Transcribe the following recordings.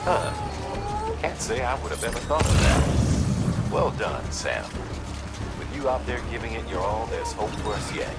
Huh. Can't say I would have ever thought of that. Well done, Sam. With you out there giving it your all, there's hope for us yet.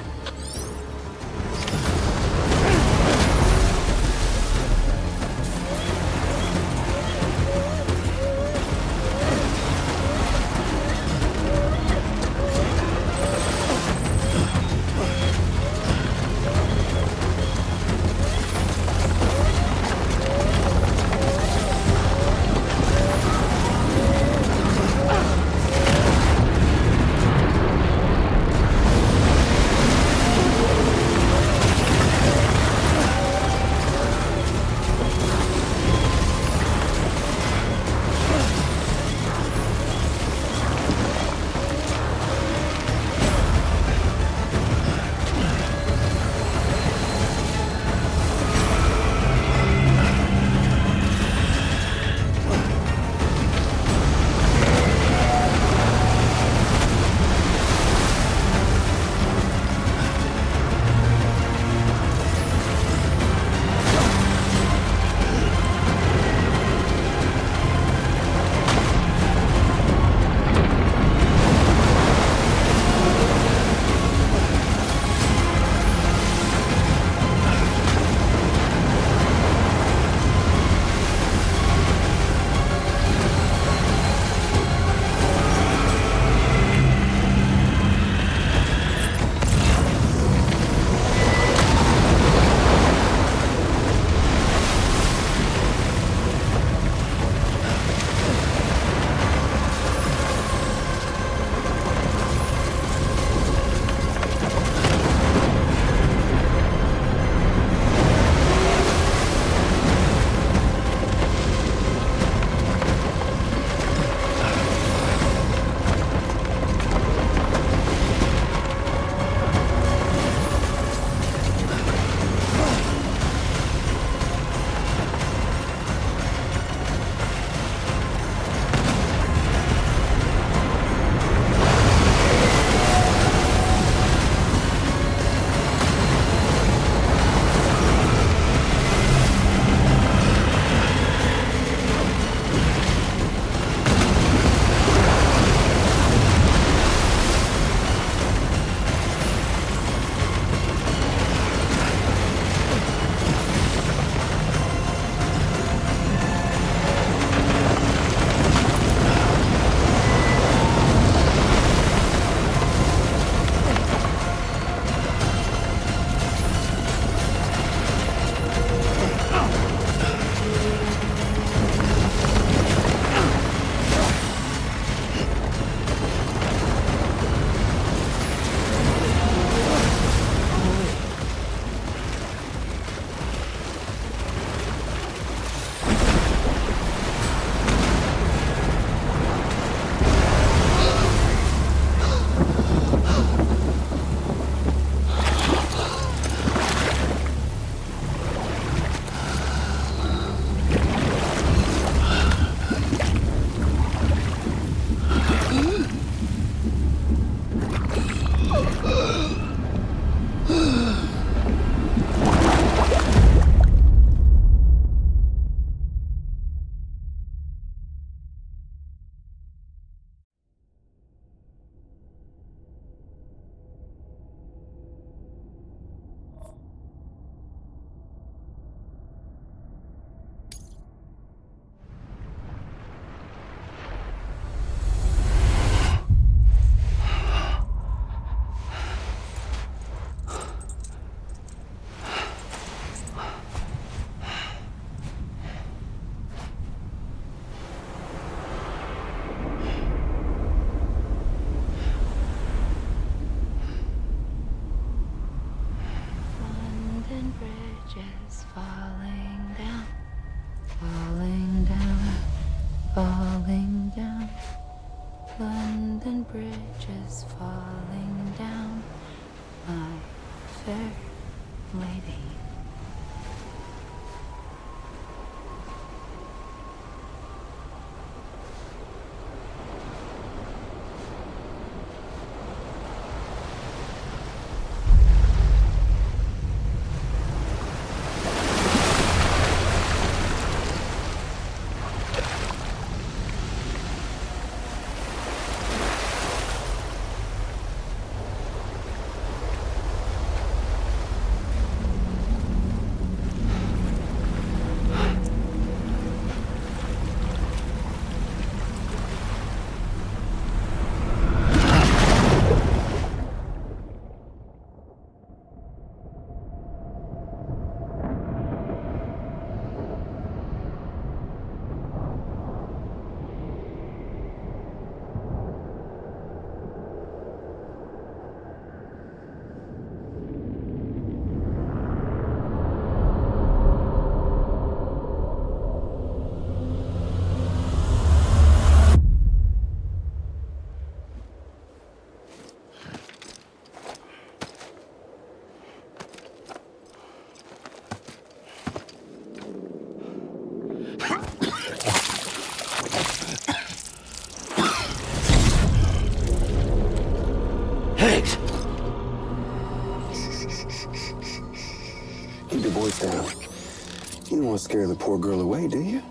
want to scare the poor girl away, do you?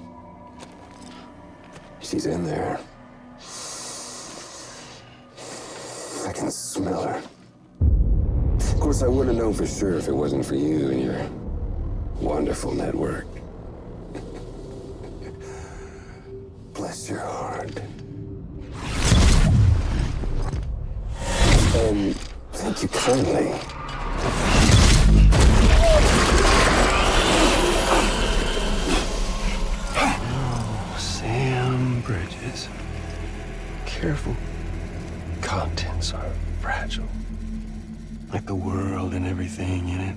She's in there. I can smell her. Of course, I wouldn't have known for sure if it wasn't for you and your wonderful network. Bless your heart. And thank you kindly. Oh, Sam Bridges. Careful. Contents are fragile. Like the world and everything in it.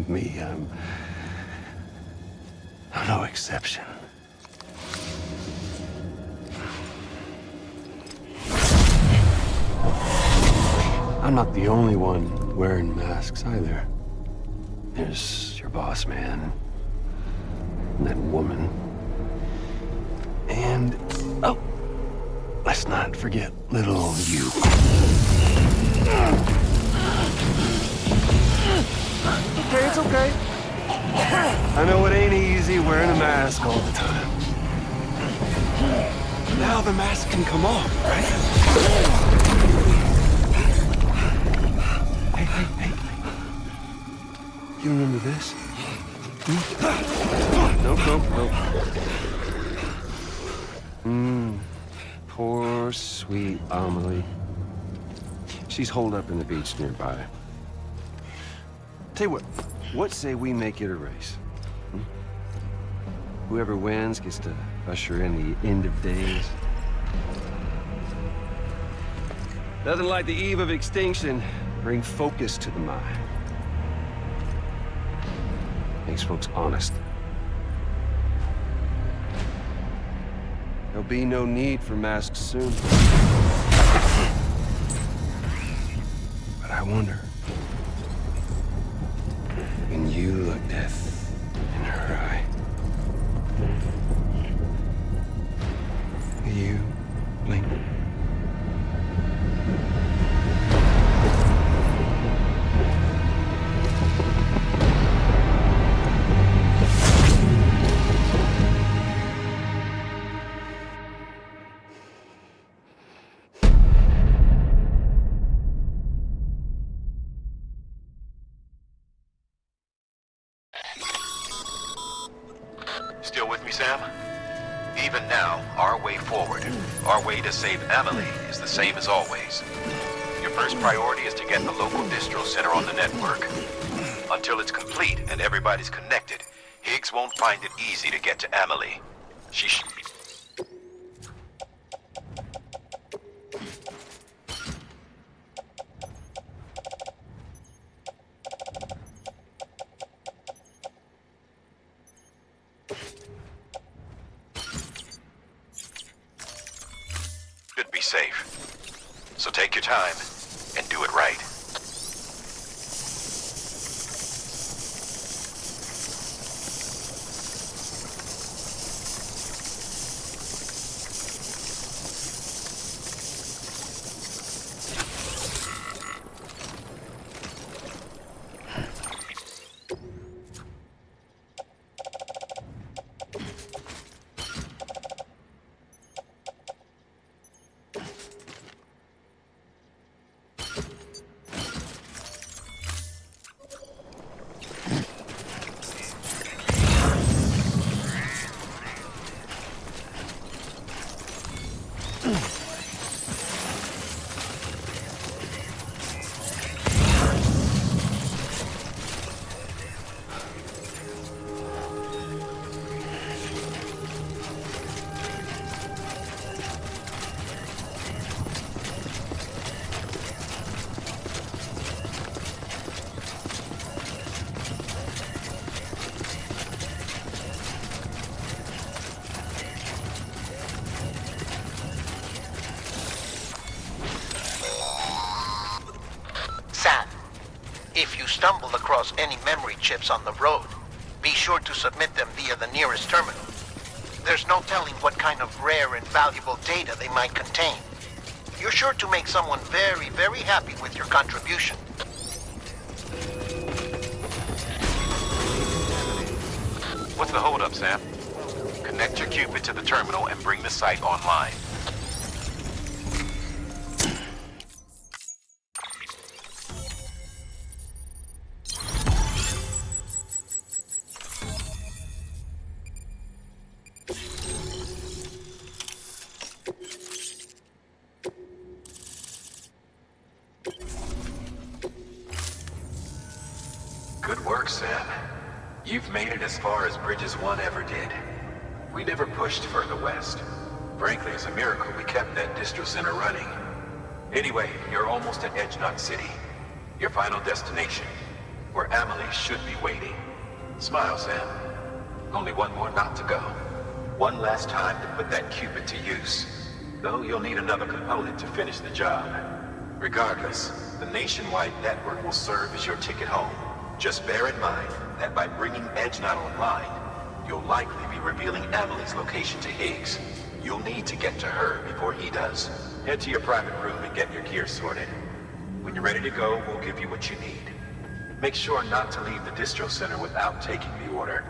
Me, I'm no exception. I'm not the only one wearing masks either. There's your boss man, and that woman, and, oh, let's not forget little you. Okay, it's okay. I know it ain't easy wearing a mask all the time. Now the mask can come off, right? Hey. You remember this? Nope. Poor, sweet Amelie. She's holed up in the beach nearby. Tell you what say we make it a race? Whoever wins gets to usher in the end of days. Nothing like the eve of extinction. Bring focus to the mind. Makes folks honest. There'll be no need for masks soon. But I wonder, when you look death in her eye, will you blink? Still with me, Sam? Even now, our way forward, our way to save Amelie is the same as always. Your first priority is to get the local distro center on the network. Until it's complete and everybody's connected, Higgs won't find it easy to get to Amelie. She should be safe. So take your time and do it right. If you stumble across any memory chips on the road, be sure to submit them via the nearest terminal. There's no telling what kind of rare and valuable data they might contain. You're sure to make someone very, very happy with your contribution. What's the holdup, Sam? Connect your Cupid to the terminal and bring the site online. Good work, Sam. You've made it as far as Bridges 1 ever did. We never pushed further west. Frankly, it's a miracle we kept that distro center running. Anyway, you're almost at Edgenot City, your final destination, where Amelie should be waiting. Smile, Sam. Only one more knot to go. One last time to put that Cupid to use. Though you'll need another component to finish the job. Regardless, the nationwide network will serve as your ticket home. Just bear in mind that by bringing Edgenot online, you'll likely be revealing Amelie's location to Higgs. You'll need to get to her before he does. Head to your private room and get your gear sorted. When you're ready to go, we'll give you what you need. Make sure not to leave the distro center without taking the order.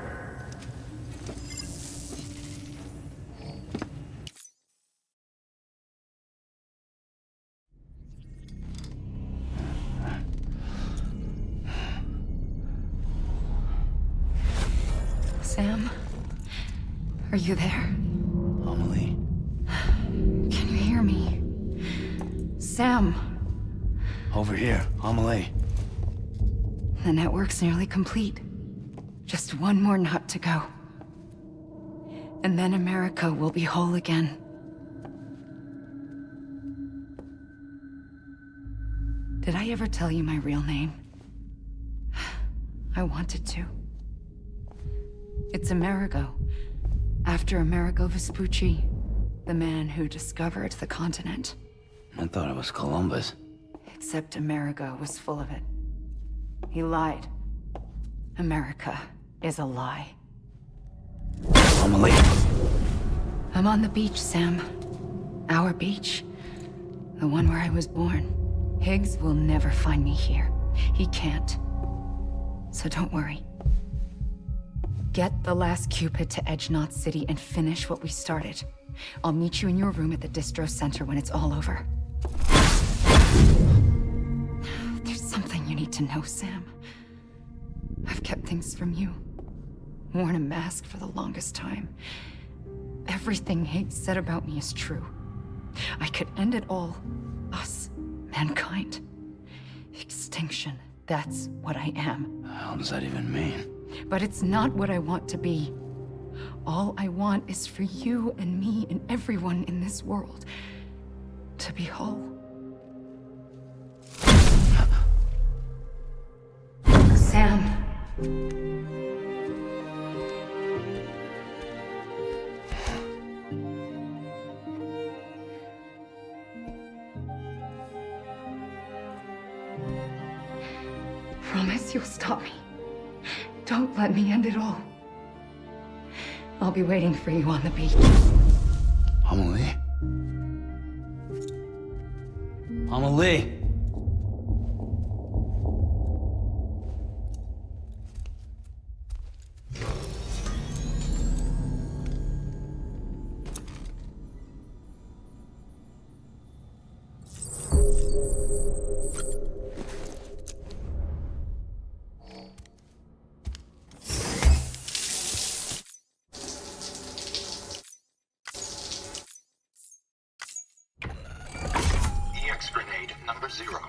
Sam? Are you there? Amelie? Can you hear me? Sam! Over here, Amelie. The network's nearly complete. Just one more knot to go. And then America will be whole again. Did I ever tell you my real name? I wanted to. It's Amerigo. After Amerigo Vespucci, the man who discovered the continent. I thought it was Columbus. Except Amerigo was full of it. He lied. America is a lie. Amelie! I'm on the beach, Sam. Our beach. The one where I was born. Higgs will never find me here. He can't. So don't worry. Get the last Cupid to Edgenot City and finish what we started. I'll meet you in your room at the distro center when it's all over. There's something you need to know, Sam. I've kept things from you. Worn a mask for the longest time. Everything Higgs said about me is true. I could end it all. Us. Mankind. Extinction. That's what I am. The hell does that even mean? But it's not what I want to be. All I want is for you and me and everyone in this world to be whole. Sam. Promise you'll stop me. Don't let me end it all. I'll be waiting for you on the beach. Amelie? Amelie! Grenade number 0.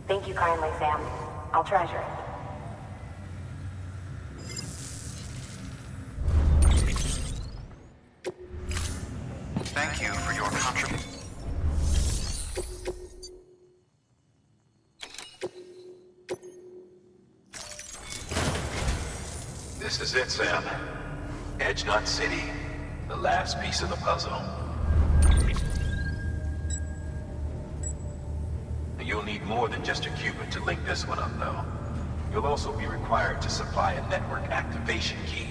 Thank you kindly, Sam. I'll treasure it. Thank you for your contribution. This is it, Sam. Edge Knot City, the last piece of the puzzle. You'll need more than just a qubit to link this one up, though. You'll also be required to supply a network activation key.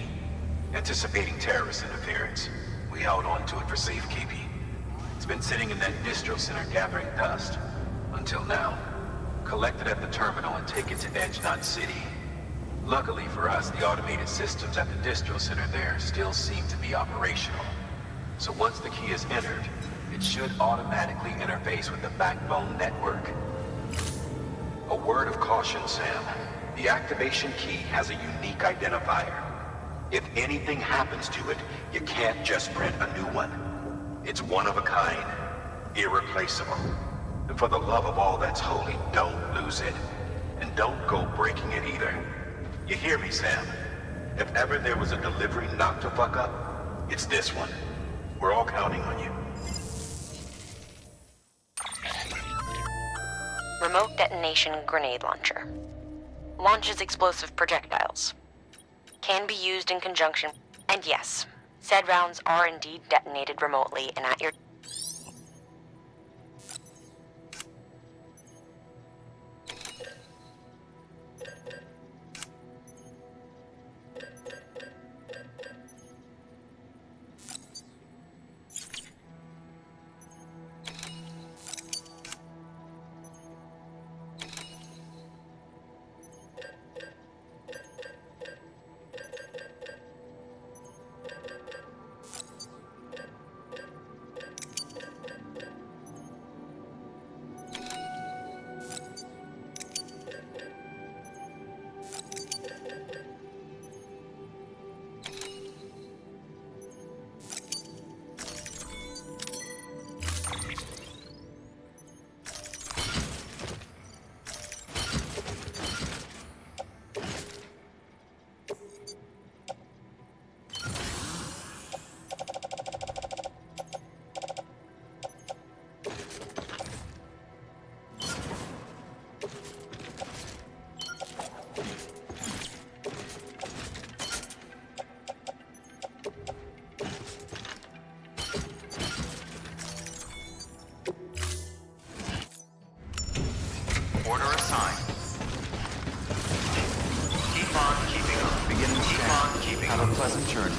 Anticipating terrorist interference, we held on to it for safekeeping. It's been sitting in that distro center gathering dust. Until now. Collect it at the terminal and take it to Edge Knot City. Luckily for us, the automated systems at the distro center there still seem to be operational. So once the key is entered, it should automatically interface with the backbone network. A word of caution, Sam. The activation key has a unique identifier. If anything happens to it, you can't just print a new one. It's one of a kind, irreplaceable. And for the love of all that's holy, don't lose it. And don't go breaking it either. You hear me, Sam? If ever there was a delivery not to fuck up, it's this one. We're all counting on you. Remote detonation grenade launcher. Launches explosive projectiles. Can be used in conjunction. And yes, said rounds are indeed detonated remotely and at your... time. Keep on keeping on. Beginning Keep Strand. on keeping Have on. a pleasant journey.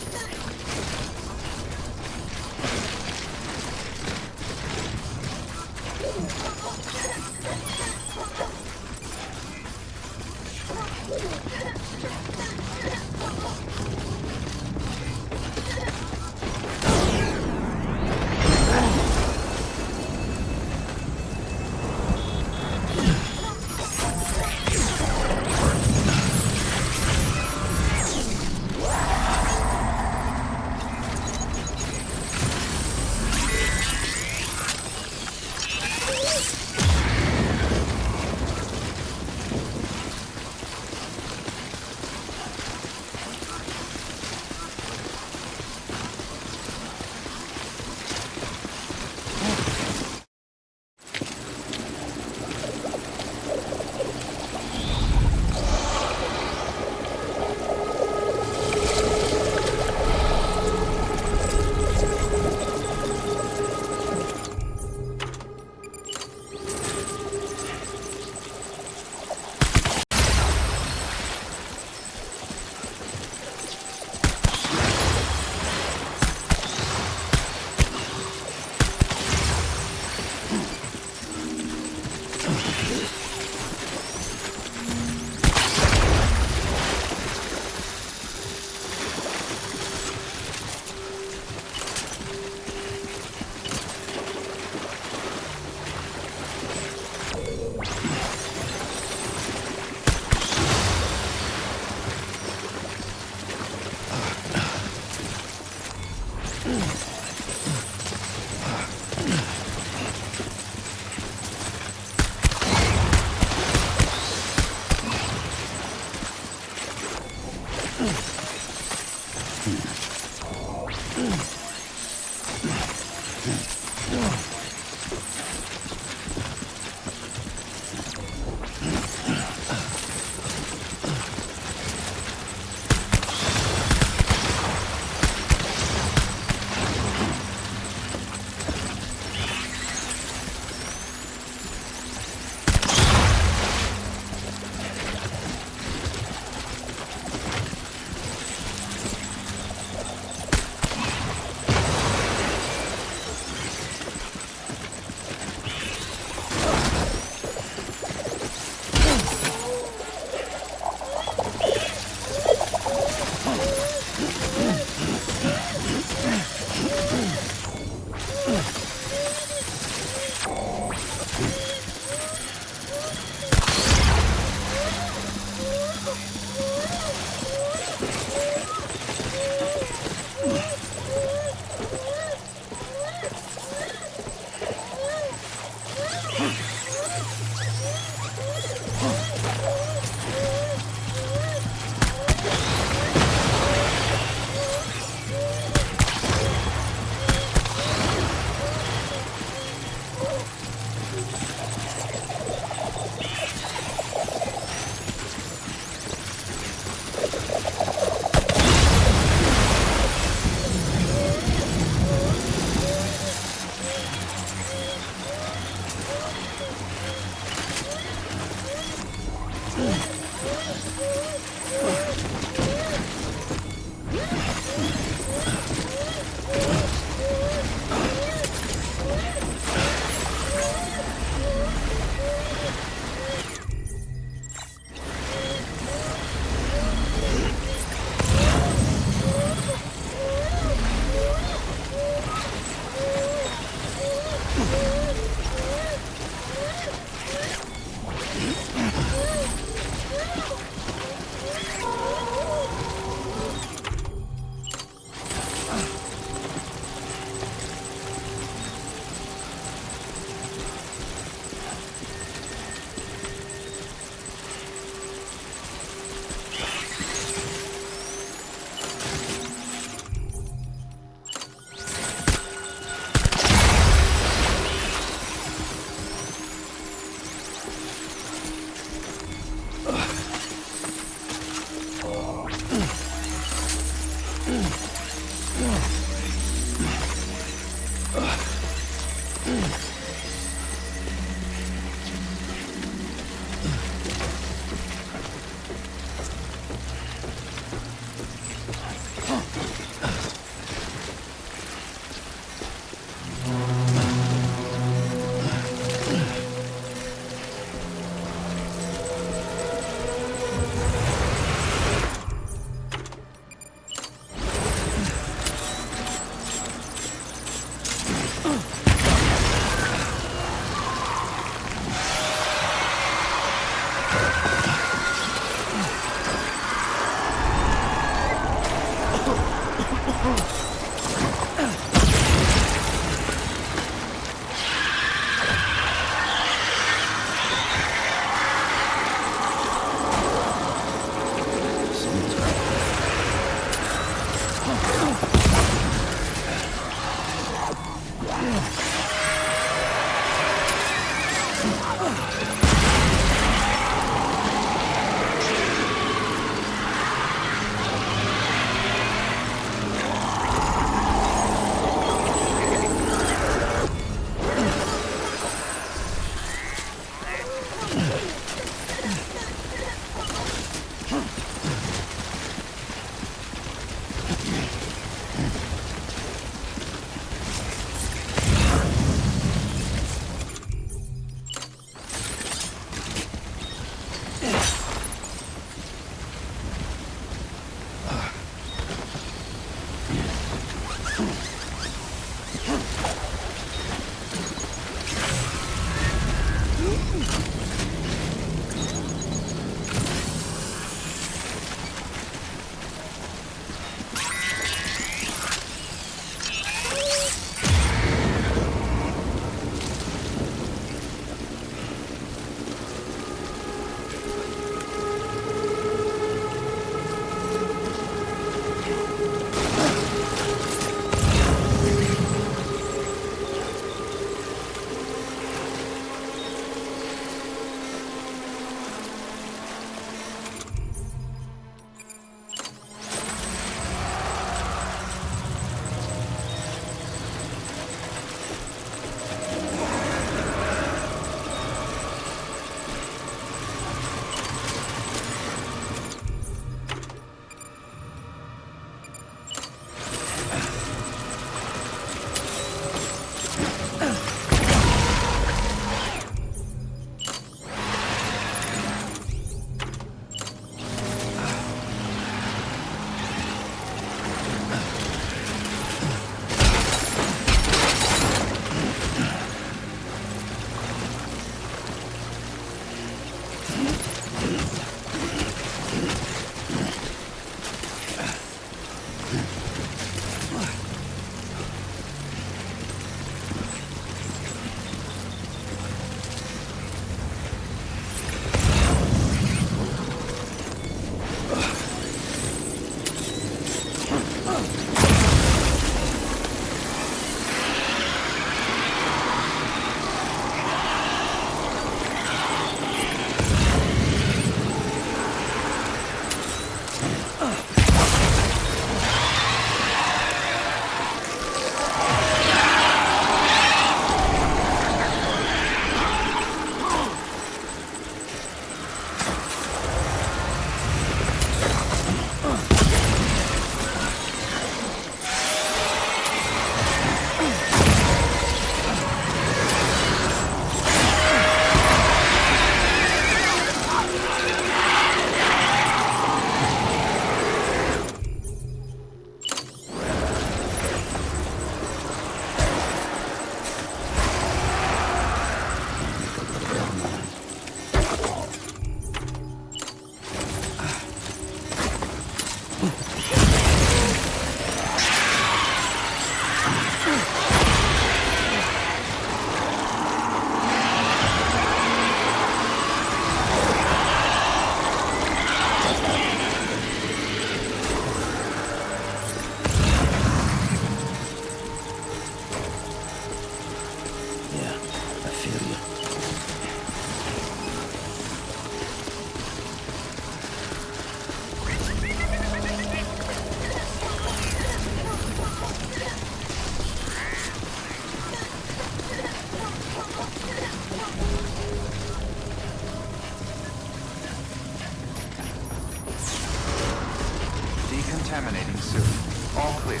decontaminating soon. All clear.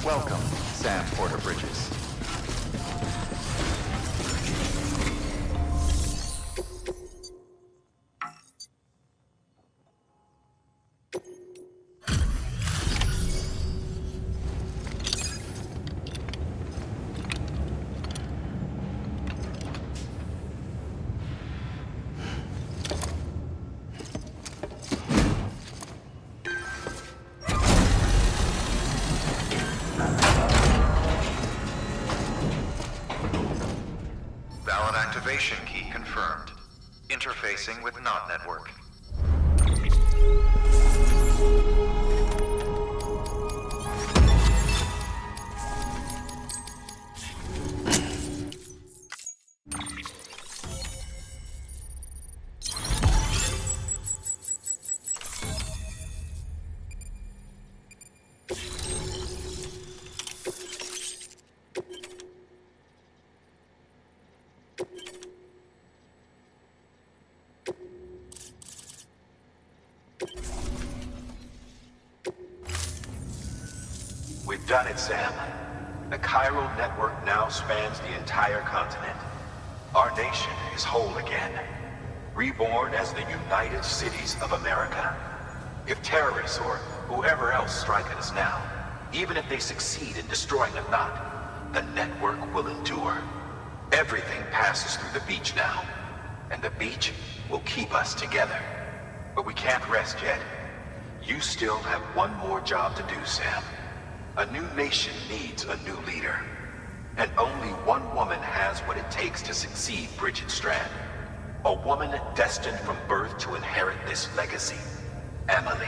Welcome, Sam Porter Bridges. Valid activation key confirmed. Interfacing with NOT network. We've done it, Sam. The chiral network now spans the entire continent. Our nation is whole again, reborn as the United Cities of America. If terrorists or whoever else strike at us now, even if they succeed in destroying the knot, the network will endure. Everything passes through the beach now, and the beach will keep us together. But we can't rest yet. You still have one more job to do, Sam. A new nation needs a new leader. And only one woman has what it takes to succeed Bridget Strand. A woman destined from birth to inherit this legacy. Emily.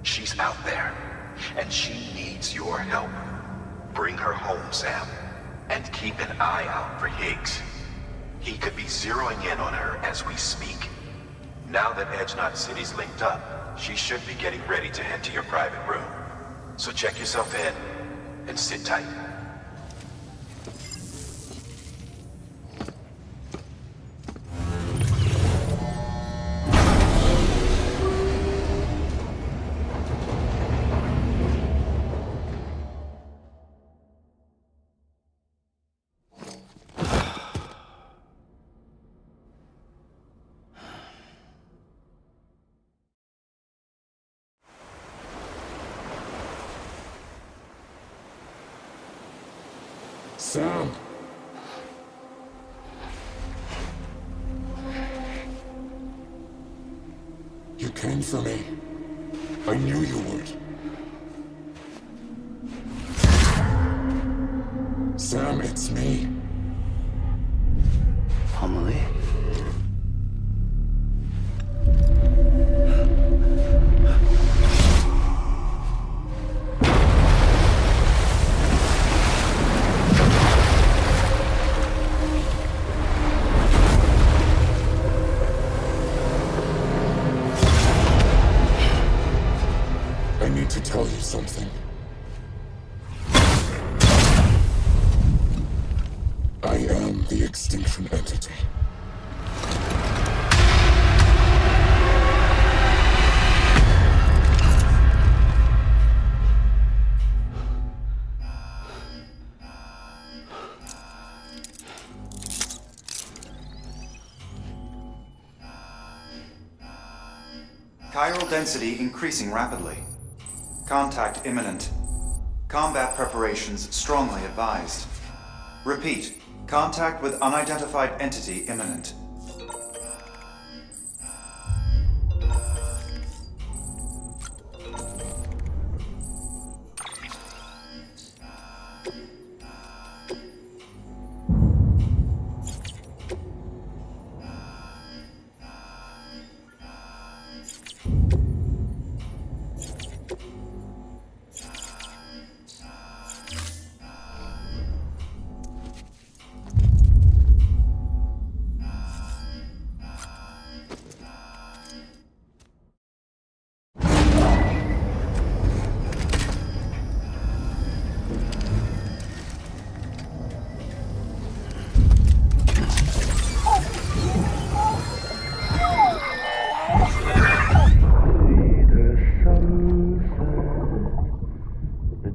She's out there, and she needs your help. Bring her home, Sam, and keep an eye out for Higgs. He could be zeroing in on her as we speak. Now that Edge Knot City's linked up, she should be getting ready to head to your private room. So check yourself in, and sit tight. Sam! You came for me. I knew you would. Sam, it's me. Amelie? To tell you something. I am the extinction entity. Chiral density increasing rapidly. Contact imminent. Combat preparations strongly advised. Repeat, contact with unidentified entity imminent.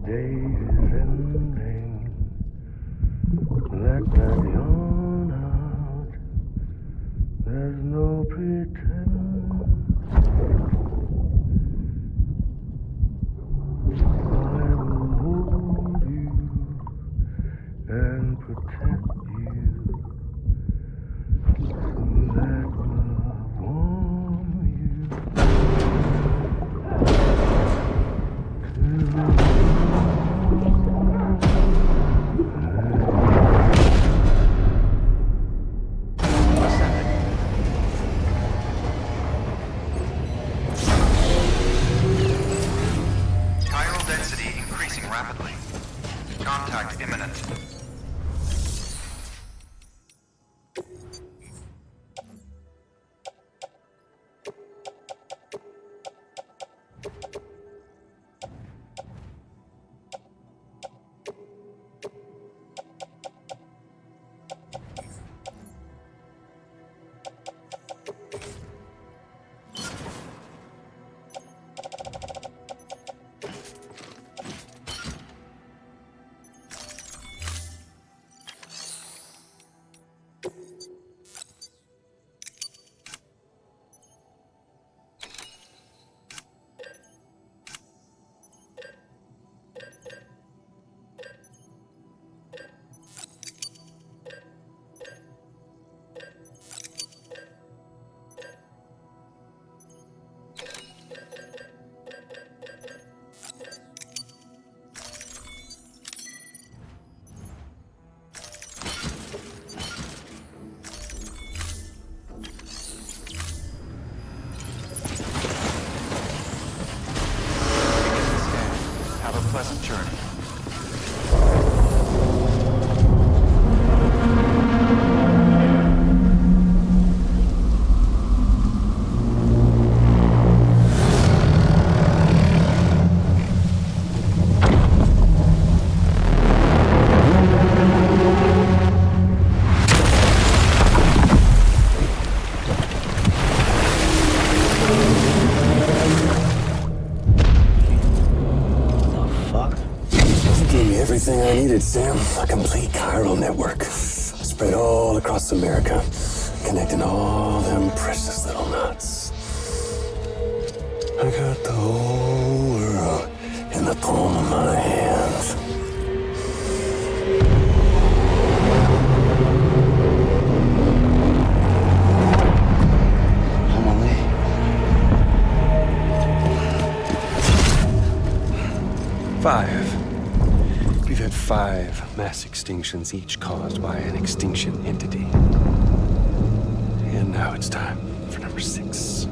day is ending. Let that yawn out. There's no pretend. I will hold you and protect you. Let love warm you. Chiral density increasing rapidly. Contact imminent. Have a pleasant journey. Everything I needed, Sam. A complete chiral network. Spread all across America. Connecting all them precious little knots. I got the whole world in the palm of my hands. Five. We've had 5 mass extinctions, each caused by an extinction entity. And now it's time for number 6.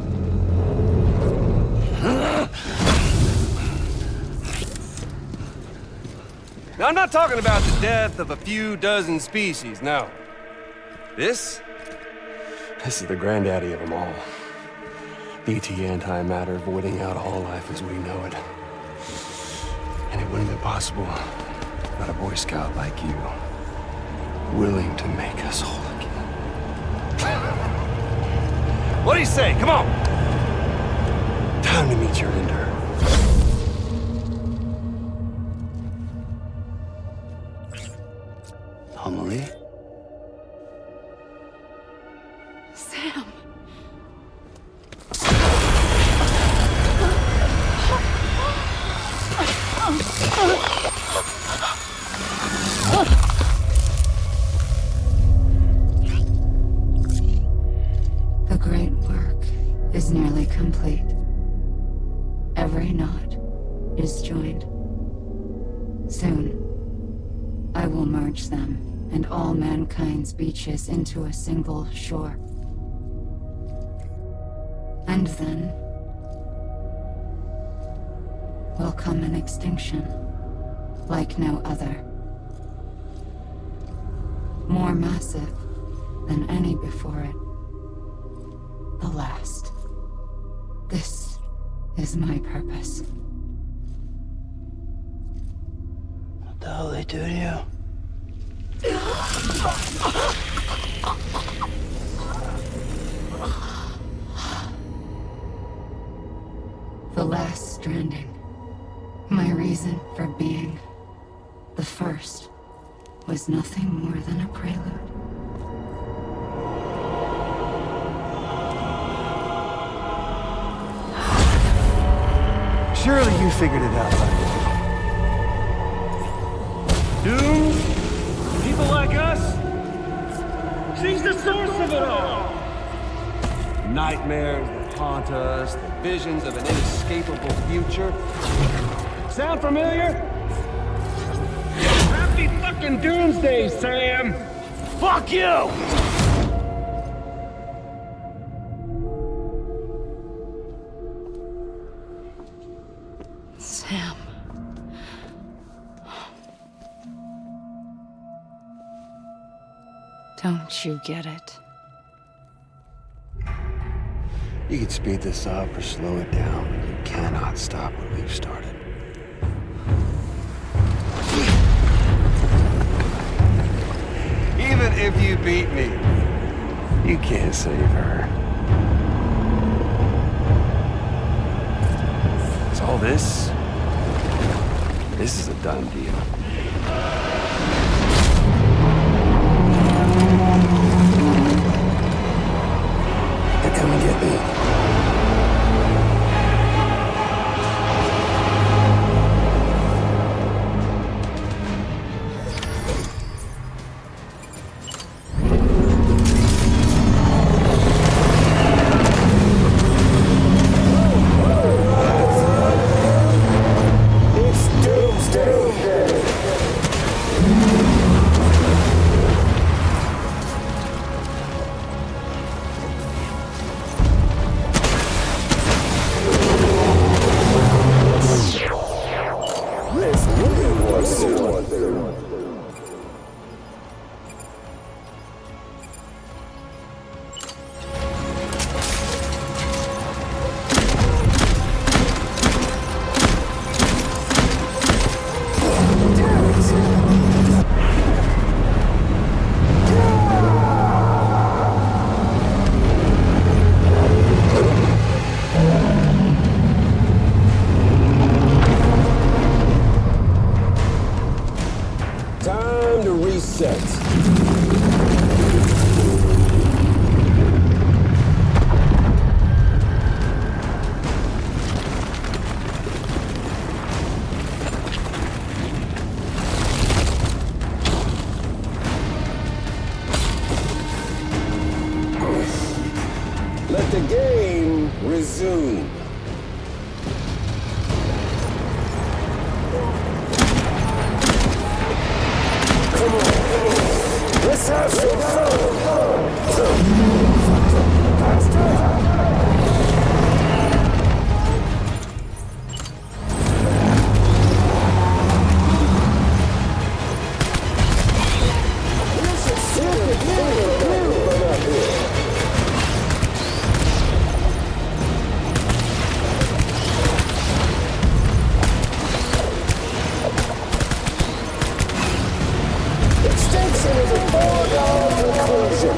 Now, I'm not talking about the death of a few dozen species, no. This is the granddaddy of them all. BT antimatter voiding out all life as we know it. And it wouldn't have been possible without a Boy Scout like you, willing to make us whole again. What do you say? Come on! Time to meet your ender. Amelie? Sam. The great work is nearly complete. Every knot is joined. Soon, I will merge them and all mankind's beaches into a single shore. And then will come an extinction like no other. More massive than any before it. The last. This is my purpose. What the hell they do to you? The last stranding My reason for being the first was nothing more than a prelude. Surely you figured it out by now. Doom? People like us? She's the source of it all! Nightmares that haunt us, the visions of an inescapable future. Sound familiar? Happy fucking doomsday, Sam! Fuck you! Sam. Don't you get it? You can speed this up or slow it down, but you cannot stop what we've started. Even if you beat me, you can't save her. So all this is a done deal. They're coming to get me. Let the game resume. Come on. Let's have some extension is a foregone conclusion.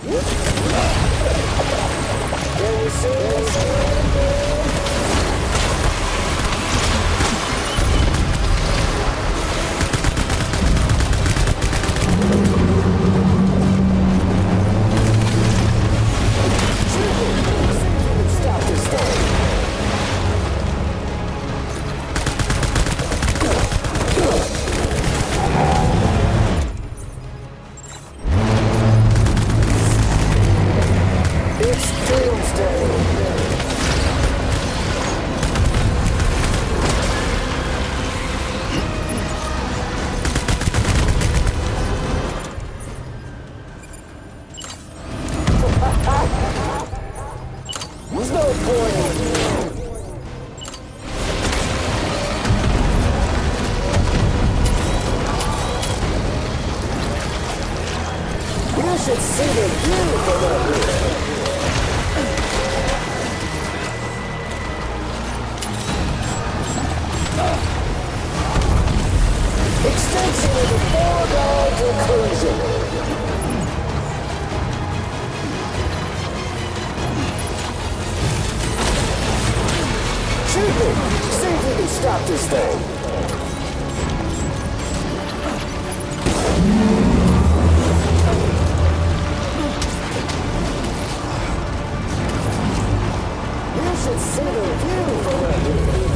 Can you see? Stop this thing. It's Doomsday. There's no point. You should see the view from up here. Extension of the foregone conclusion. Shoot me! See if we can stop this thing. You should see the view from up here.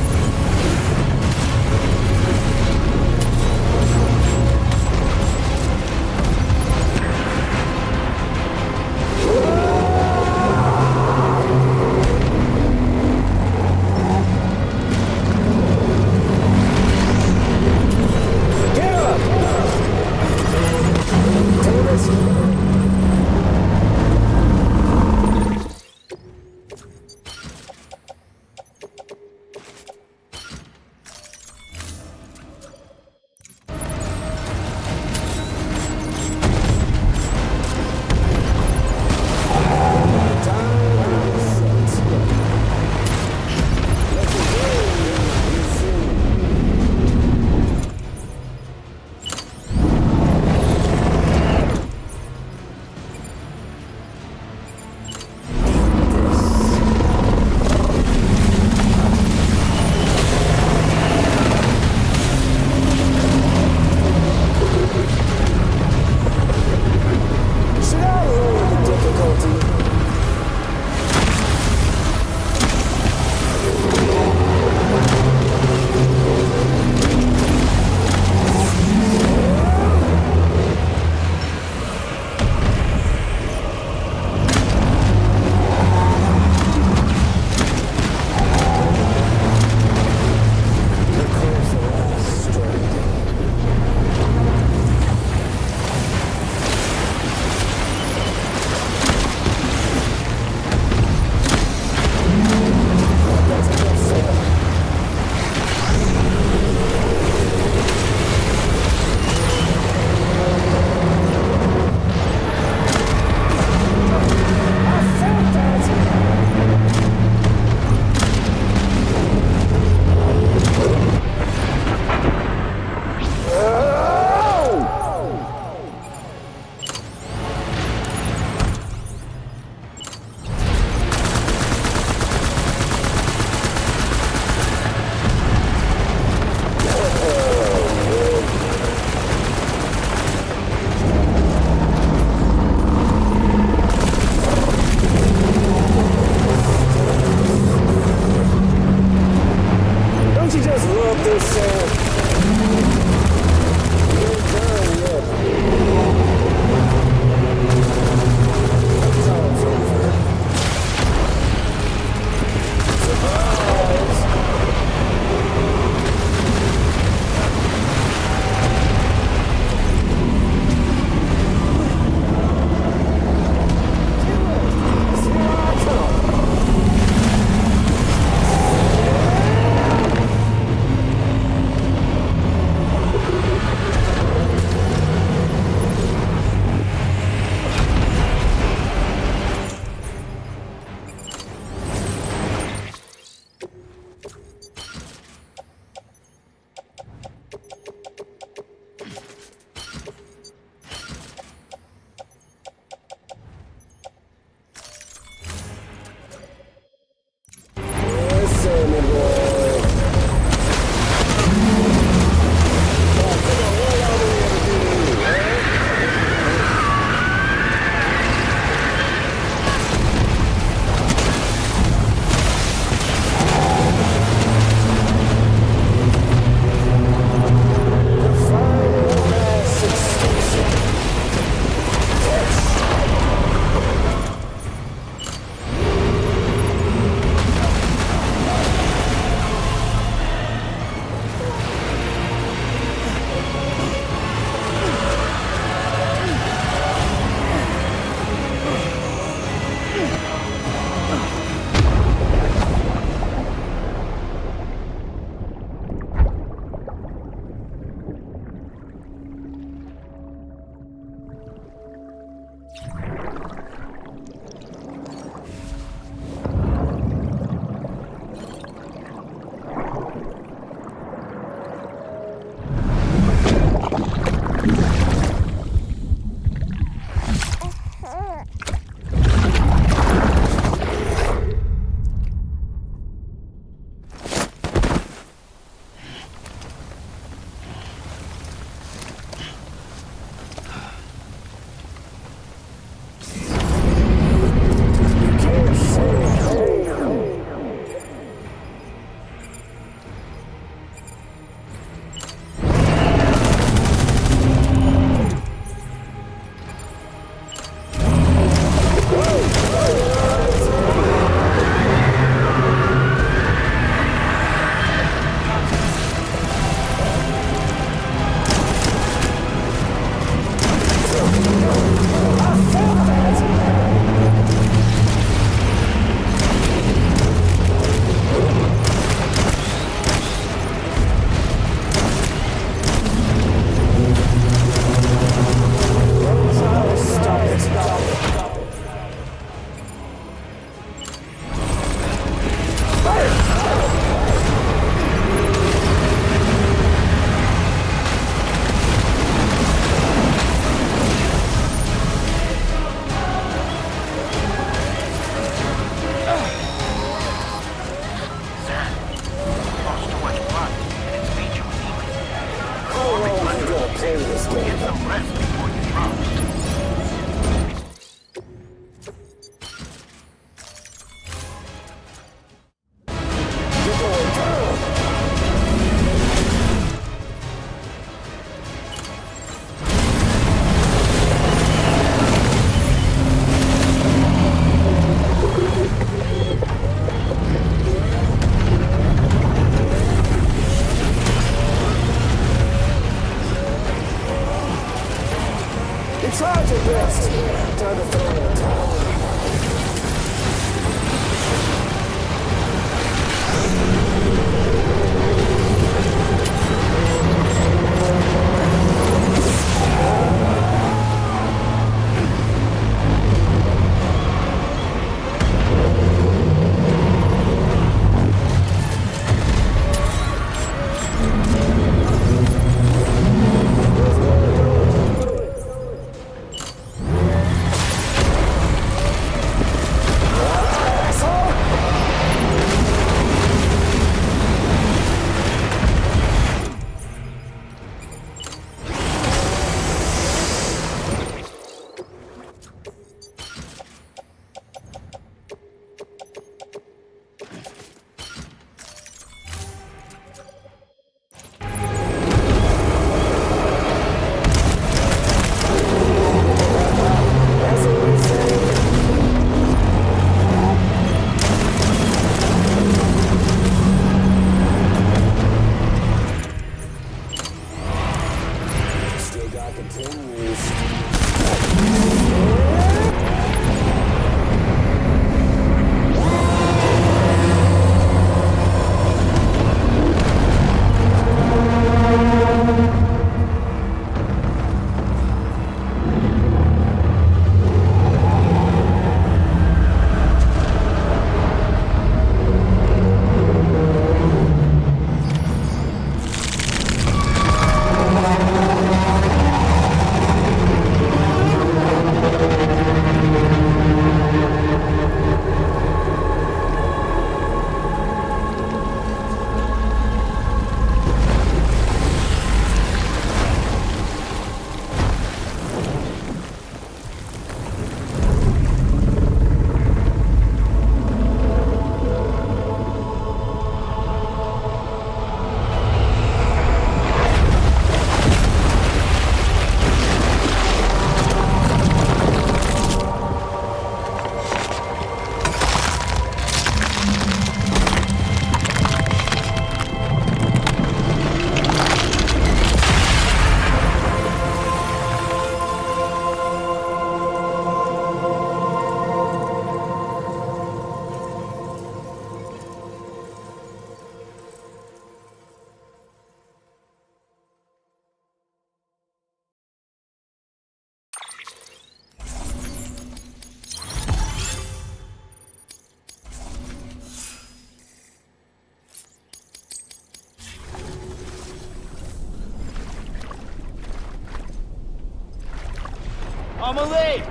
Amelie!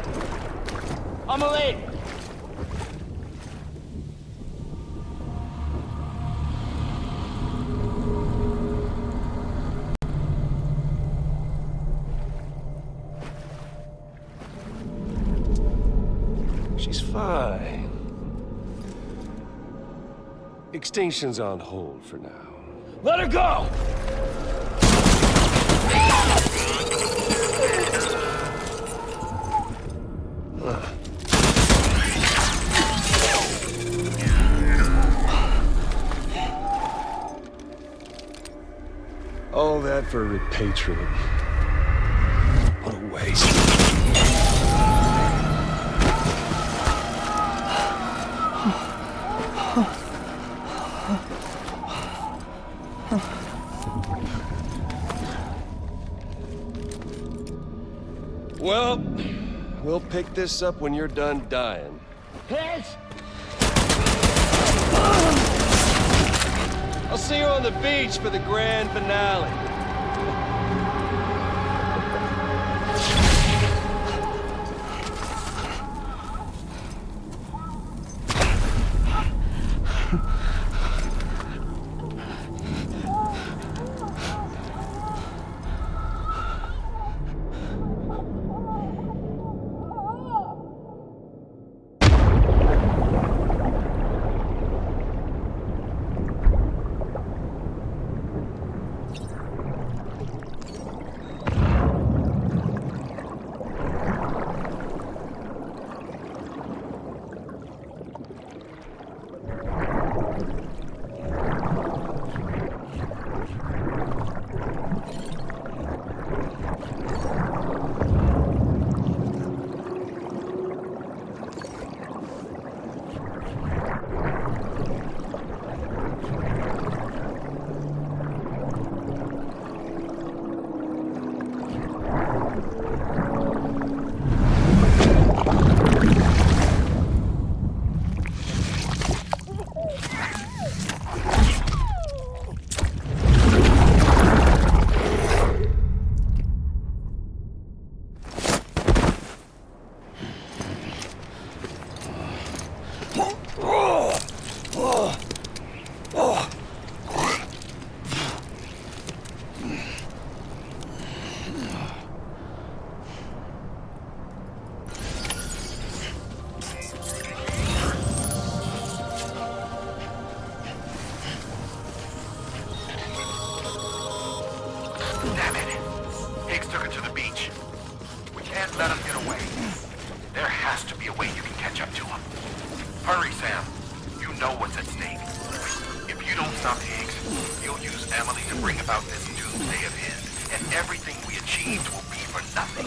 Amelie! She's fine. Extinction's on hold for now. Let her go! All that for repatriate. What a waste. Well, we'll pick this up when you're done dying. Higgs! I'll see you on the beach for the grand finale. Damn it. Higgs took it to the beach. We can't let him get away. There has to be a way you can catch up to him. Hurry, Sam. You know what's at stake. If you don't stop Higgs, you'll use Emily to bring about this doomsday of his, and everything we achieved will be for nothing.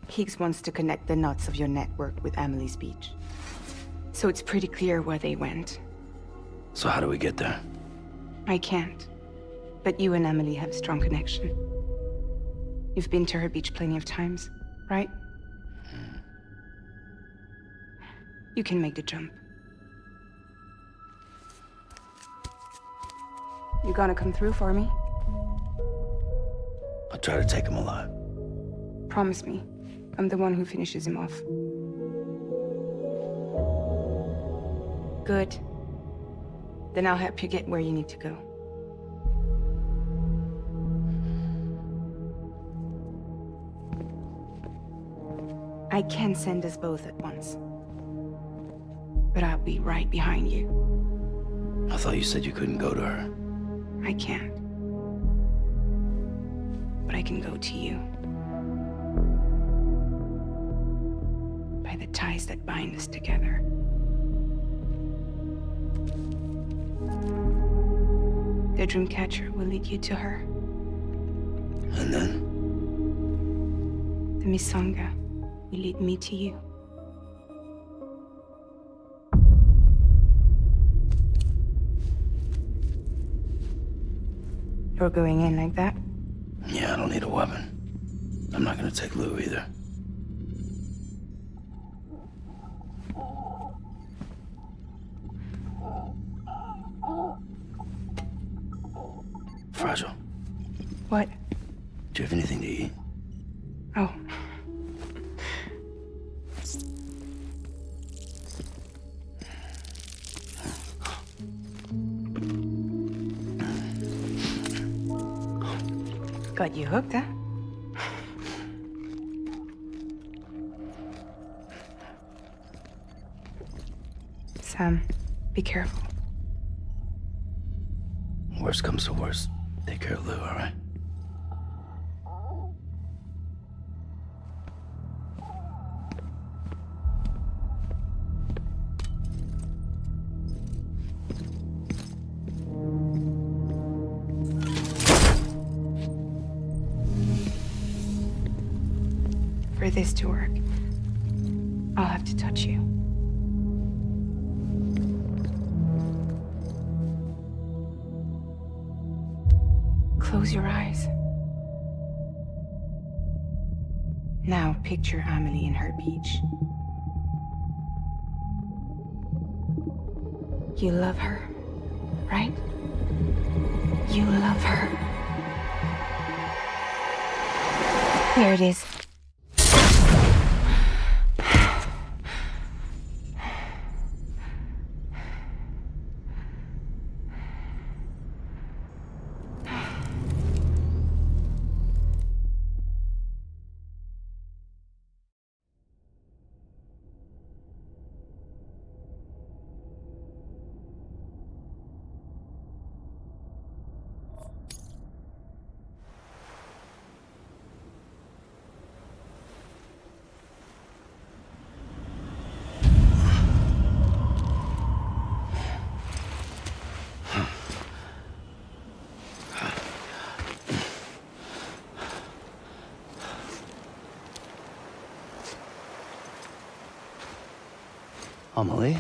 Higgs wants to connect the knots of your network with Amelie's beach. So it's pretty clear where they went. So how do we get there? I can't. But you and Emily have a strong connection. You've been to her beach plenty of times, right? You can make the jump. You gonna come through for me? I'll try to take him alive. Promise me. I'm the one who finishes him off. Good. Then I'll help you get where you need to go. I can send us both at once. But I'll be right behind you. I thought you said you couldn't go to her. I can't. But I can go to you. By the ties that bind us together. The Dreamcatcher will lead you to her. And then? The Misanga will lead me to you. You're going in like that? Yeah, I don't need a weapon. I'm not gonna take Lou either. Fragile. What? Do you have anything to eat? Oh. Got you hooked, huh? Sam, be careful. Worst comes to worst. Take care of Lou, all right? For this to work, I'll have to touch you. Close your eyes. Now picture Amelie in her beach. You love her, right? You love her. There it is. Amelie?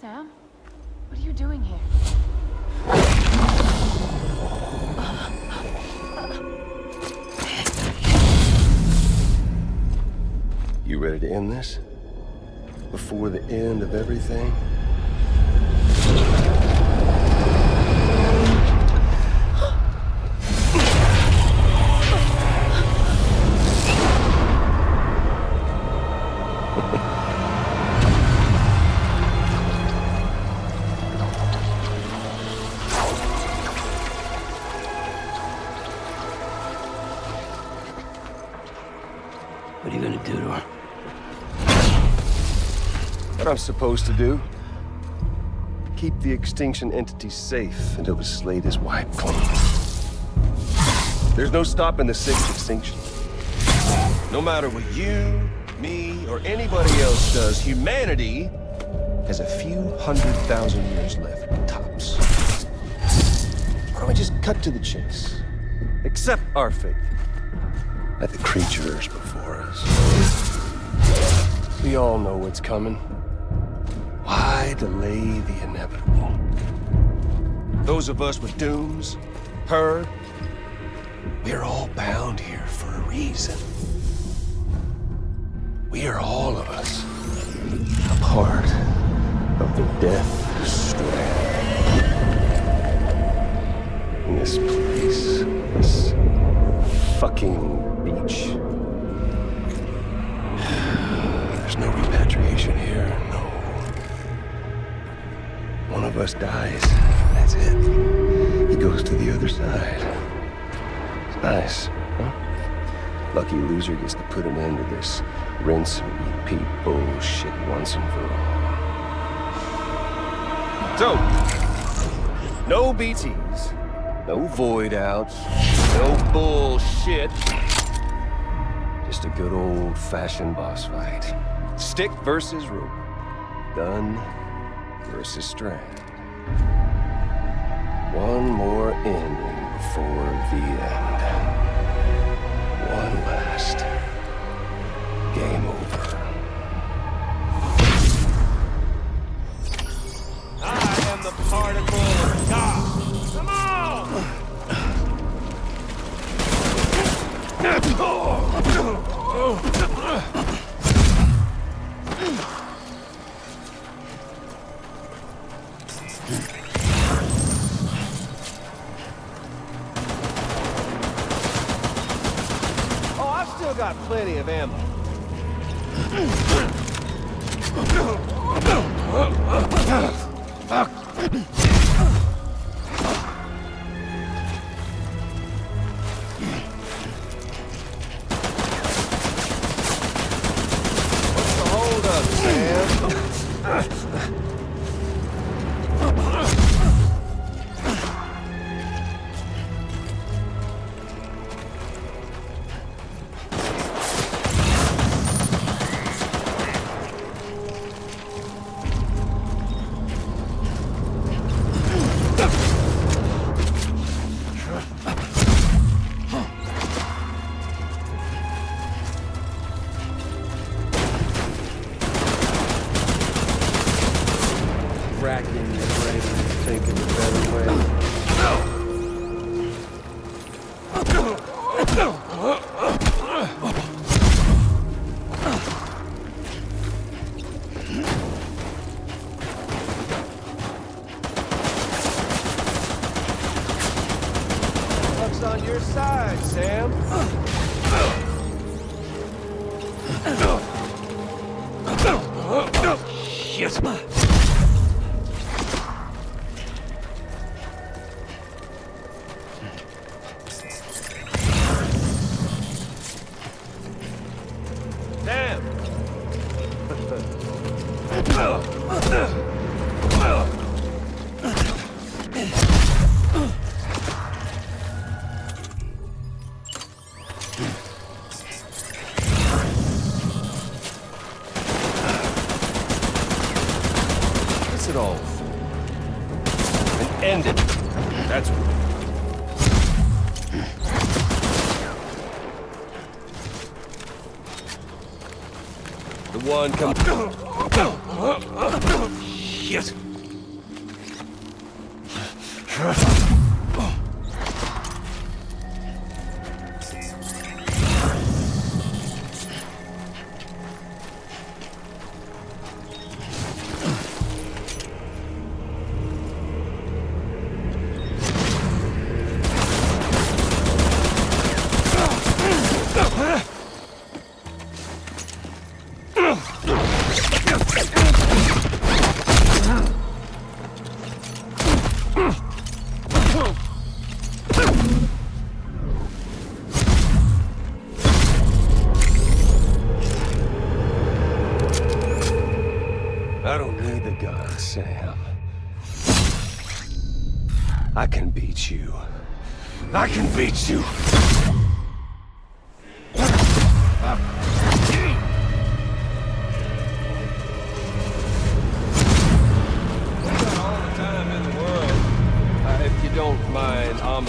Sam? What are you doing here? You ready to end this? Before the end of everything? What are you gonna do to her? What I'm supposed to do? keep the extinction entity safe until the slate is wiped clean. There's no stopping the sixth extinction. No matter what you, me, or anybody else does, humanity has a few 100,000 years left, tops. Why don't we just cut to the chase? Accept our fate at the creatures before us. We all know what's coming. Why delay the inevitable? Those of us with dooms, her, we're all bound here for a reason. We are all of us a part of the Death Strand. In this place, this fucking beach. There's no repatriation here, no. One of us dies, that's it. He goes to the other side. It's nice, huh? Lucky loser gets to put an end to this rinse and repeat bullshit once and for all. So, no BTs, no void outs, no bullshit. Just a good old-fashioned boss fight. Stick versus rope. Gun versus Strand. One more ending before the end. One last game over. I am the particle of God. Come I've still got plenty of ammo. What's the hold up, Sam? Racking your brain and thinking a better way. Luck's on your side, Sam. Shit. What's it all for? And end it. That's what. The one come. Shit. I don't need the gun, Sam. I can beat you. I can beat you! If you don't mind, I'm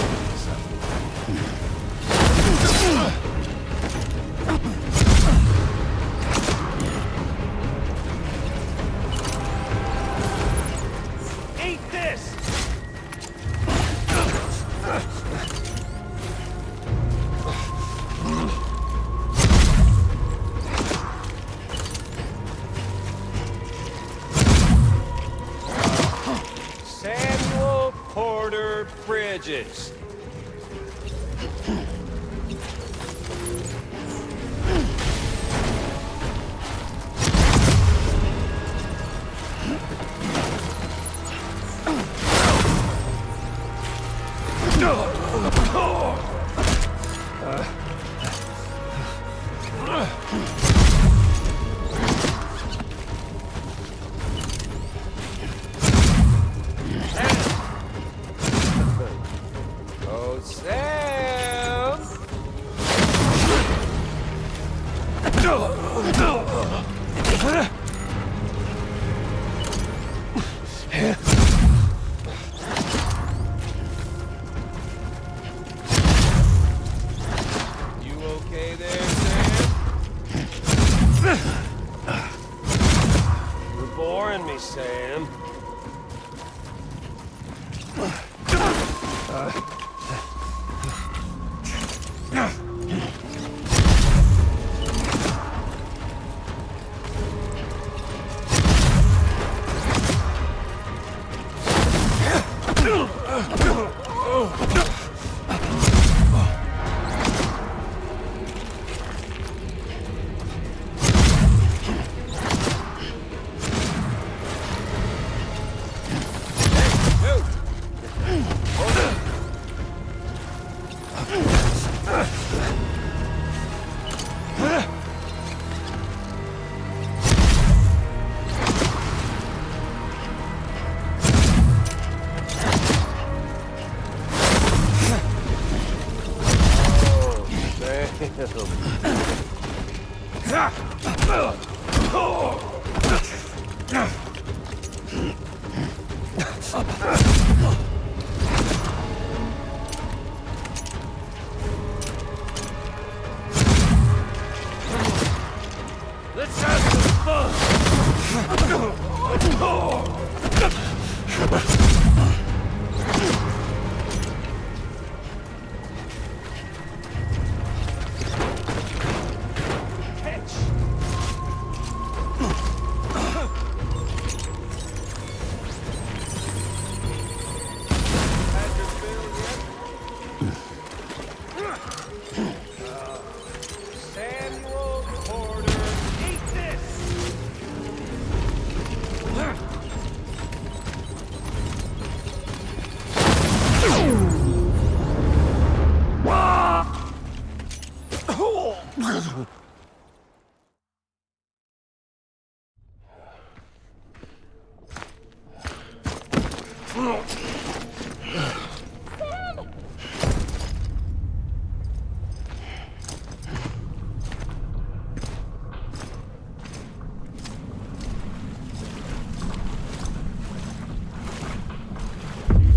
Eat this! Samuel Porter Bridges. Oh, Sam! You okay there, Sam? You're boring me, Sam. Let's have some fun! Samuel Porter, eat this!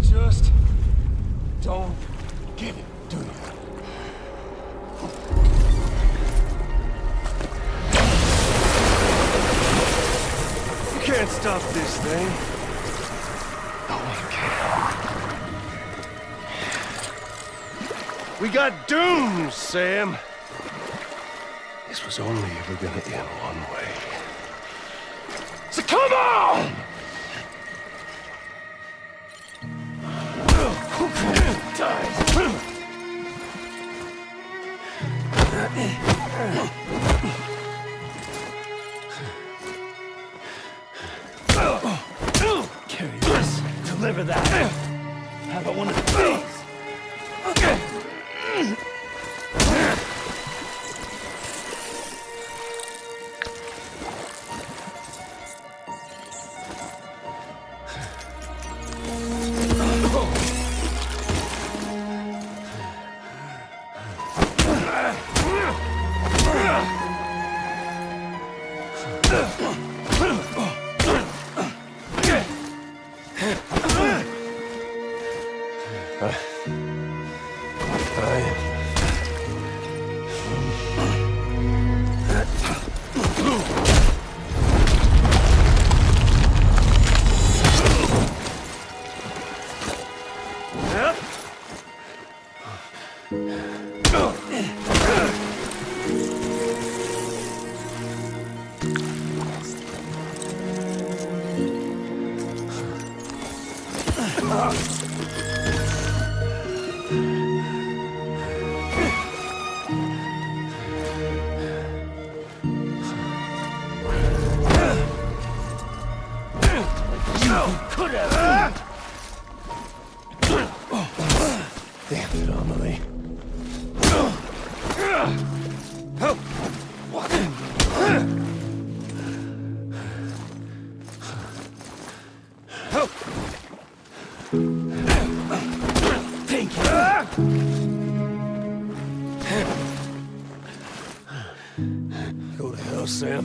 Just don't get it, do you? You can't stop this thing. No one can. We got doomed, Sam. This was only ever gonna end one way. So come on! Carry this. Deliver that. How about one of these? Damn it, Amelie. Thank you. Go to hell, Sam.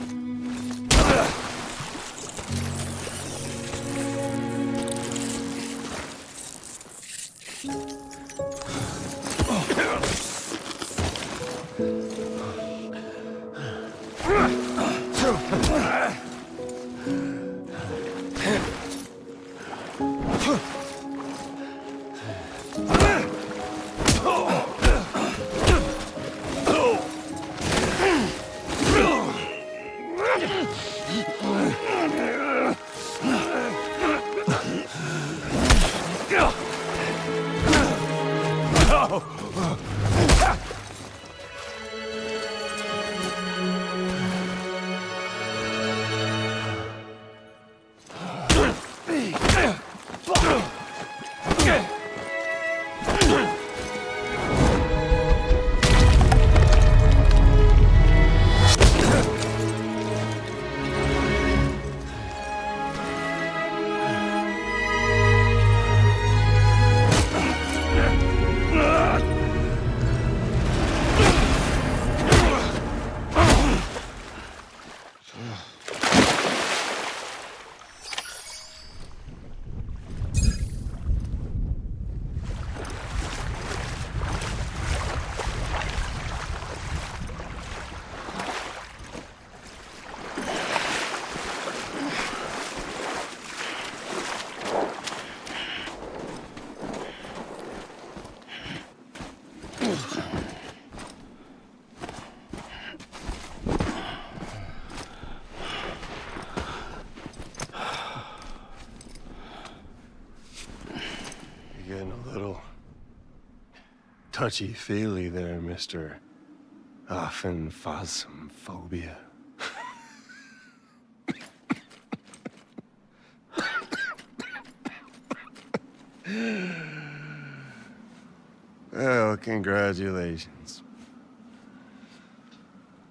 Getting a little touchy-feely there, Mr. Phasmophobia. Well, congratulations.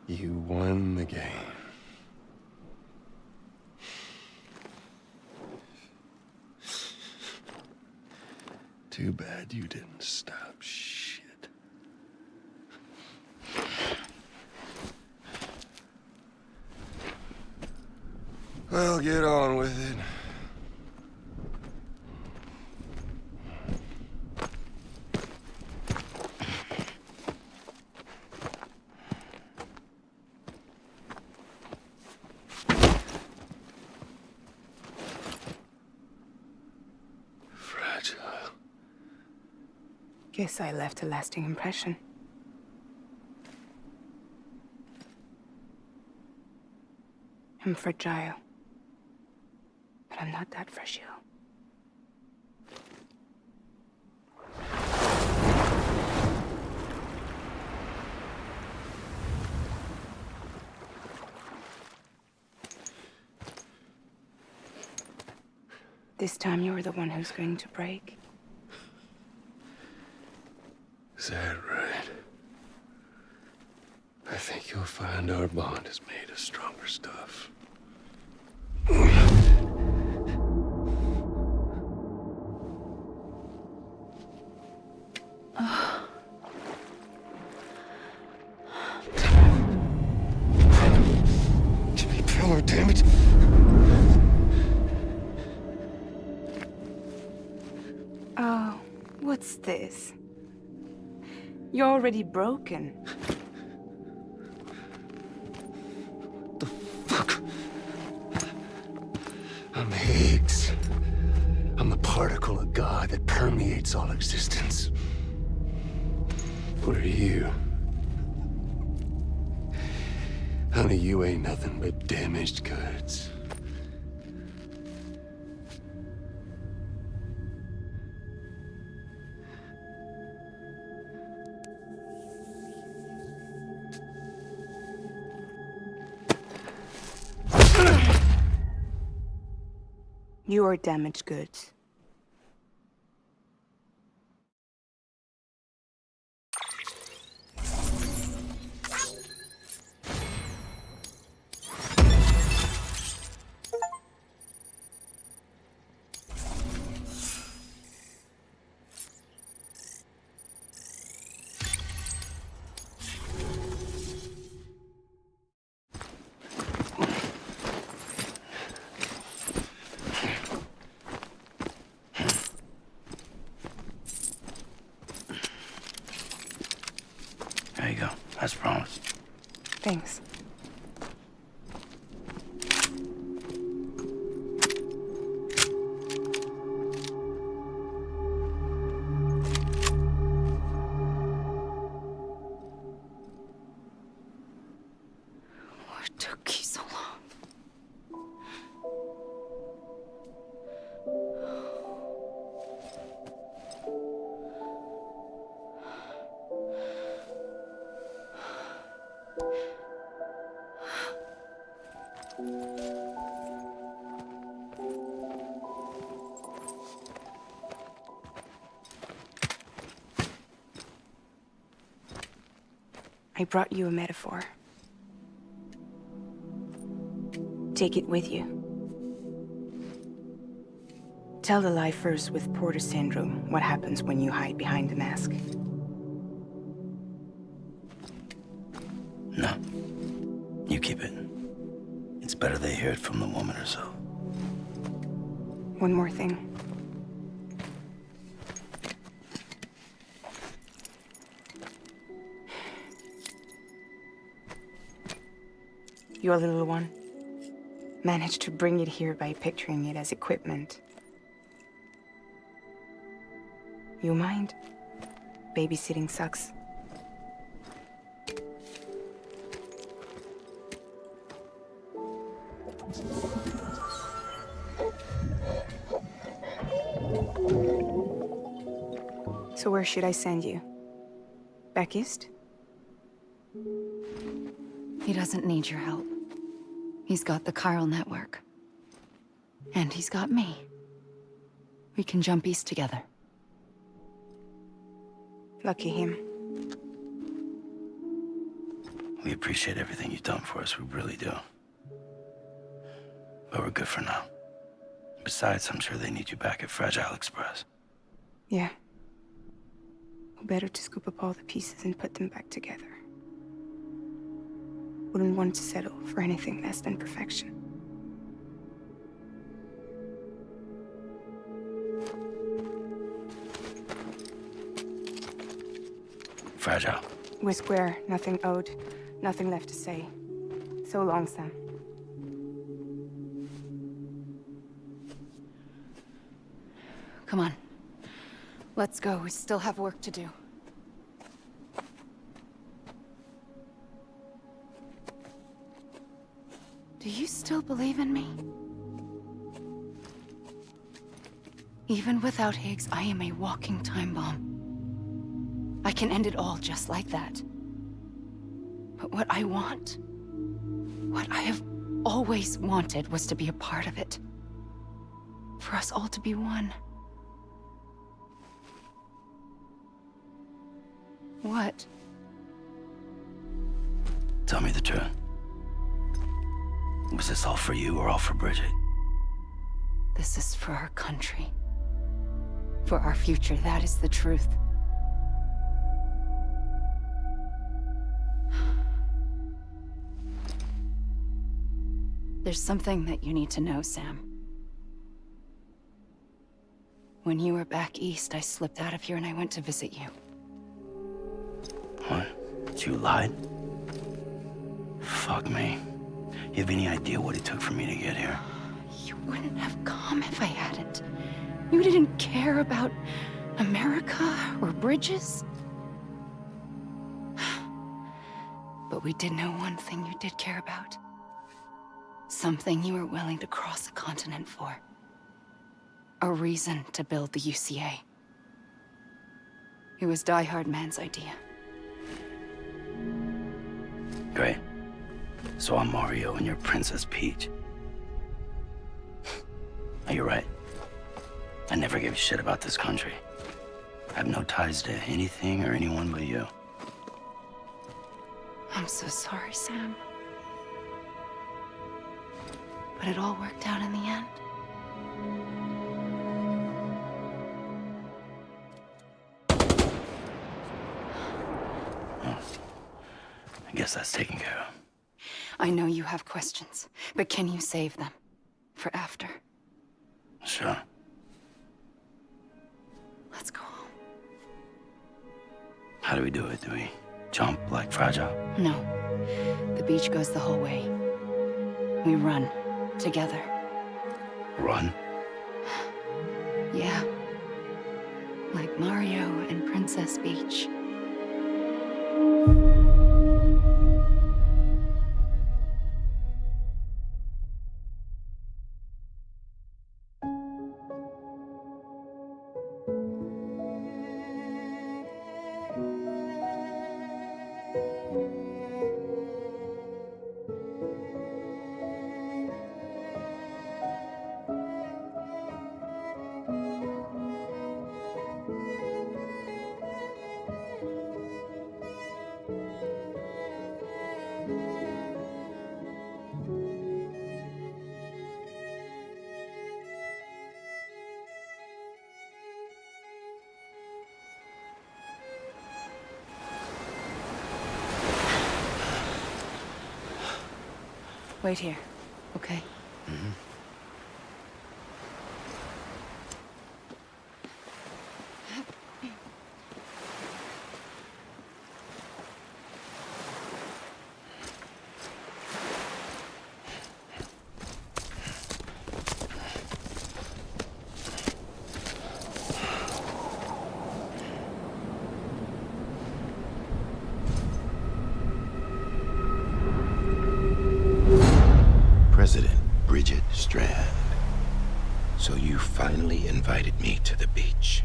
You won the game. Too bad you didn't stop shit. Well, get on with it. Guess I left a lasting impression. I'm fragile. But I'm not that fragile. This time you're the one who's going to break. Is that right? I think you'll find our bond is made of stronger stuff. Jimmy Pillar. God damn it! Oh, what's this? You're already broken. The fuck? I'm Higgs. I'm the particle of God that permeates all existence. What are you? Honey, you ain't nothing but damaged goods. You are damaged goods. There you go, as promised. Thanks. What took you so long? I brought you a metaphor. Take it with you. Tell the lifers with Porter syndrome what happens when you hide behind the mask. No. You keep it. It's better they hear it from the woman herself. One more thing. Your little one managed to bring it here by picturing it as equipment. You mind? Babysitting sucks. So where should I send you? Back east? He doesn't need your help. He's got the chiral network. And he's got me. We can jump east together. Lucky him. We appreciate everything you've done for us, we really do. But we're good for now. Besides, I'm sure they need you back at Fragile Express. Yeah. Better to scoop up all the pieces and put them back together. Wouldn't want to settle for anything less than perfection. Fragile. We're square, nothing owed, nothing left to say. So long, Sam. Come on. Let's go. We still have work to do. Do you still believe in me? Even without Higgs, I am a walking time bomb. I can end it all just like that. But what I want, what I have always wanted, was to be a part of it. For us all to be one. What? Tell me the truth. Was this all for you or all for Bridget? This is for our country. For our future, that is the truth. There's something that you need to know, Sam. When you were back east, I slipped out of here and I went to visit you. What? You lied? Fuck me. You have any idea what it took for me to get here? You wouldn't have come if I hadn't. You didn't care about America or bridges. But we did know one thing you did care about. Something you were willing to cross a continent for. A reason to build the UCA. It was Die-hardman's idea. Great. So I'm Mario and you're Princess Peach. You're right. I never gave a shit about this country. I have no ties to anything or anyone but you. I'm so sorry, Sam. But it all worked out in the end. Well, I guess that's taken care of. I know you have questions, but can you save them? For after? Sure. Let's go home. How do we do it? Do we jump like Fragile? No. The beach goes the whole way. We run. Together. Run? Yeah. Like Mario and Princess Peach. Wait here, okay? Mm-hmm. Strand. So you finally invited me to the beach.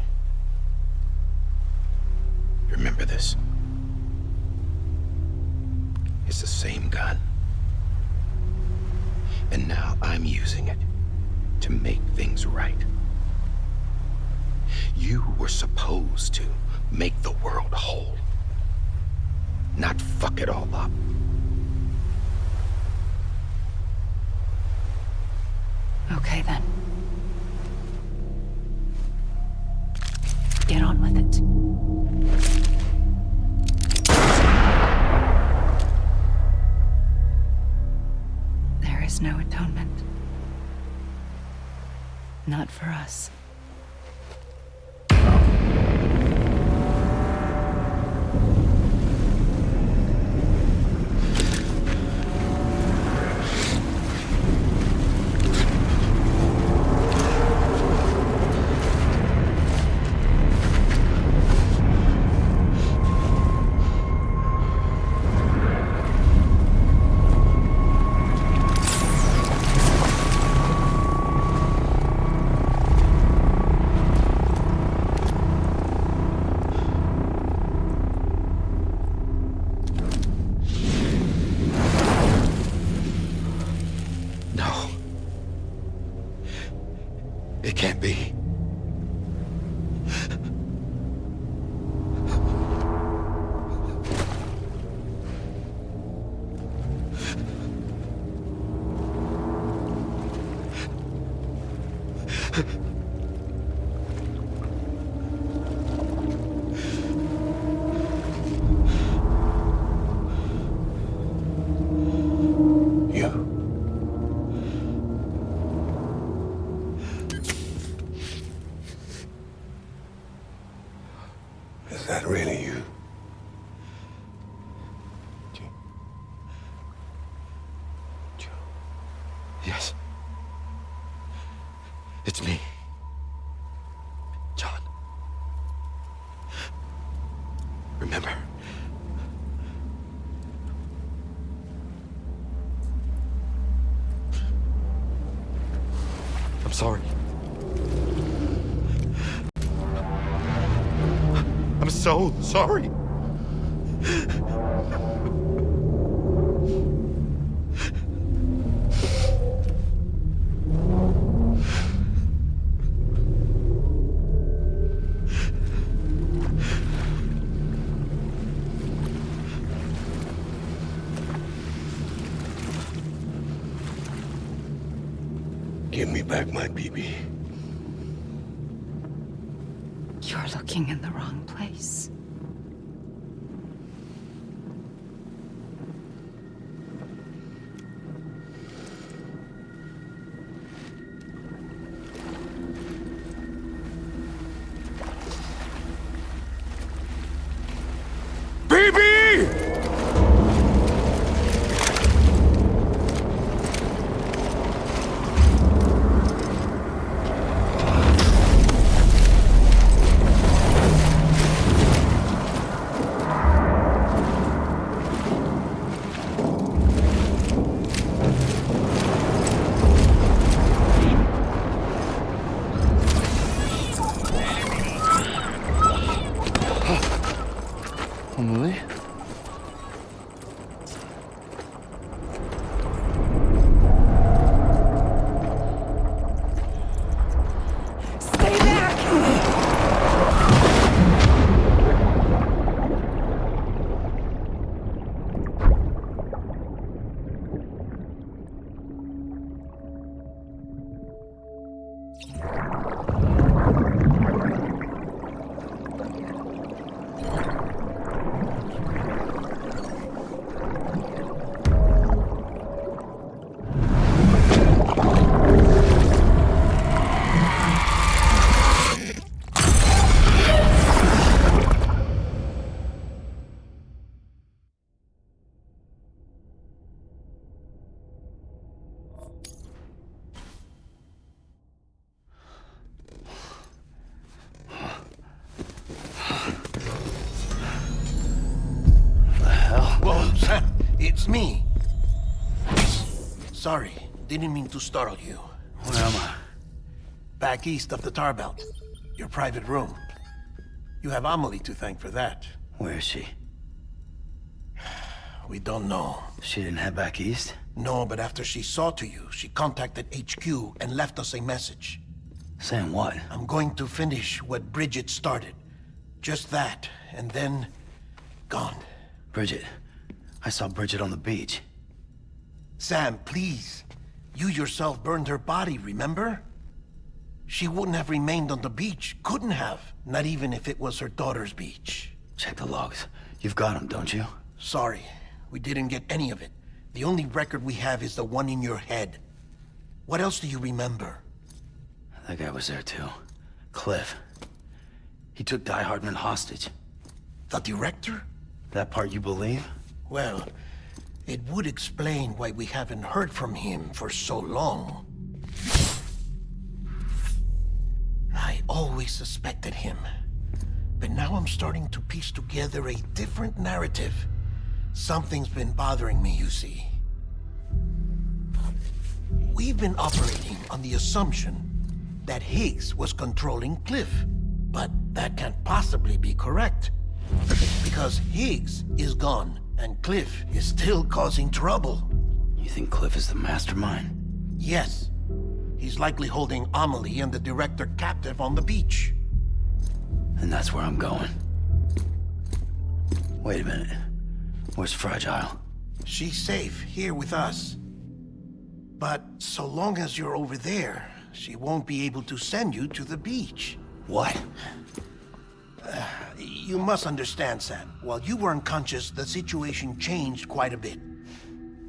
Remember this? It's the same gun. And now I'm using it to make things right. You were supposed to make the world whole, not fuck it all up. Okay, then. Get on with it. There is no atonement. Not for us. It can't be. It's me. John. Remember? I'm sorry. I'm so sorry. Give me back my BB. You're looking in the wrong place. Emily? Stay back! Whoa, Sam, it's me. Sorry, didn't mean to startle you. Where am I? Back east of the tar belt. Your private room. You have Amelie to thank for that. Where is she? We don't know. She didn't head back east? No, but after she saw to you, she contacted HQ and left us a message. Saying what? I'm going to finish what Bridget started. Just that, and then... gone. Bridget. I saw Bridget on the beach. Sam, please. You yourself burned her body, remember? She wouldn't have remained on the beach. Couldn't have. Not even if it was her daughter's beach. Check the logs. You've got them, don't you? Sorry. We didn't get any of it. The only record we have is the one in your head. What else do you remember? That guy was there too. Cliff. He took Die-hardman hostage. The director? That part you believe? Well, it would explain why we haven't heard from him for so long. I always suspected him. But now I'm starting to piece together a different narrative. Something's been bothering me, you see. We've been operating on the assumption that Higgs was controlling Cliff. But that can't possibly be correct. Because Higgs is gone, and Cliff is still causing trouble. You think Cliff is the mastermind? Yes. He's likely holding Amelie and the director captive on the beach. And that's where I'm going. Wait a minute. Where's Fragile? She's safe here with us. But so long as you're over there, she won't be able to send you to the beach. What? You must understand, Sam. While you were unconscious, the situation changed quite a bit.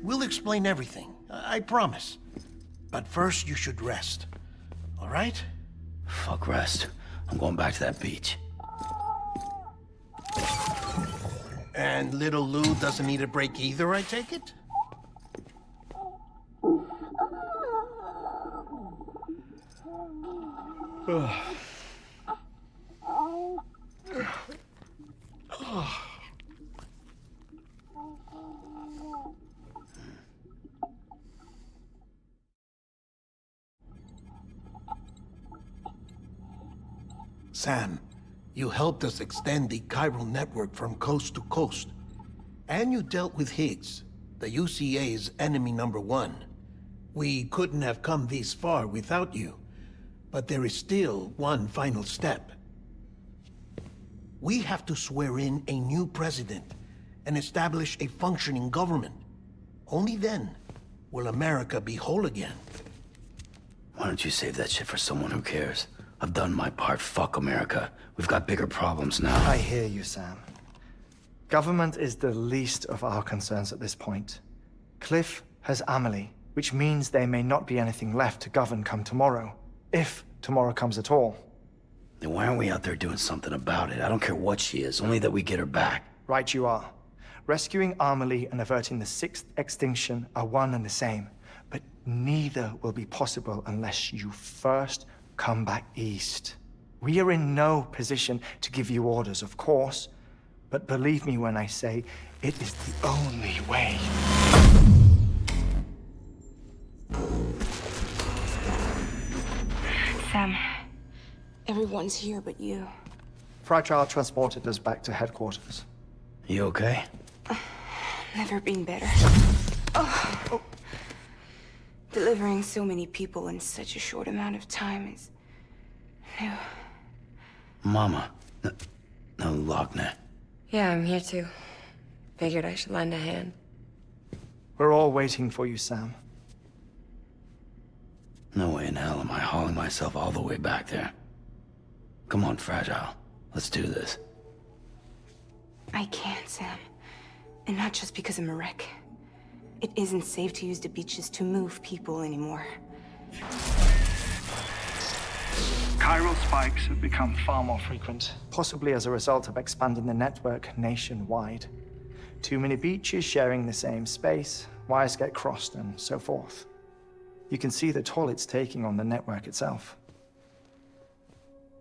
We'll explain everything, I promise. But first, you should rest. All right? Fuck rest. I'm going back to that beach. And little Lou doesn't need a break either, I take it? Sam, you helped us extend the chiral network from coast to coast. And you dealt with Higgs, the UCA's enemy #1. We couldn't have come this far without you. But there is still one final step. We have to swear in a new president and establish a functioning government. Only then will America be whole again. Why don't you save that shit for someone who cares? I've done my part. Fuck America. We've got bigger problems now. I hear you, Sam. Government is the least of our concerns at this point. Cliff has Amelie, which means there may not be anything left to govern come tomorrow. If tomorrow comes at all. Then why aren't we out there doing something about it? I don't care what she is, only that we get her back. Right you are. Rescuing Amelie and averting the 6th extinction are one and the same. But neither will be possible unless you first come back east. We are in no position to give you orders, of course. But believe me when I say, it is the only way. Sam, everyone's here but you. Fragile transported us back to headquarters. You okay? Never been better. Oh. Delivering so many people in such a short amount of time is new. Mama. No, Lochner. Yeah, I'm here too. Figured I should lend a hand. We're all waiting for you, Sam. No way in hell am I hauling myself all the way back there. Come on, Fragile. Let's do this. I can't, Sam. And not just because I'm a wreck. It isn't safe to use the beaches to move people anymore. Chiral spikes have become far more frequent, possibly as a result of expanding the network nationwide. Too many beaches sharing the same space, wires get crossed, and so forth. You can see the toll it's taking on the network itself.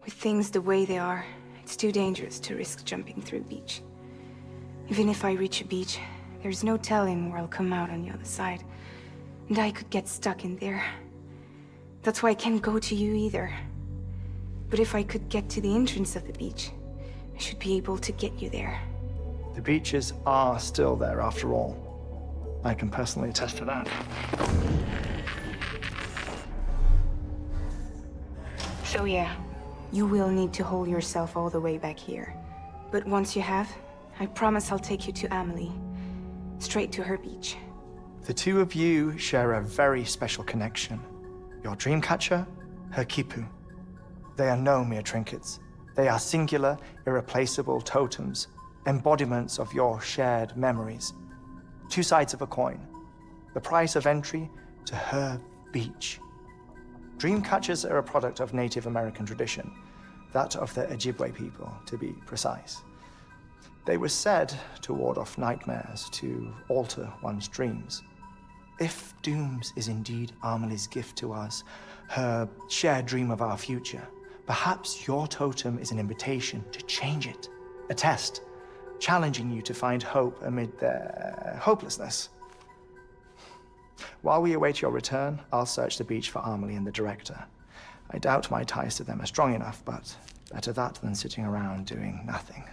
With things the way they are, it's too dangerous to risk jumping through a beach. Even if I reach a beach, there's no telling where I'll come out on the other side. And I could get stuck in there. That's why I can't go to you either. But if I could get to the entrance of the beach, I should be able to get you there. The beaches are still there after all. I can personally attest to that. So yeah, you will need to hold yourself all the way back here. But once you have, I promise I'll take you to Amelie. Straight to her beach. The two of you share a very special connection. Your dreamcatcher, her quipu. They are no mere trinkets. They are singular, irreplaceable totems, embodiments of your shared memories. Two sides of a coin. The price of entry to her beach. Dreamcatchers are a product of Native American tradition, that of the Ojibwe people, to be precise. They were said to ward off nightmares, to alter one's dreams. If Dooms is indeed Amelie's gift to us, her shared dream of our future, perhaps your totem is an invitation to change it. A test, challenging you to find hope amid their hopelessness. While we await your return, I'll search the beach for Amelie and the director. I doubt my ties to them are strong enough, but better that than sitting around doing nothing.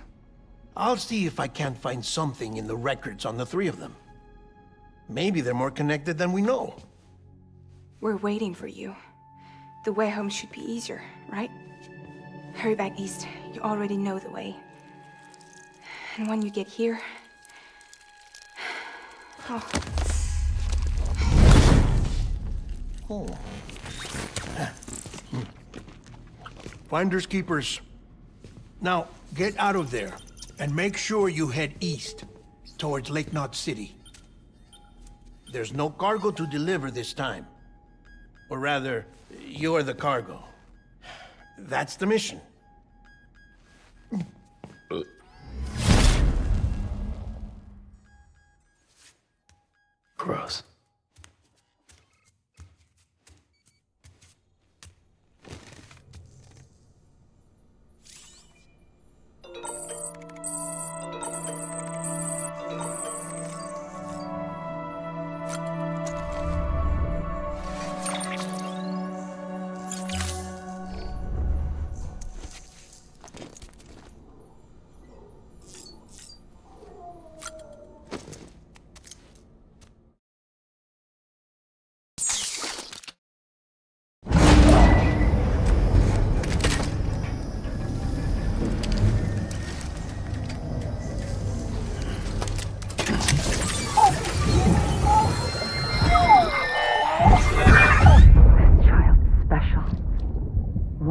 I'll see if I can't find something in the records on the three of them. Maybe they're more connected than we know. We're waiting for you. The way home should be easier, right? Hurry back east. You already know the way. And when you get here... Oh. Oh. Finders keepers. Now, get out of there. And make sure you head east, towards Lake Knot City. There's no cargo to deliver this time. Or rather, you're the cargo. That's the mission. Gross.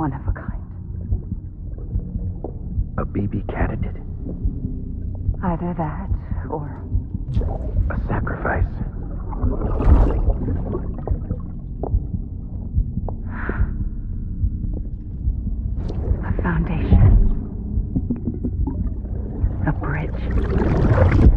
one of a kind. A baby candidate? Either that, or... a sacrifice? A foundation. A bridge.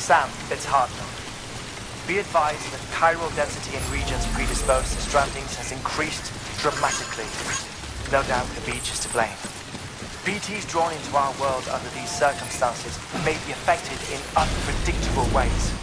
Sam, it's Heartman. Be advised that chiral density in regions predisposed to strandings has increased dramatically. No doubt the beach is to blame. BTs drawn into our world under these circumstances may be affected in unpredictable ways.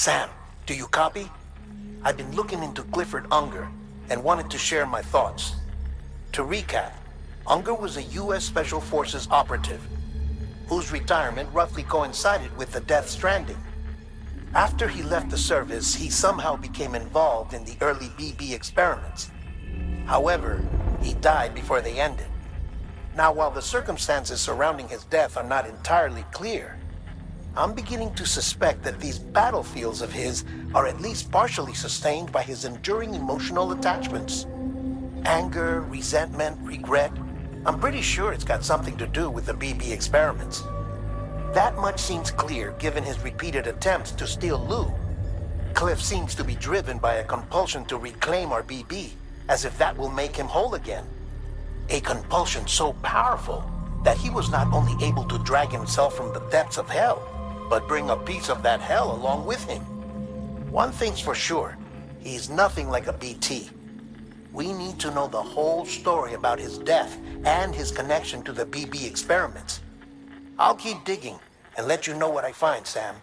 Sam, do you copy? I've been looking into Clifford Unger and wanted to share my thoughts. To recap, Unger was a U.S. Special Forces operative whose retirement roughly coincided with the Death Stranding. After he left the service, he somehow became involved in the early BB experiments. However, he died before they ended. Now, while the circumstances surrounding his death are not entirely clear, I'm beginning to suspect that these battlefields of his are at least partially sustained by his enduring emotional attachments. Anger, resentment, regret. I'm pretty sure it's got something to do with the BB experiments. That much seems clear given his repeated attempts to steal Lou. Cliff seems to be driven by a compulsion to reclaim our BB, as if that will make him whole again. A compulsion so powerful that he was not only able to drag himself from the depths of hell, but bring a piece of that hell along with him. One thing's for sure, he's nothing like a BT. We need to know the whole story about his death and his connection to the BB experiments. I'll keep digging and let you know what I find, Sam.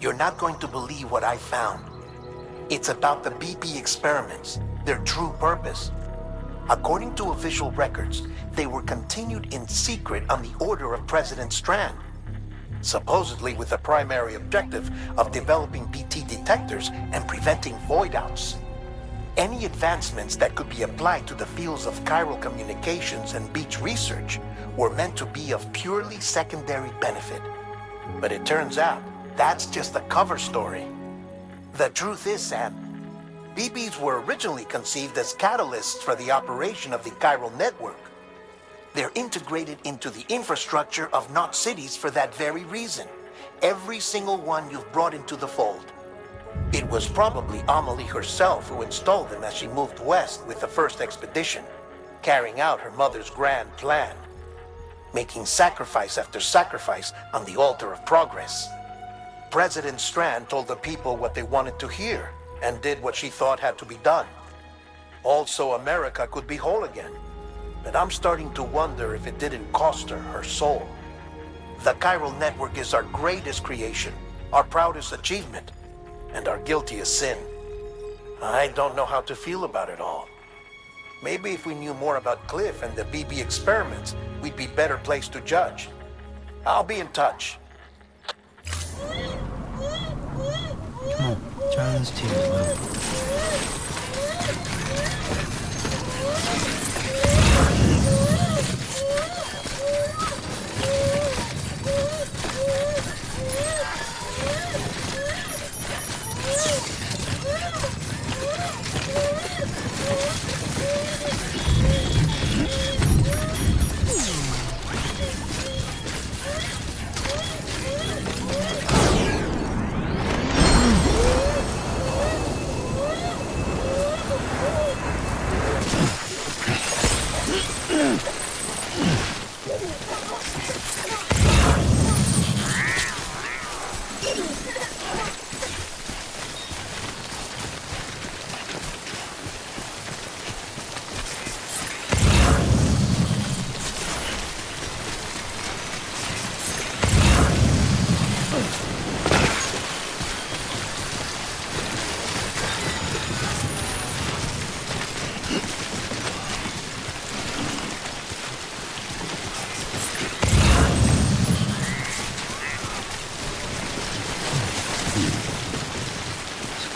You're not going to believe what I found. It's about the BP experiments, their true purpose. According to official records, they were continued in secret on the order of President Strand, supposedly with the primary objective of developing BT detectors and preventing void-outs. Any advancements that could be applied to the fields of chiral communications and beach research were meant to be of purely secondary benefit. But it turns out, that's just a cover story. The truth is, Sam, BBs were originally conceived as catalysts for the operation of the chiral network. They're integrated into the infrastructure of not cities for that very reason. Every single one you've brought into the fold. It was probably Amelie herself who installed them as she moved west with the first expedition, carrying out her mother's grand plan, making sacrifice after sacrifice on the altar of progress. President Strand told the people what they wanted to hear, and did what she thought had to be done. Also, America could be whole again. But I'm starting to wonder if it didn't cost her soul. The chiral network is our greatest creation, our proudest achievement, and our guiltiest sin. I don't know how to feel about it all. Maybe if we knew more about Cliff and the BB experiments, we'd be better placed to judge. I'll be in touch. Come on, dry those tears, Will.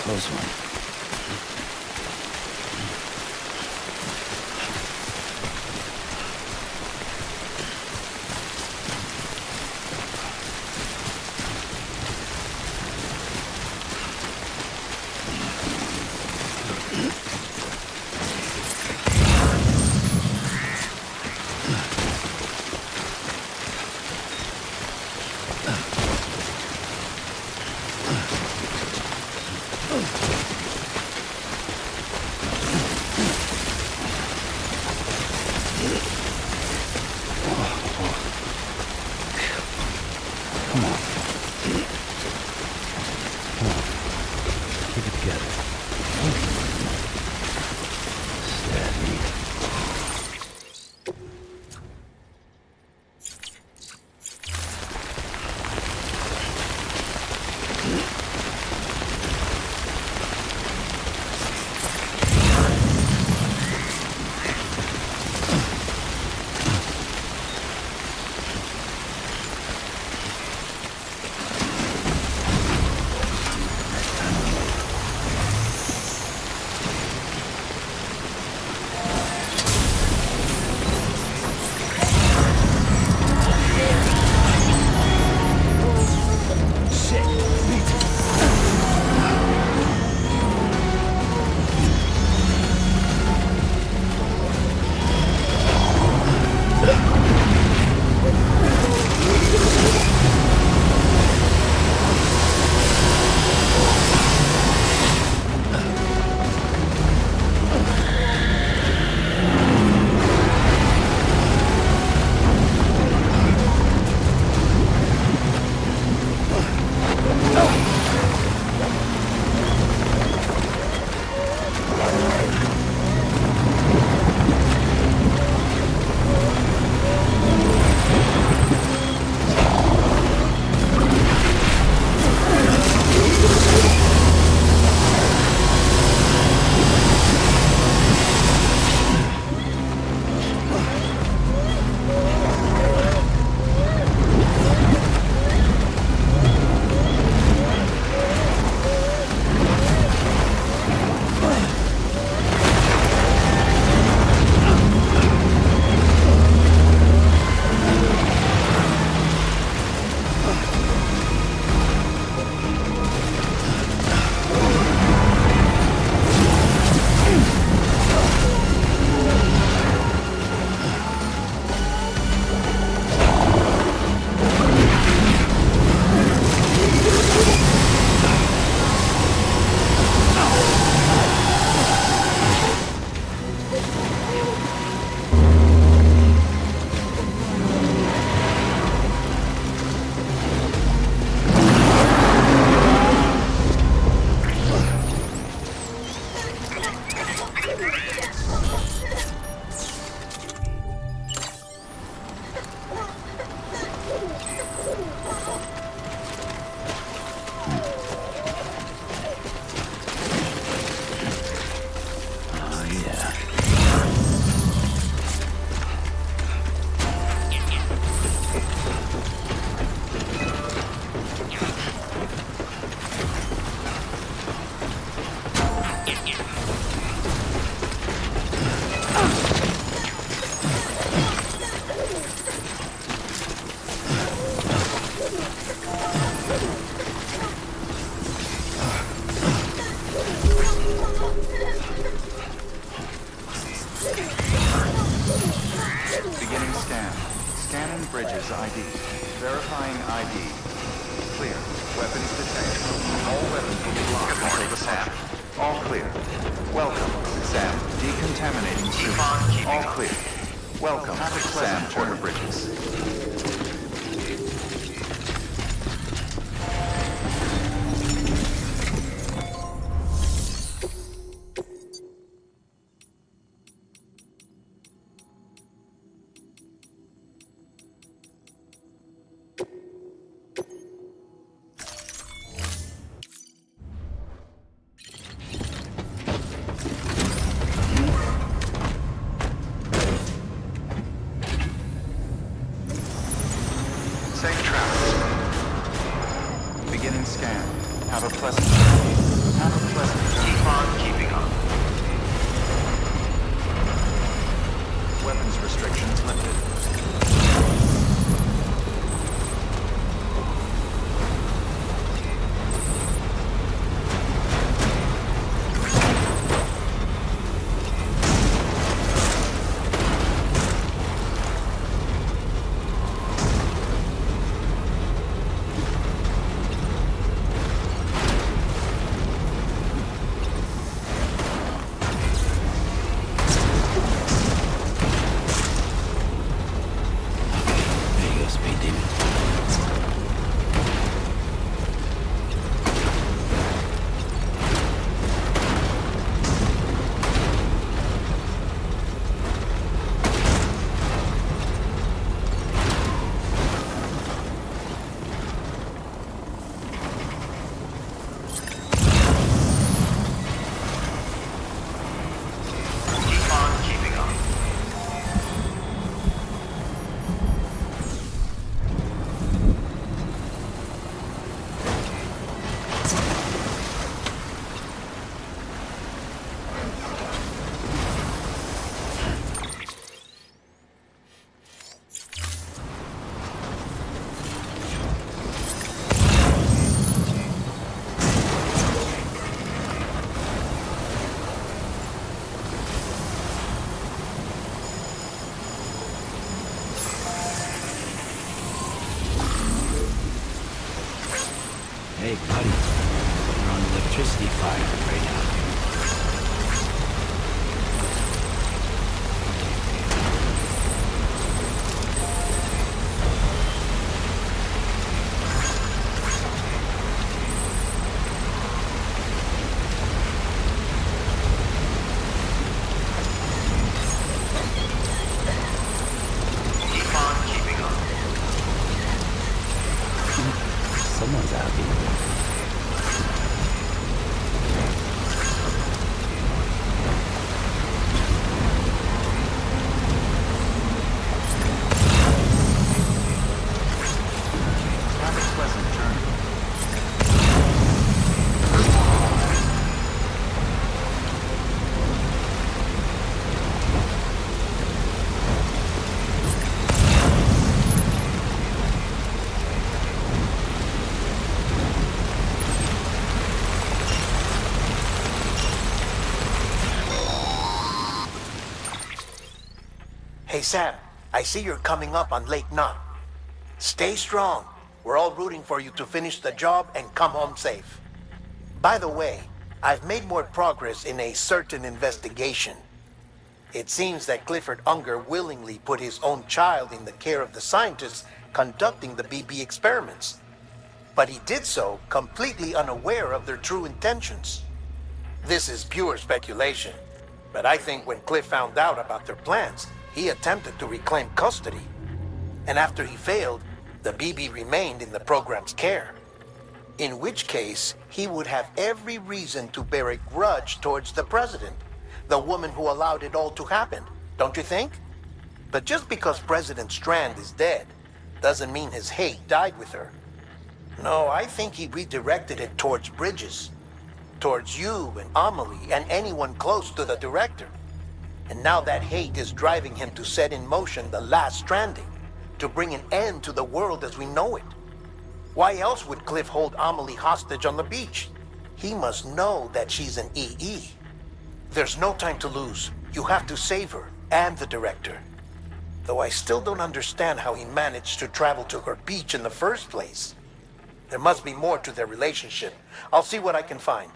Close one. ID. Verifying ID. Clear. Weapons detected. All weapons will be locked until departure. All clear. Welcome, Sam. Decontaminating soon. All clear. Welcome, Sam Porter Bridges. Safe travels. Beginning scan. Have a pleasant journey. Have a pleasant journey. Keep on keeping on. Weapons restrictions lifted. Hey, buddy. We're on electricity fire right now. Keep on keeping on. Someone's out here. Have a pleasant journey. Hey, Sam, I see you're coming up on Lake Nut. Stay strong. We're all rooting for you to finish the job and come home safe. By the way, I've made more progress in a certain investigation. It seems that Clifford Unger willingly put his own child in the care of the scientists conducting the BB experiments. But he did so completely unaware of their true intentions. This is pure speculation, but I think when Cliff found out about their plans, he attempted to reclaim custody. And after he failed, the BB remained in the program's care. In which case, he would have every reason to bear a grudge towards the president, the woman who allowed it all to happen, don't you think? But just because President Strand is dead, doesn't mean his hate died with her. No, I think he redirected it towards Bridges, towards you and Amelie and anyone close to the director. And now that hate is driving him to set in motion the last stranding, to bring an end to the world as we know it. Why else would Cliff hold Amelie hostage on the beach? He must know that she's an EE. There's no time to lose. You have to save her and the director. Though I still don't understand how he managed to travel to her beach in the first place. There must be more to their relationship. I'll see what I can find.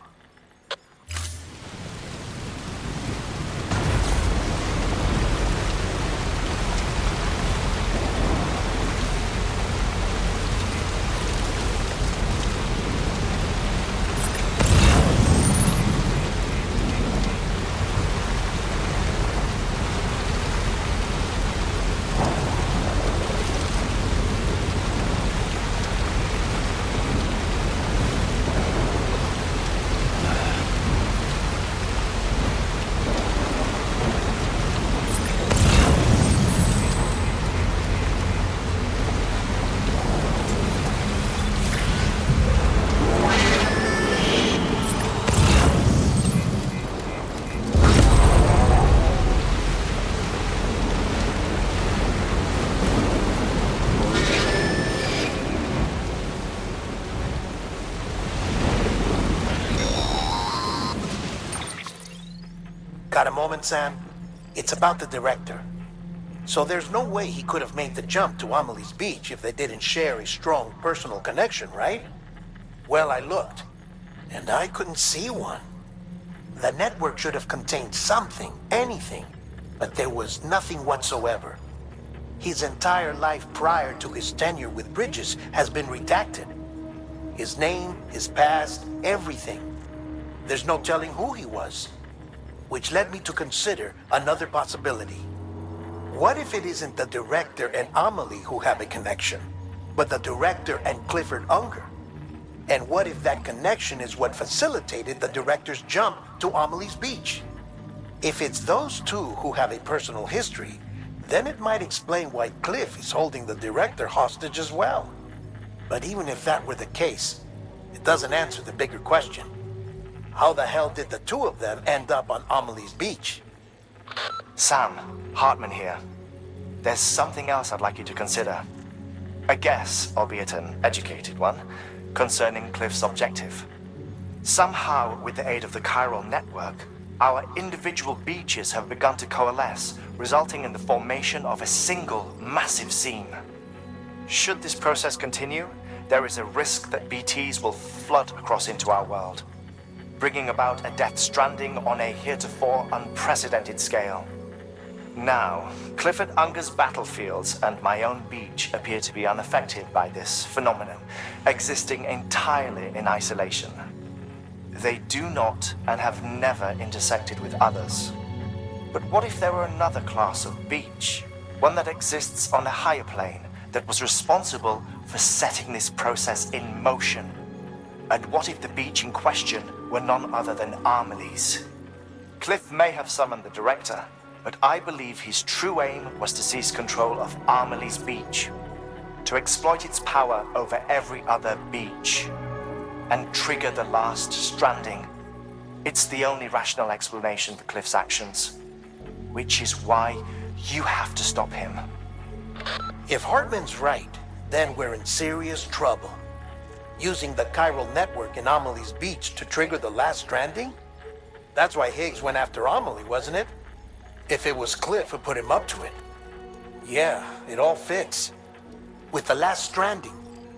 Got a moment, Sam? It's about the director. So there's no way he could have made the jump to Amelie's beach if they didn't share a strong personal connection, right? Well, I looked, and I couldn't see one. The network should have contained something, anything, but there was nothing whatsoever. His entire life prior to his tenure with Bridges has been redacted. His name, his past, everything. There's no telling who he was. Which led me to consider another possibility. What if it isn't the director and Amelie who have a connection, but the director and Clifford Unger? And what if that connection is what facilitated the director's jump to Amelie's beach? If it's those two who have a personal history, then it might explain why Cliff is holding the director hostage as well. But even if that were the case, it doesn't answer the bigger question. How the hell did the two of them end up on Amelie's beach? Sam, Heartman here. There's something else I'd like you to consider. A guess, albeit an educated one, concerning Cliff's objective. Somehow, with the aid of the chiral network, our individual beaches have begun to coalesce, resulting in the formation of a single massive seam. Should this process continue, there is a risk that BTs will flood across into our world, bringing about a Death Stranding on a heretofore unprecedented scale. Now, Clifford Unger's battlefields and my own beach appear to be unaffected by this phenomenon, existing entirely in isolation. They do not and have never intersected with others. But what if there were another class of beach, one that exists on a higher plane, that was responsible for setting this process in motion? And what if the beach in question were none other than Amelie's? Cliff may have summoned the director, but I believe his true aim was to seize control of Amelie's beach, to exploit its power over every other beach, and trigger the last stranding. It's the only rational explanation for Cliff's actions, which is why you have to stop him. If Heartman's right, then we're in serious trouble. Using the chiral network in Amelie's beach to trigger the last stranding? That's why Higgs went after Amelie, wasn't it? If it was Cliff who put him up to it. Yeah, it all fits. With the last stranding,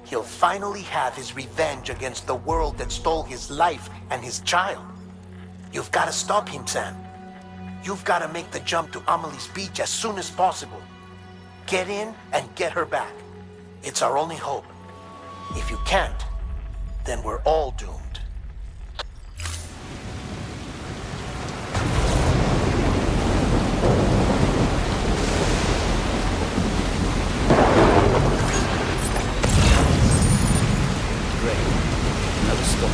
he'll finally have his revenge against the world that stole his life and his child. You've got to stop him, Sam. You've got to make the jump to Amelie's beach as soon as possible. Get in and get her back. It's our only hope. If you can't, then we're all doomed. Great. Another storm.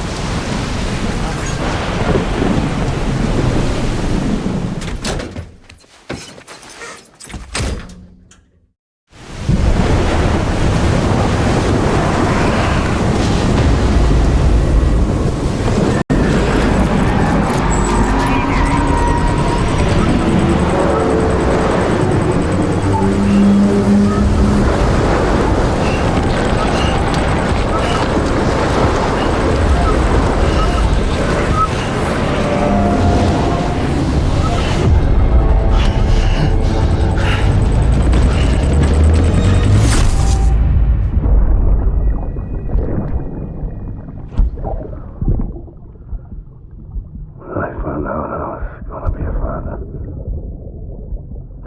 father.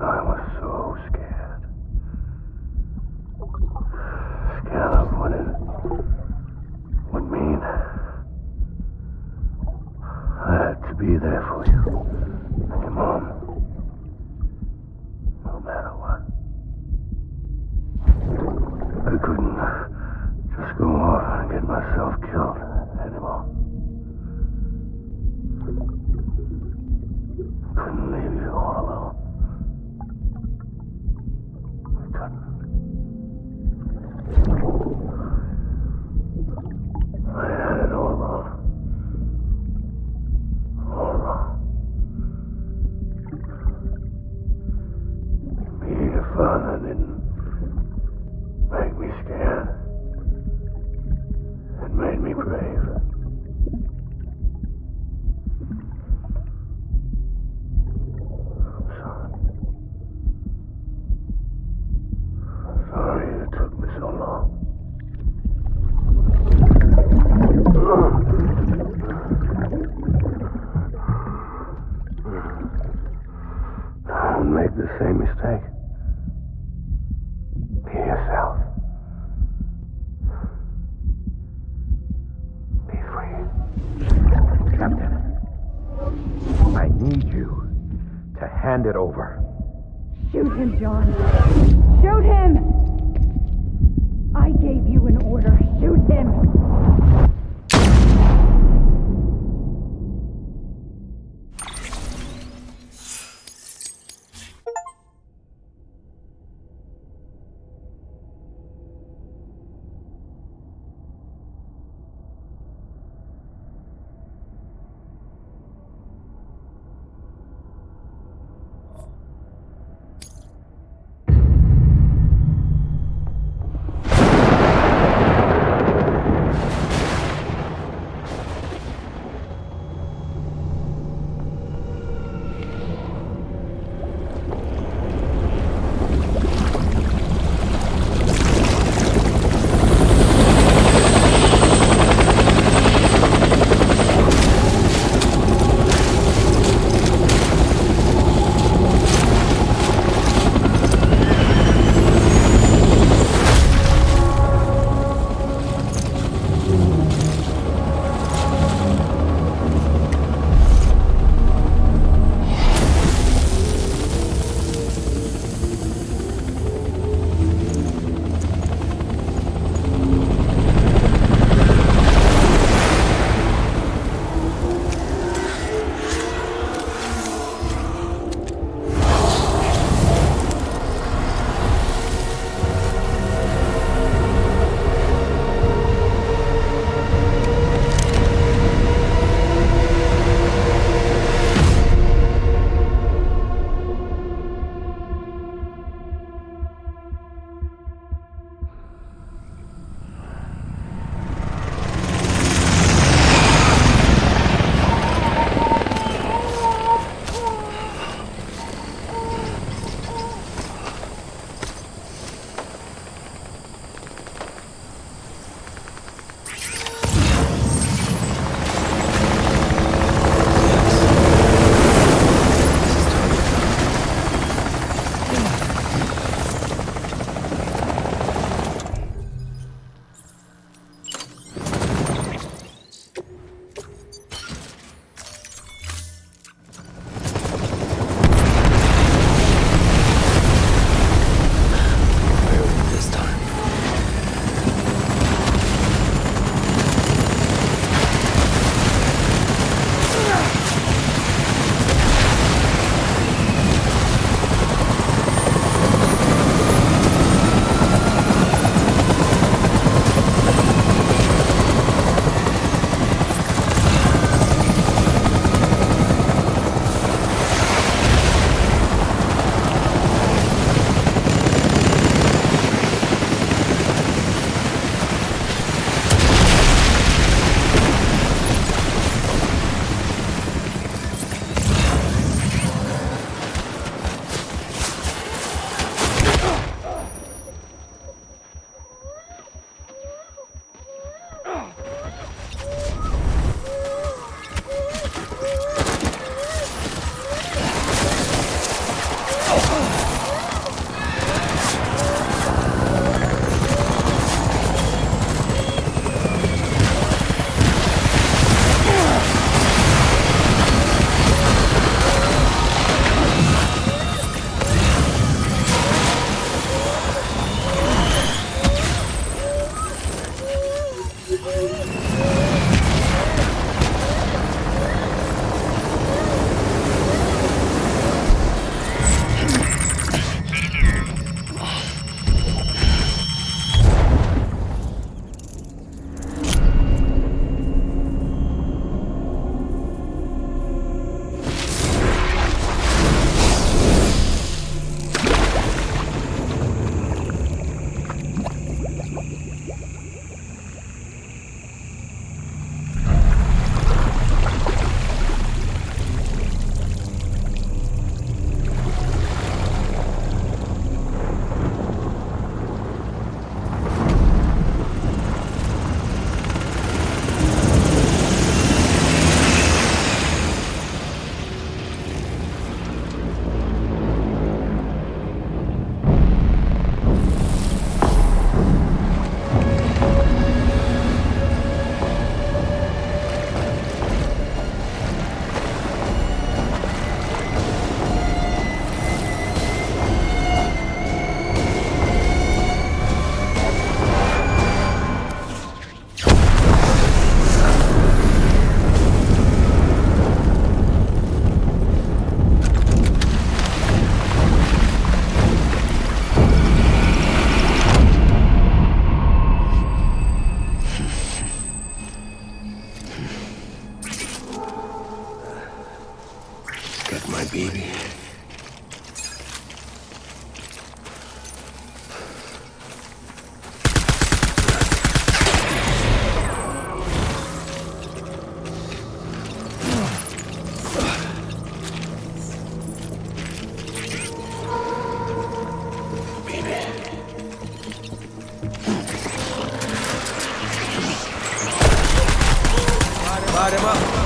I was so scared. Scared of what it would mean. I had to be there for you. And your mom. No matter what. I couldn't just go off and get myself killed anymore. Couldn't leave you all alone. I couldn't. I had it all wrong. All wrong. Being a father didn't make me scared. It made me brave. I'm sorry. I'm sorry it took me so long. Don't make the same mistake. Be yourself. Be free. Captain, I need you to hand it over. Shoot him, John. Shoot him! I gave you an order. Shoot him! baby. Light him up.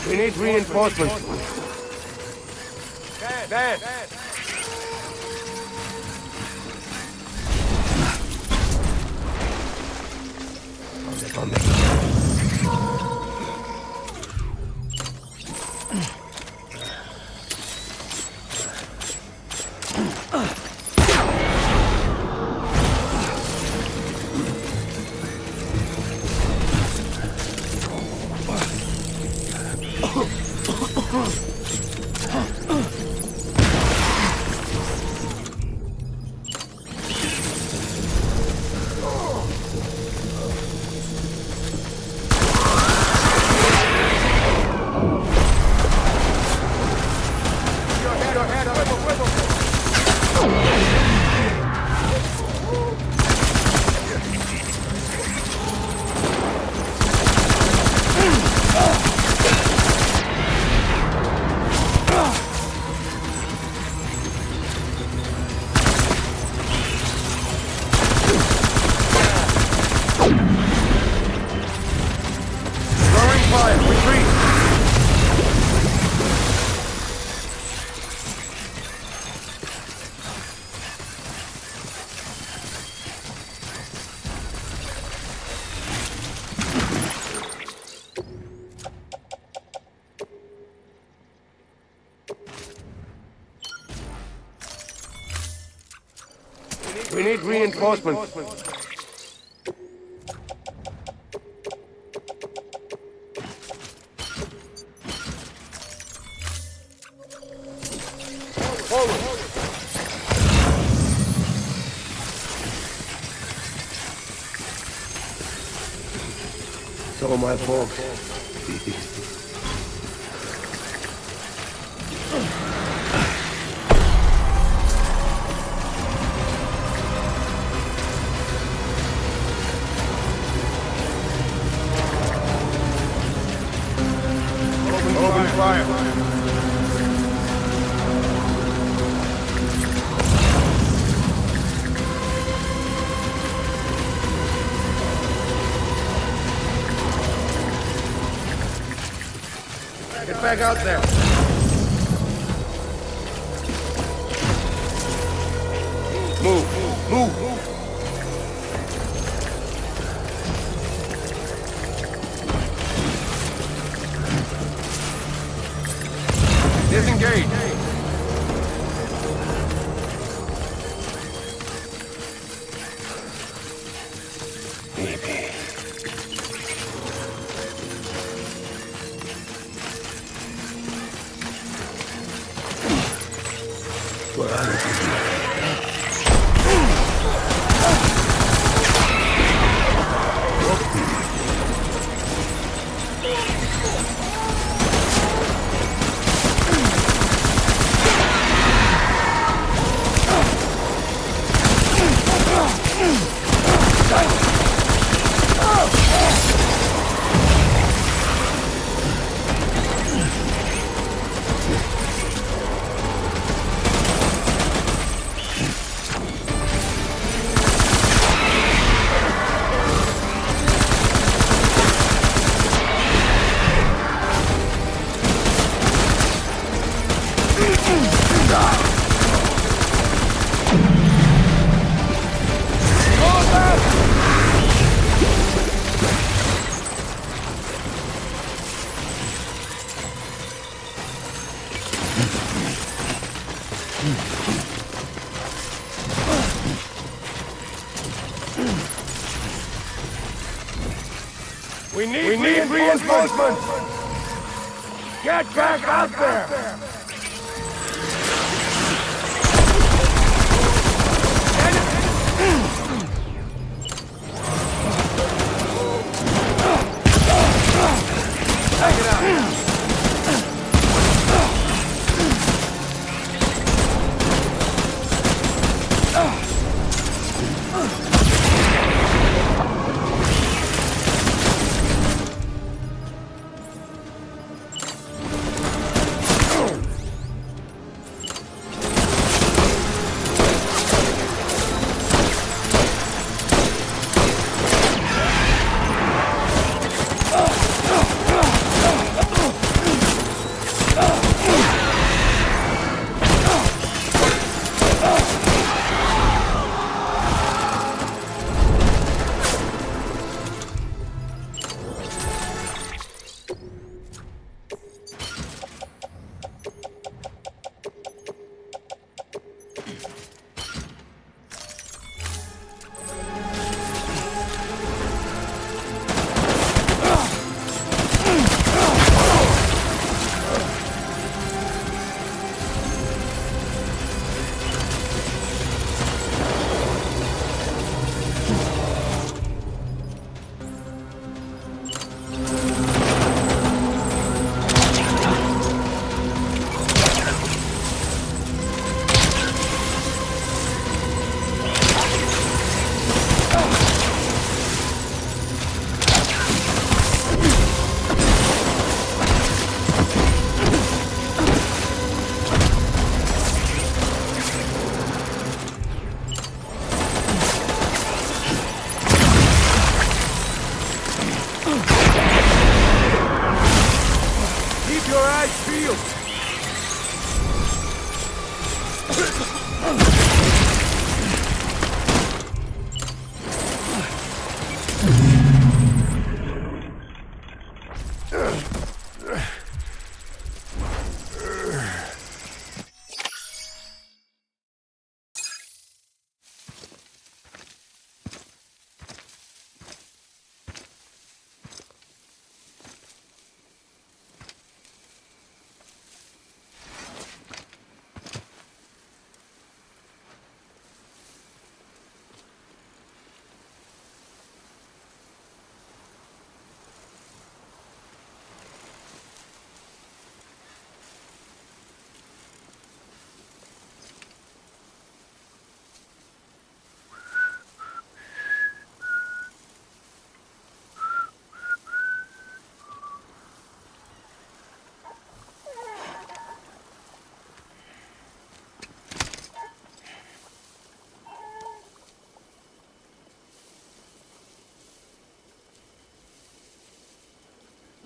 We need reinforcements. Dan! We need reinforcements. So my folks. Open fire. Get back out there. Move. Disengage. Maybe. need reinforcements! Get back out there! Back it out.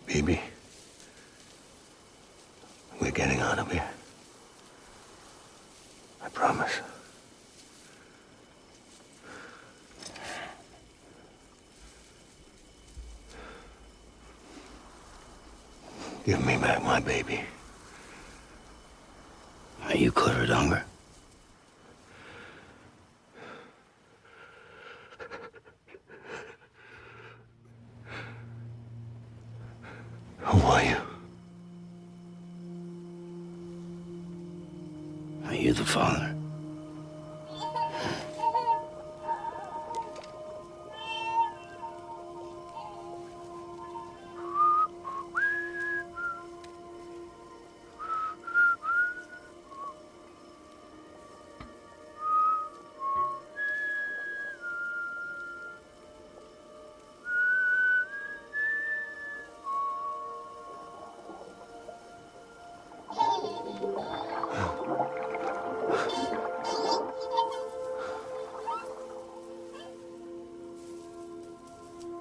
Baby, we're getting out of here. I promise. Give me back my baby. Are you Clifford Unger? Who are you? Are you the father?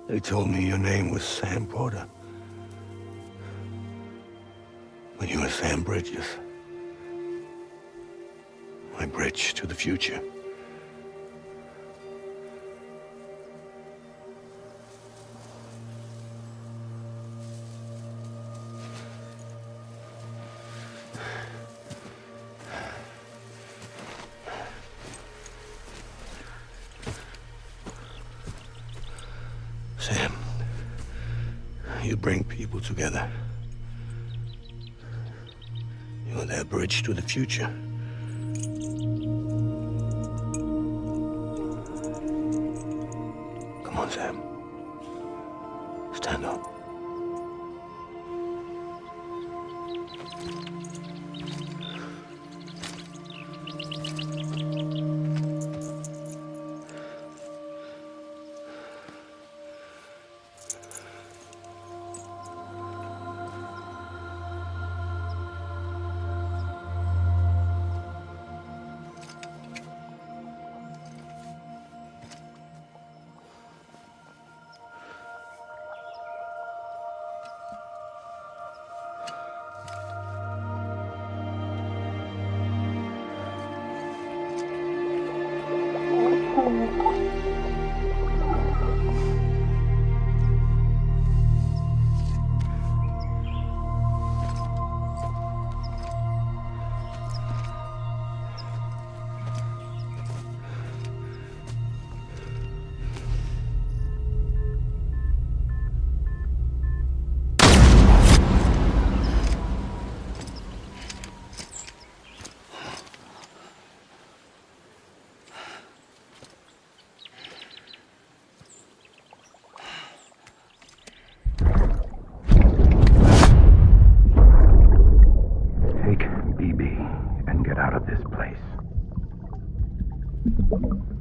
They told me your name was Sam Porter. But you were Sam Bridges. My bridge to the future. bring people together. You're their bridge to the future. Come on, Sam. Stand up.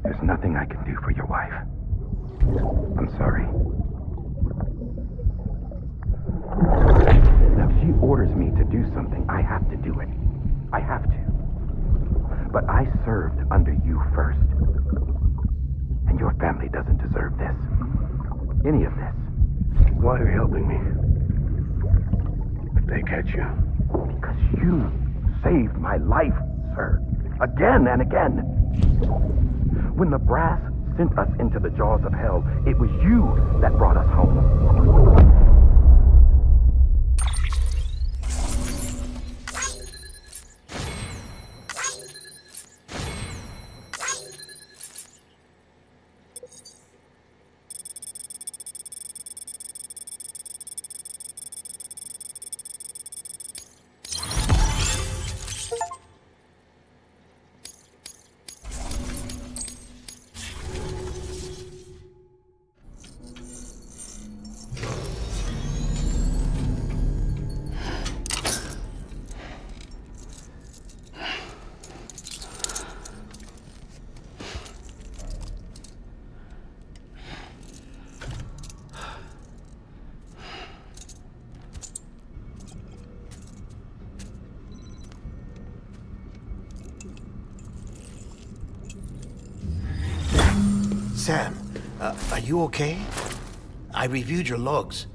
There's nothing I can do for your wife. I'm sorry. Now, if she orders me to do something, I have to do it. I have to. But I served under you first. And your family doesn't deserve this. Any of this. Why are you helping me? If they catch you. Because you saved my life, sir. Again and again. When the brass sent us into the jaws of hell, it was you that brought us home. Sam, are you okay? I reviewed your logs.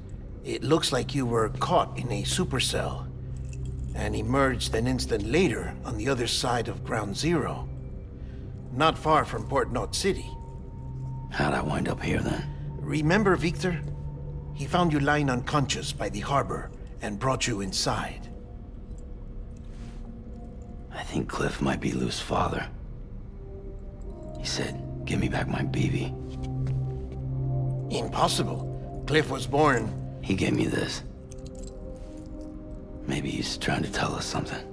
It looks like you were caught in a supercell and emerged an instant later on the other side of Ground Zero. Not far from Port Knot City. How'd I wind up here then? Remember Victor? He found you lying unconscious by the harbor and brought you inside. I think Cliff might be Lou's father. He said, "Give me back my BB." Impossible. Cliff was born... He gave me this. Maybe he's trying to tell us something.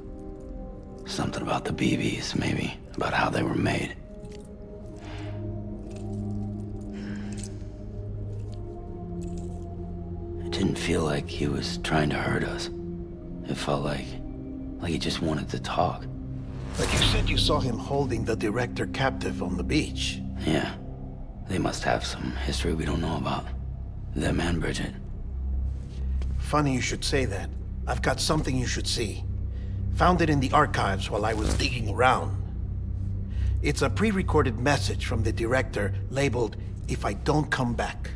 Something about the BBs, maybe. About how they were made. It didn't feel like he was trying to hurt us. It felt like he just wanted to talk. But you said you saw him holding the director captive on the beach. Yeah. They must have some history we don't know about. Them and Bridget. Funny you should say that. I've got something you should see. Found it in the archives while I was digging around. It's a pre-recorded message from the director labeled, "If I don't come back."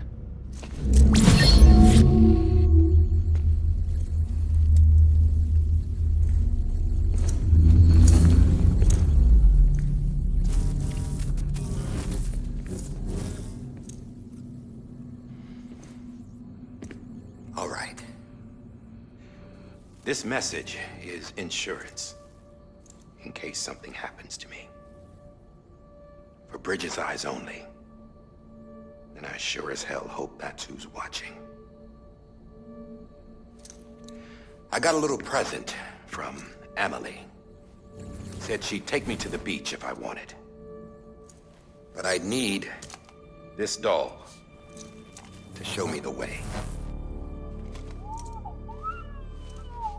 All right. This message is insurance, in case something happens to me. For Bridget's eyes only. And I sure as hell hope that's who's watching. I got a little present from Emily. Said she'd take me to the beach if I wanted. But I'd need this doll to show me the way.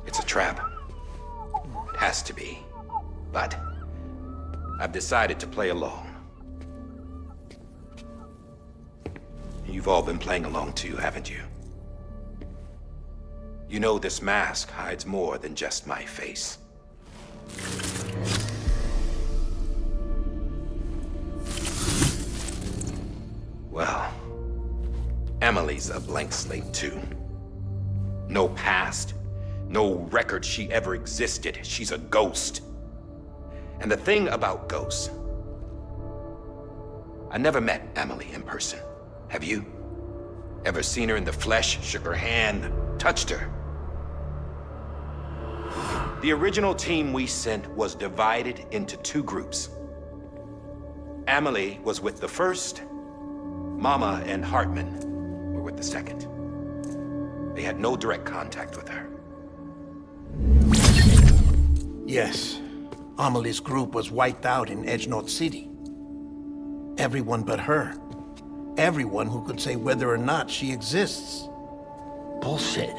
It's a trap. It has to be. But I've decided to play along. You've all been playing along too, haven't you? You know this mask hides more than just my face. Well, Emily's a blank slate too. No past, no record she ever existed. She's a ghost. And the thing about ghosts, I never met Emily in person. Have you? Ever seen her in the flesh, shook her hand, touched her? The original team we sent was divided into two groups. Emily was with the first. Mama and Heartman were with the second. They had no direct contact with her. Yes. Amelie's group was wiped out in Edgenorth City. Everyone but her. Everyone who could say whether or not she exists. Bullshit.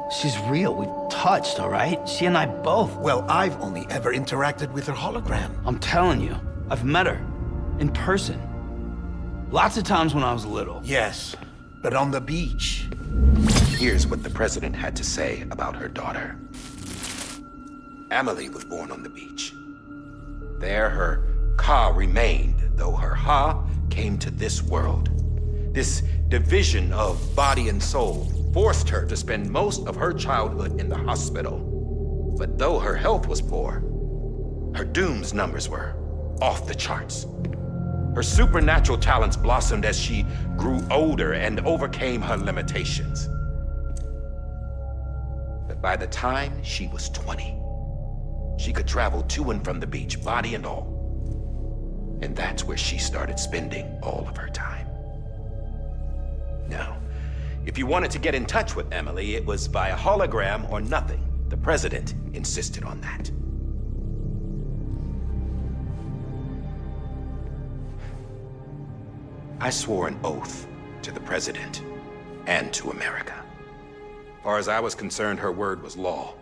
She's real. We've touched, all right? She and I both. Well, I've only ever interacted with her hologram. I'm telling you, I've met her. In person. Lots of times when I was little. Yes, but on the beach. Here's what the president had to say about her daughter. Emily was born on the beach. There her Ka remained, though her Ha came to this world. This division of body and soul forced her to spend most of her childhood in the hospital. But though her health was poor, her Doom's numbers were off the charts. Her supernatural talents blossomed as she grew older and overcame her limitations. But by the time she was 20, she could travel to and from the beach, body and all. And that's where she started spending all of her time. Now, if you wanted to get in touch with Emily, it was via hologram or nothing. The president insisted on that. I swore an oath to the president and to America. As far as I was concerned, her word was law.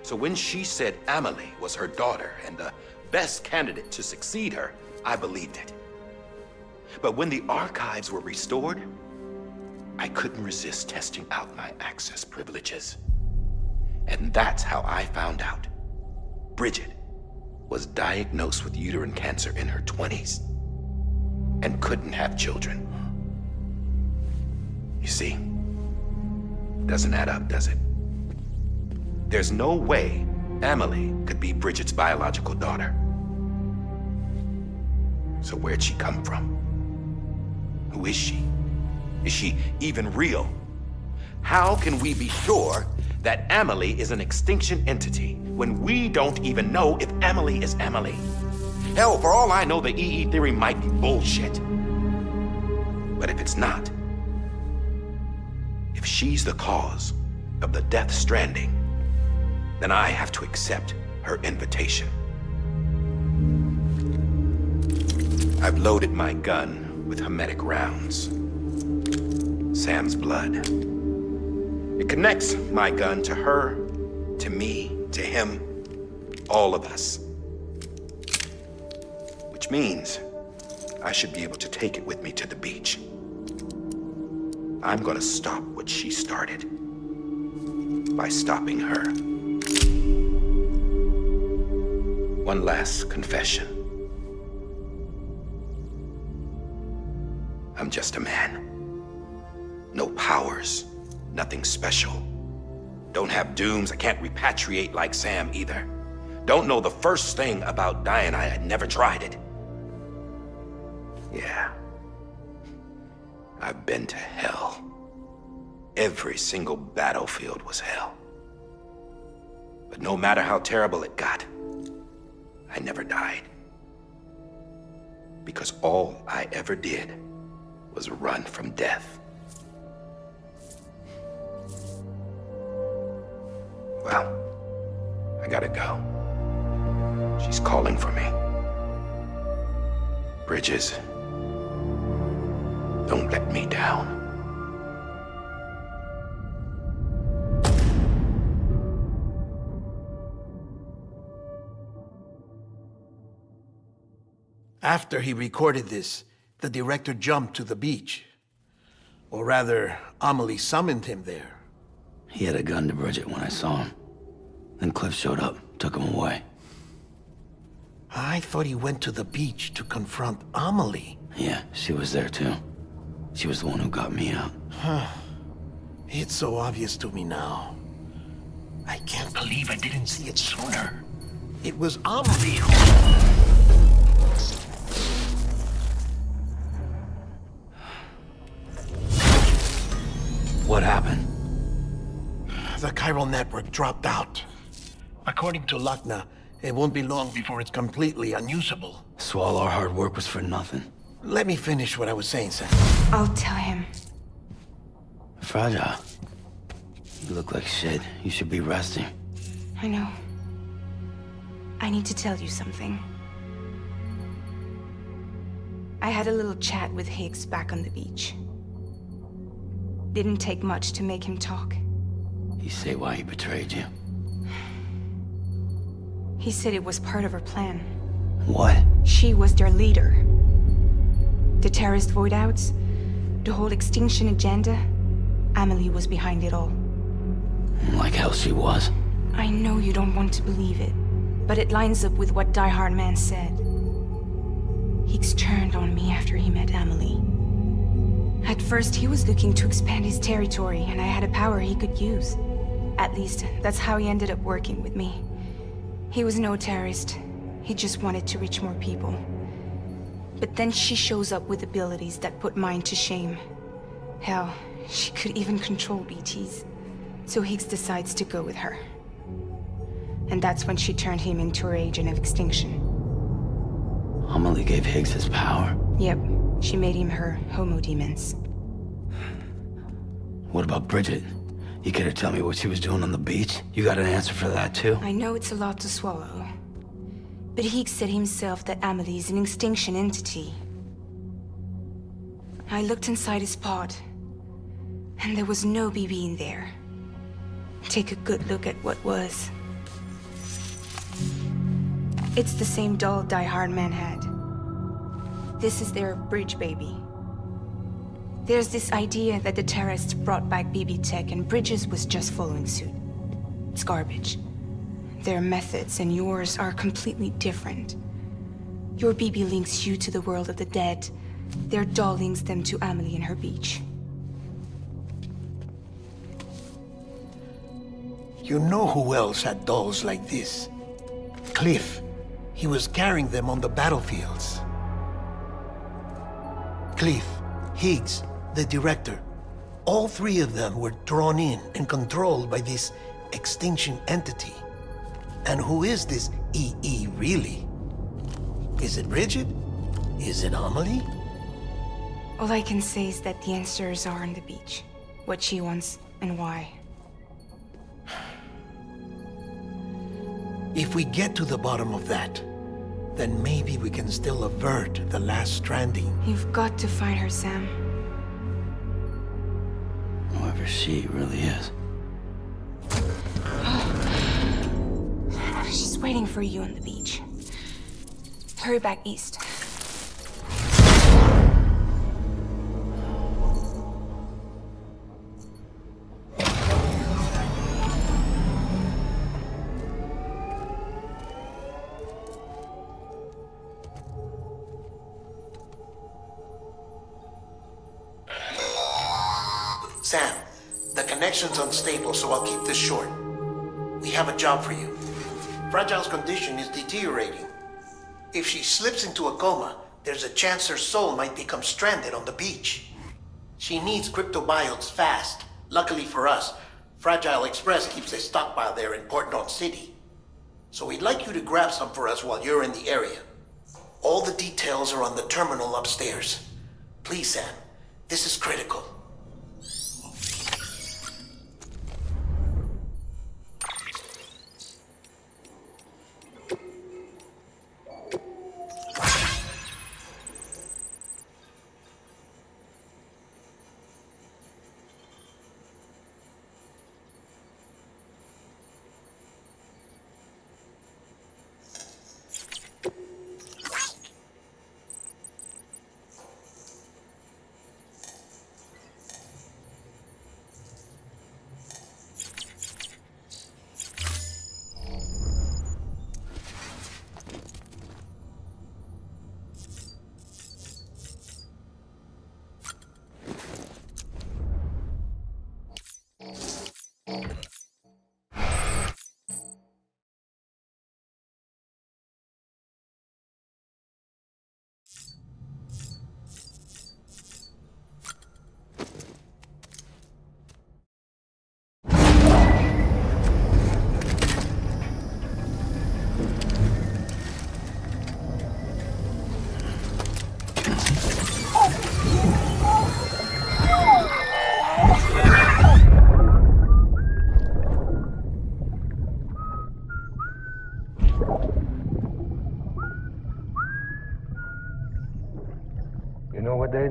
So when she said Emily was her daughter and the best candidate to succeed her, I believed it. But when the archives were restored, I couldn't resist testing out my access privileges. And that's how I found out Bridget was diagnosed with uterine cancer in her 20s and couldn't have children. You see, doesn't add up, does it? There's no way Emily could be Bridget's biological daughter. So where'd she come from? Who is she? Is she even real? How can we be sure that Emily is an extinction entity when we don't even know if Emily is Emily? Hell, for all I know, the EE theory might be bullshit. But if it's not, if she's the cause of the Death Stranding, then I have to accept her invitation. I've loaded my gun with hermetic rounds. Sam's blood. It connects my gun to her, to me, to him, all of us. Which means I should be able to take it with me to the beach. I'm gonna stop what she started by stopping her. One last confession. I'm just a man. No powers, nothing special. Don't have dooms, I can't repatriate like Sam either. Don't know the first thing about dying, I had never tried it. Yeah. I've been to hell. Every single battlefield was hell. But no matter how terrible it got, I never died. Because all I ever did was run from death. Well, I gotta go. She's calling for me. Bridges, don't let me down. After he recorded this, the director jumped to the beach. Or rather, Amelie summoned him there. He had a gun to Bridget when I saw him. Then Cliff showed up, took him away. I thought he went to the beach to confront Amelie. Yeah, she was there too. She was the one who got me out. It's so obvious to me now. I can't believe I didn't see it sooner. It was Amelie who... What happened? The chiral network dropped out. According to Lakna, it won't be long before it's completely unusable. So all our hard work was for nothing. Let me finish what I was saying, Sam. I'll tell him. Fragile. You look like shit. You should be resting. I know. I need to tell you something. I had a little chat with Higgs back on the beach. Didn't take much to make him talk. You say why he betrayed you? He said it was part of her plan. What? She was their leader. The terrorist voidouts, the whole extinction agenda, Amelie was behind it all. Like hell she was. I know you don't want to believe it, but it lines up with what Die-hardman said. Higgs turned on me after he met Amelie. At first, he was looking to expand his territory, and I had a power he could use. At least, that's how he ended up working with me. He was no terrorist. He just wanted to reach more people. But then she shows up with abilities that put mine to shame. Hell, she could even control BTs. So Higgs decides to go with her. And that's when she turned him into her agent of extinction. Amelie gave Higgs his power? Yep. She made him her homo demons. What about Bridget? You care to tell me what she was doing on the beach? You got an answer for that too? I know it's a lot to swallow. But Higgs said himself that Amelie is an extinction entity. I looked inside his pod, and there was no BB in there. Take a good look at what was. It's the same doll Die-hardman had. This is their bridge baby. There's this idea that the terrorists brought back BB tech and Bridges was just following suit. It's garbage. Their methods and yours are completely different. Your BB links you to the world of the dead. Their doll links them to Amelie and her beach. You know who else had dolls like this? Cliff. He was carrying them on the battlefields. Cliff, Higgs, the director. All three of them were drawn in and controlled by this extinction entity. And who is this EE really? Is it Bridget? Is it Amelie? All I can say is that the answers are on the beach. What she wants and why. If we get to the bottom of that, then maybe we can still avert the last stranding. You've got to find her, Sam. Whoever she really is. She's waiting for you on the beach. Hurry back east. Sam, the connection's unstable, so I'll keep this short. We have a job for you. Fragile's condition is deteriorating. If she slips into a coma, there's a chance her soul might become stranded on the beach. She needs cryptobiotes fast. Luckily for us, Fragile Express keeps a stockpile there in Port North City. So we'd like you to grab some for us while you're in the area. All the details are on the terminal upstairs. Please, Sam, this is critical.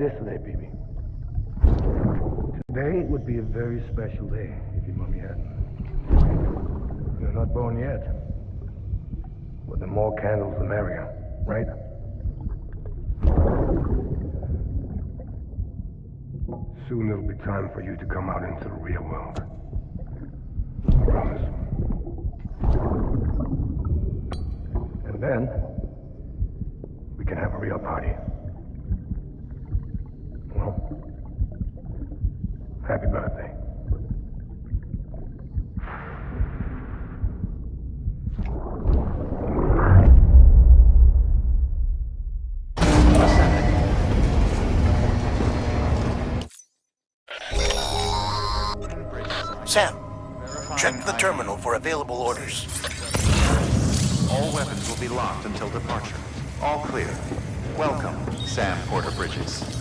this today, BB. Today would be a very special day if your mommy hadn't. You're not born yet. But the more candles, the merrier, right? Soon it'll be time for you to come out into the real world. I promise. And then, we can have a real party. Well, happy birthday. Sam, check the terminal for available orders. All weapons will be locked until departure. All clear. Welcome, Sam Porter Bridges.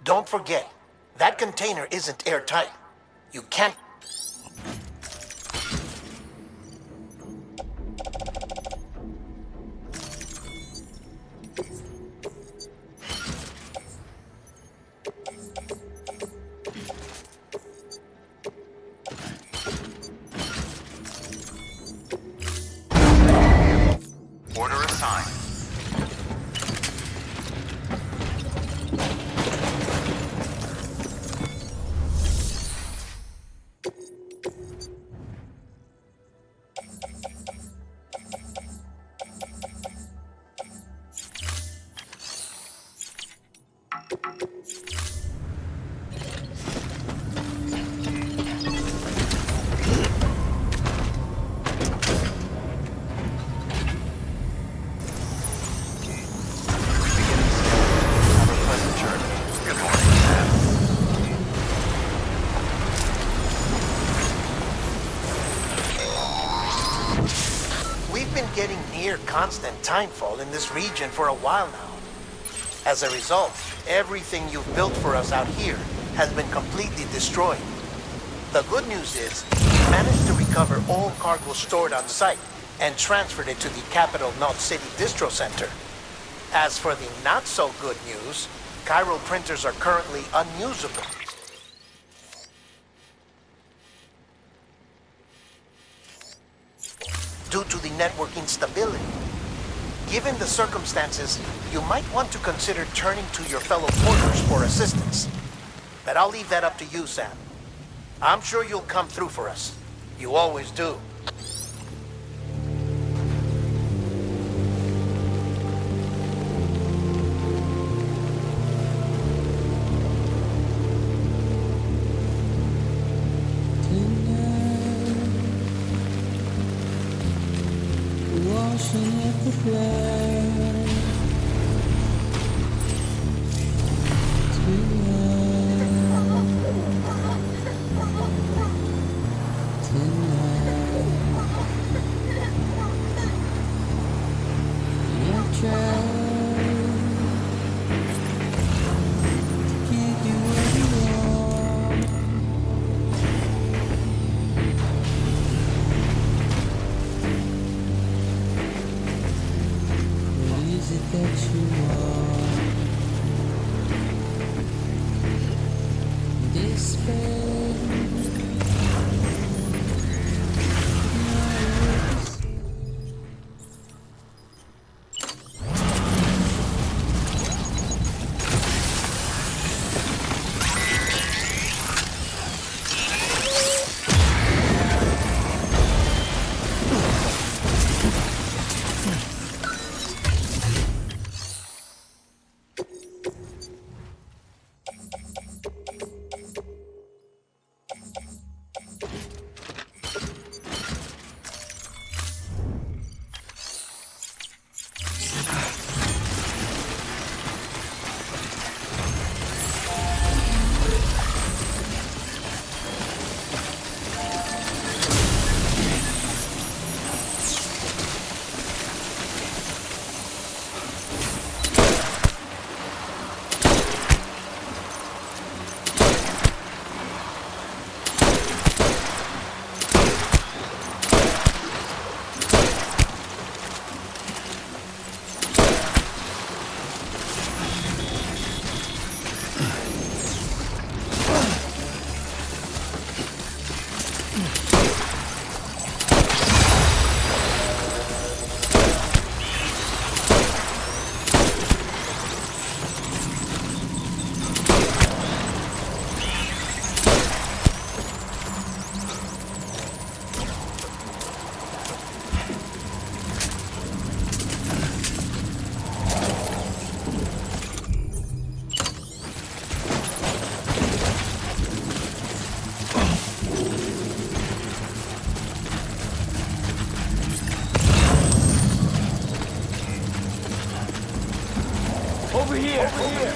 Don't forget, that container isn't airtight. You can't... Order assigned. getting near constant timefall in this region for a while now. As a result, everything you've built for us out here has been completely destroyed. The good news is, we managed to recover all cargo stored on site and transferred it to the Capital Knot City Distro Center. As for the not-so-good news, chiral printers are currently unusable. Due to the network instability. Given the circumstances, you might want to consider turning to your fellow porters for assistance. But I'll leave that up to you, Sam. I'm sure you'll come through for us. You always do. Washing at the flag Over here!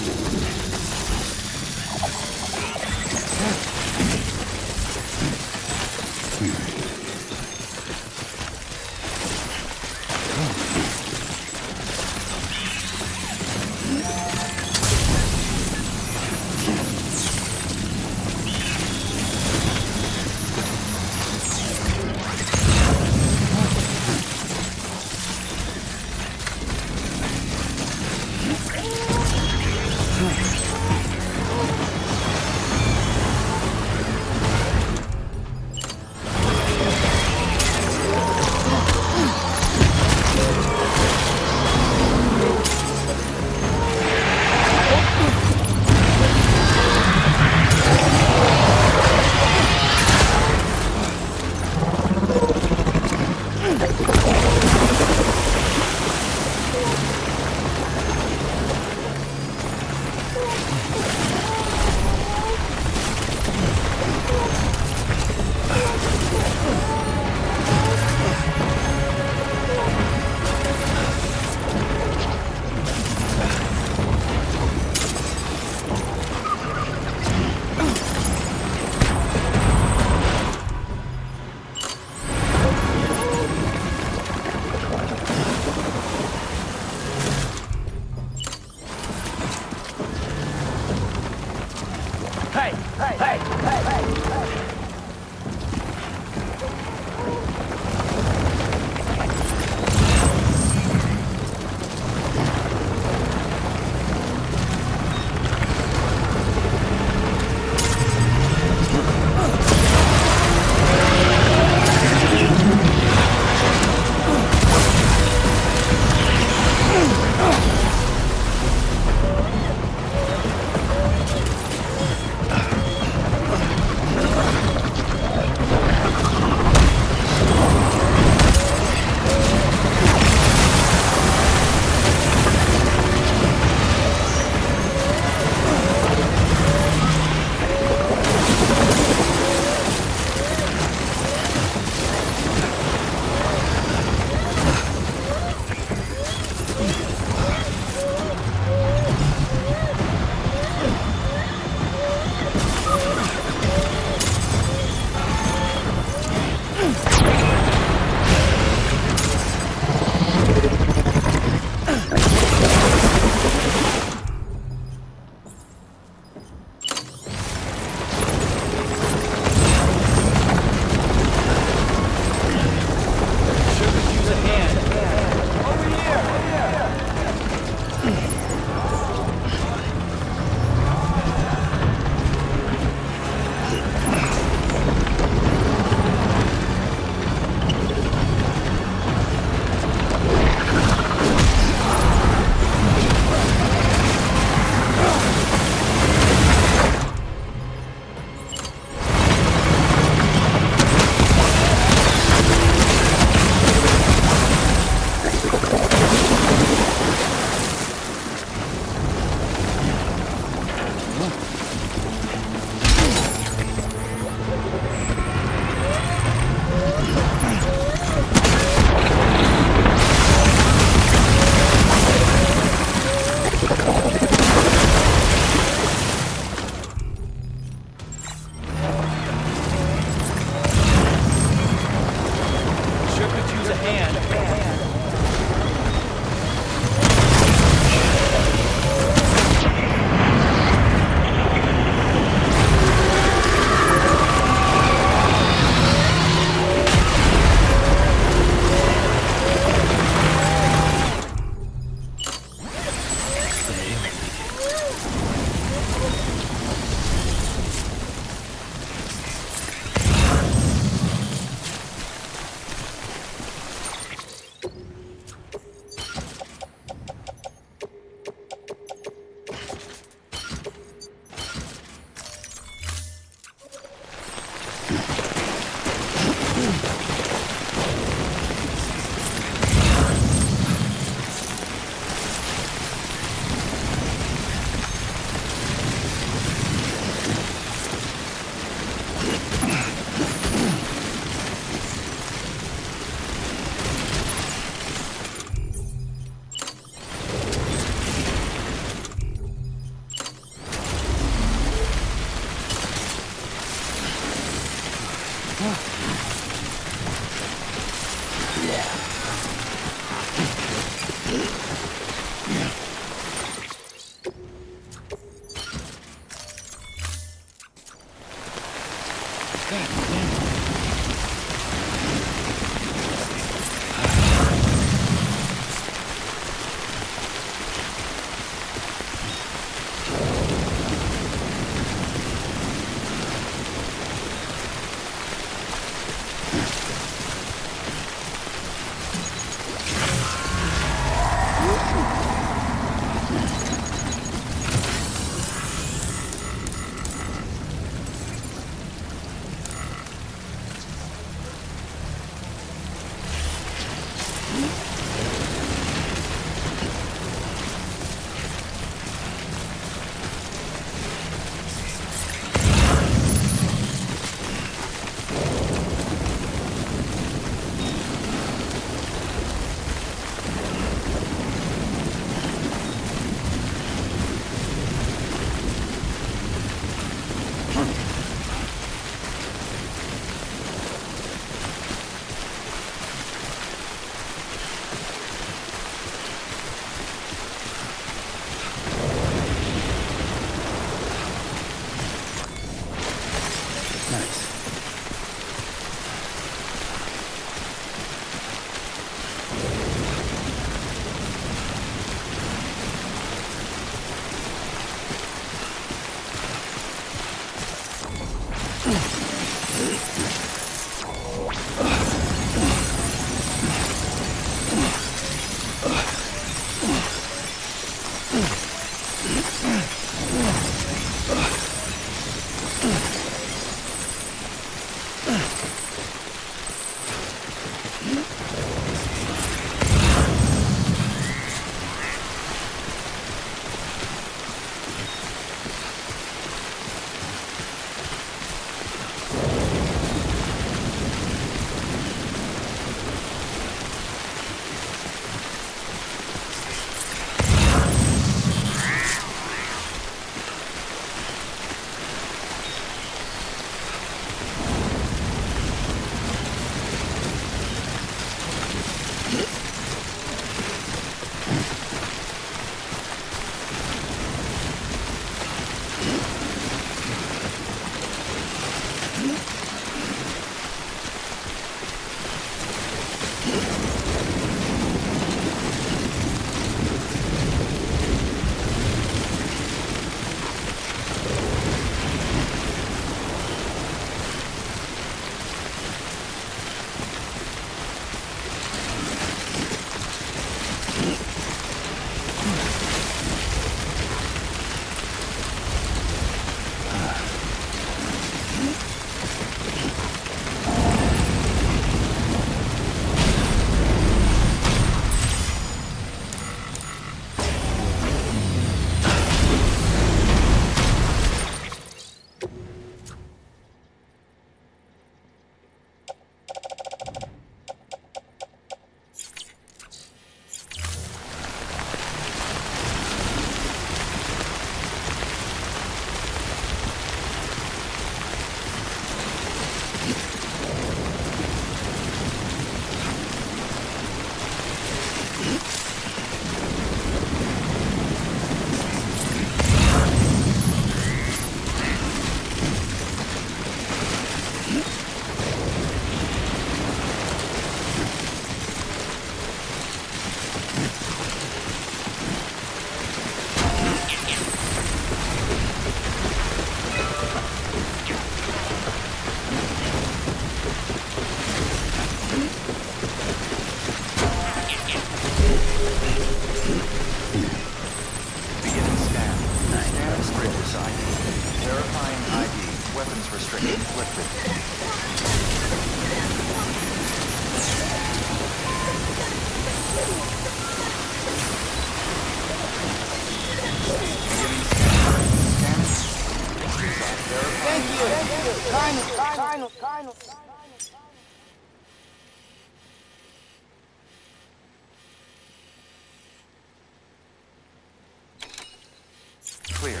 Clear.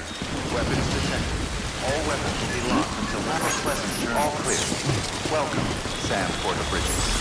Weapons detected. All weapons will be locked until Port Pleasant. All clear. Welcome, Sam Porter Bridges.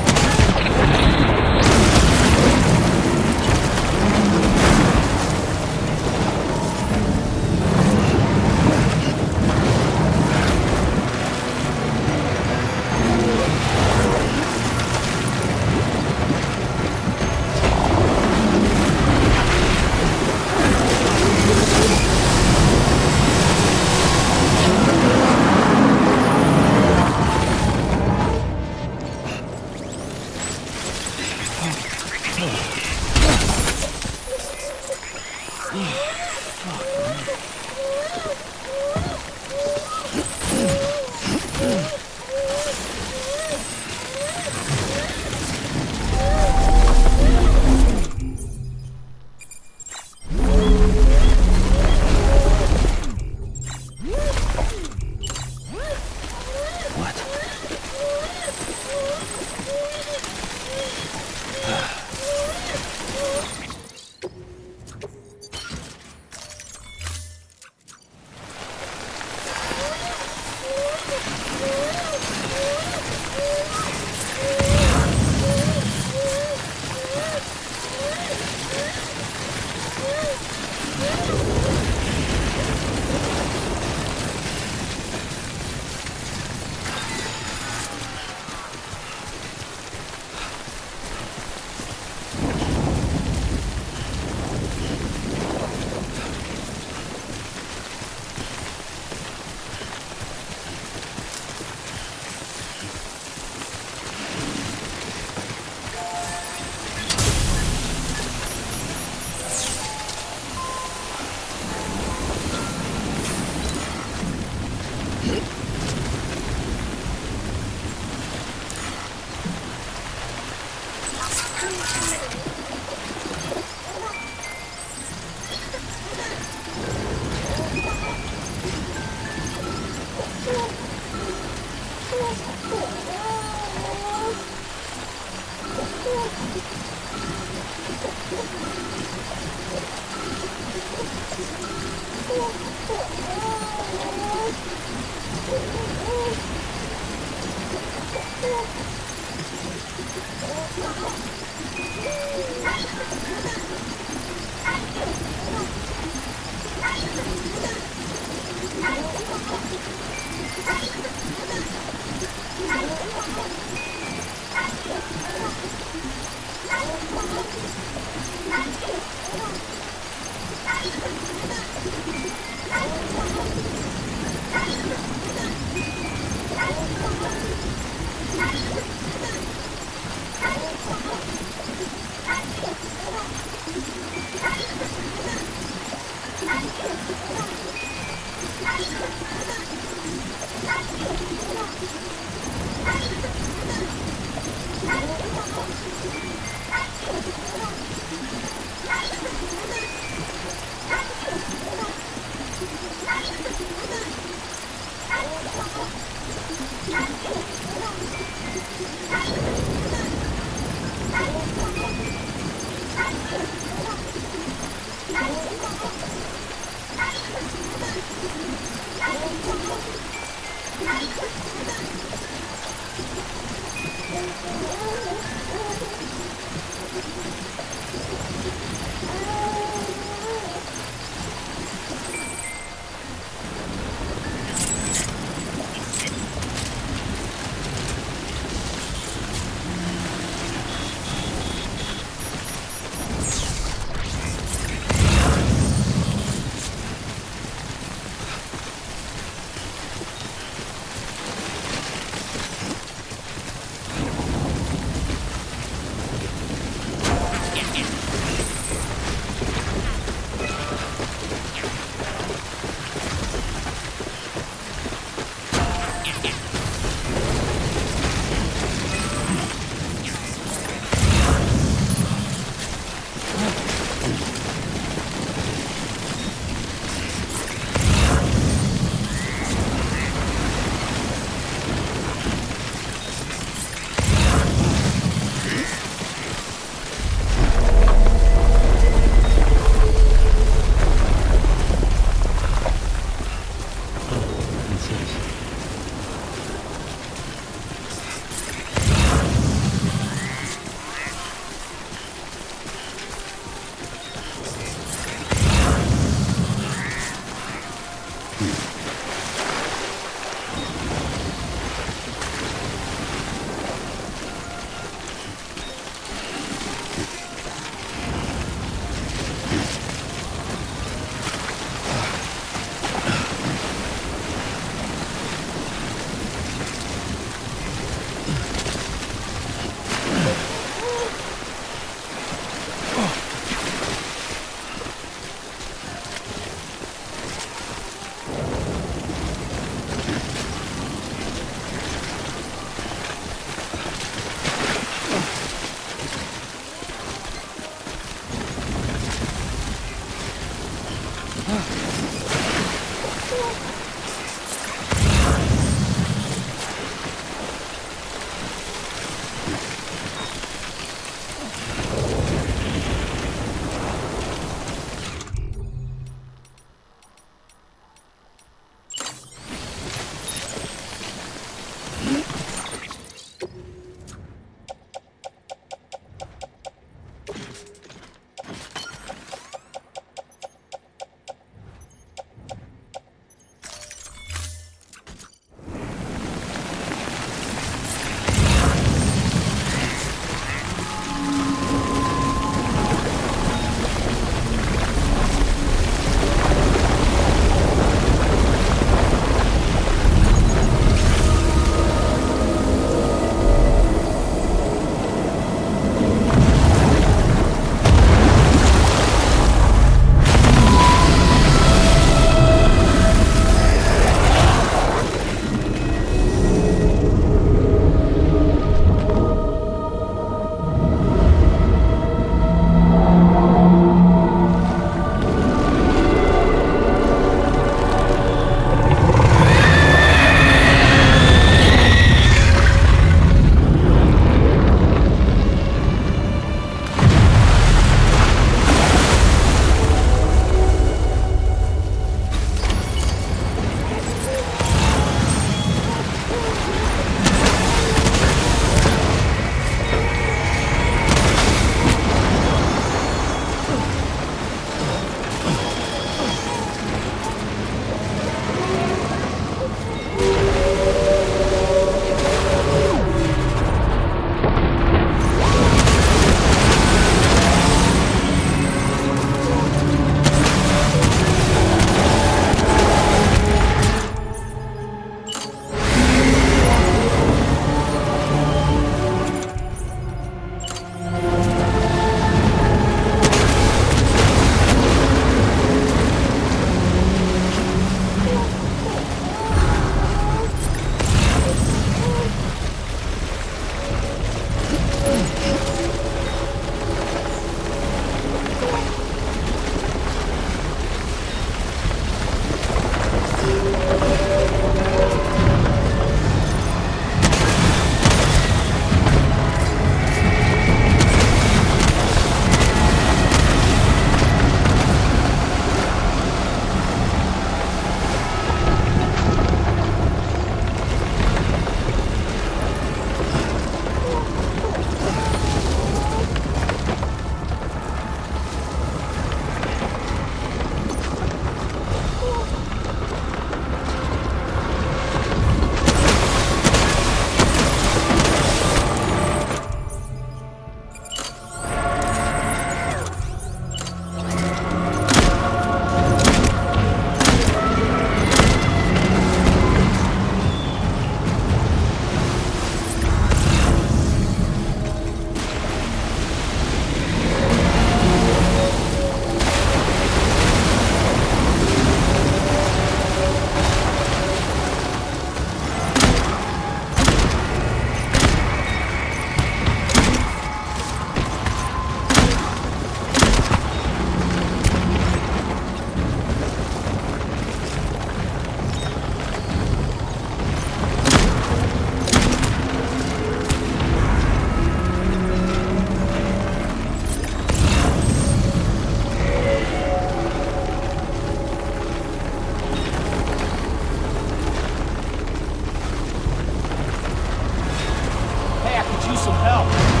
use some help.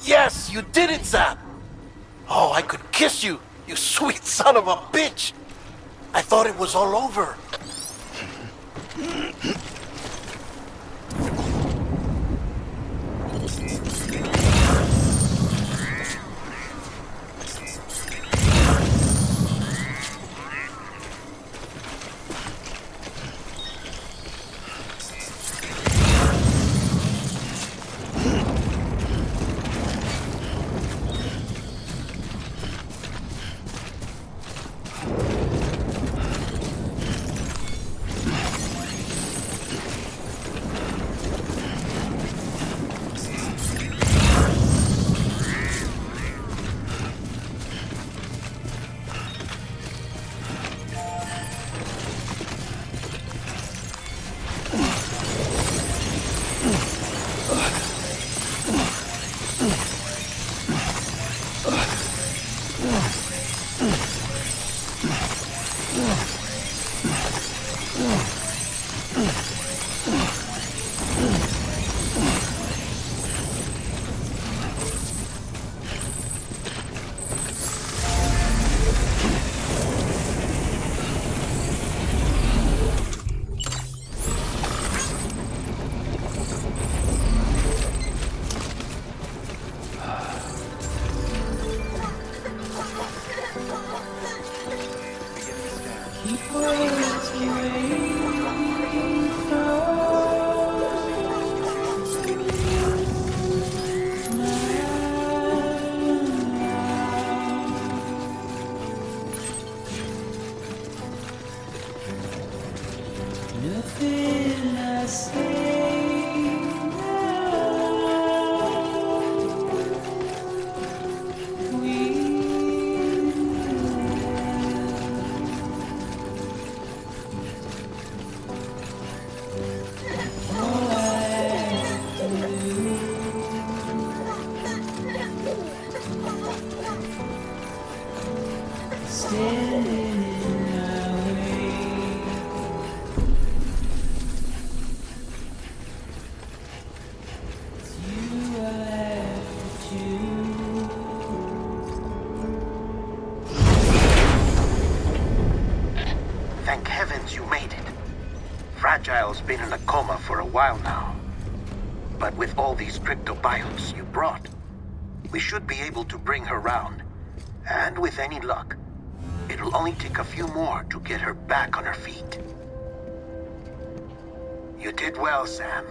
Yes, you did it, Zap! Oh, I could kiss you, you sweet son of a bitch! I thought it was all over. Nothing I say now. Thank heavens you made it. Fragile's been in a coma for a while now. But with all these cryptobiotes you brought, we should be able to bring her round. And with any luck, it'll only take a few more to get her back on her feet. You did well, Sam.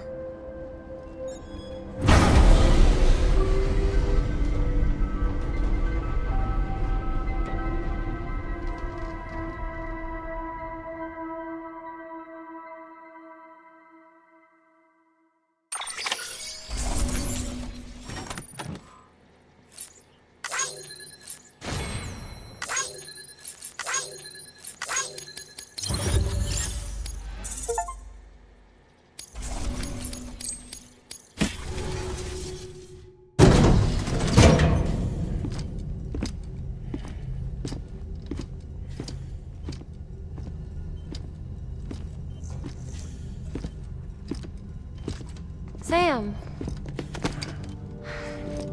Sam!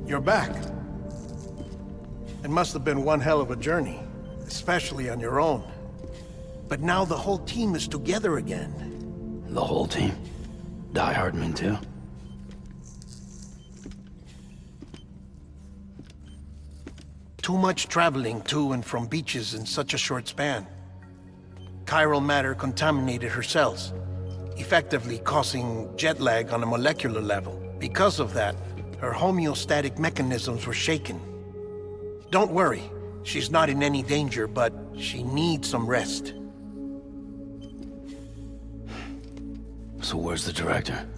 You're back. It must have been one hell of a journey, especially on your own. But now the whole team is together again. The whole team? Die-hardman too? Too much traveling to and from beaches in such a short span. Chiral matter contaminated her cells, effectively causing jet lag on a molecular level. Because of that, her homeostatic mechanisms were shaken. Don't worry, she's not in any danger, but she needs some rest. So where's the director?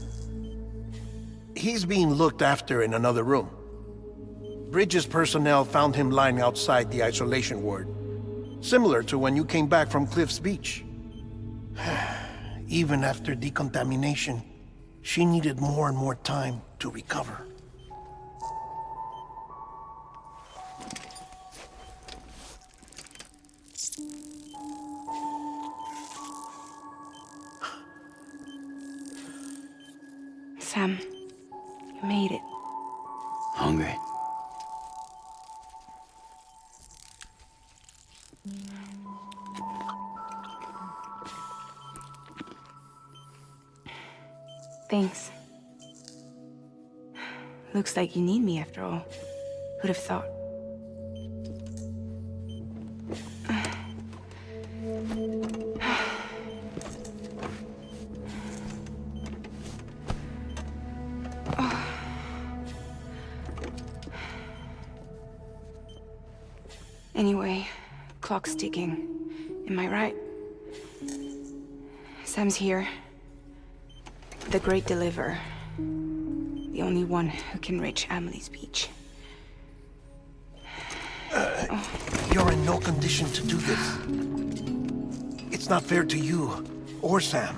He's being looked after in another room. Bridges personnel found him lying outside the isolation ward, similar to when you came back from Cliff's Beach. Even after decontamination, she needed more and more time to recover. Sam, you made it. Hungry? Thanks. Looks like you need me after all. Who'd have thought? Anyway, clock's ticking. Am I right? Sam's here. The Great Deliverer. The only one who can reach Amelie's Beach. You're in no condition to do this. It's not fair to you, or Sam.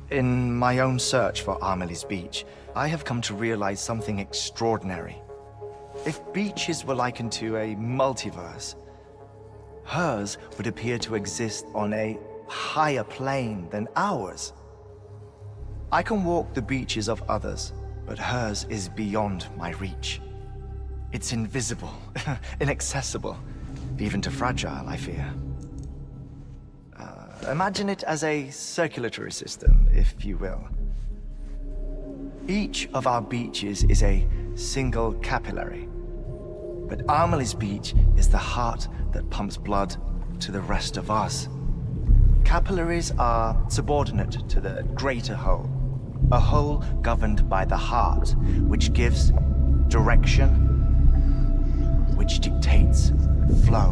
In my own search for Amelie's Beach, I have come to realize something extraordinary. If beaches were likened to a multiverse, hers would appear to exist on a higher plane than ours. I can walk the beaches of others, but hers is beyond my reach. It's invisible, inaccessible, even to Fragile, I fear. Imagine it as a circulatory system, if you will. Each of our beaches is a single capillary, but Amelie's Beach is the heart that pumps blood to the rest of us. capillaries are subordinate to the greater whole. A whole governed by the heart, which gives direction, which dictates flow,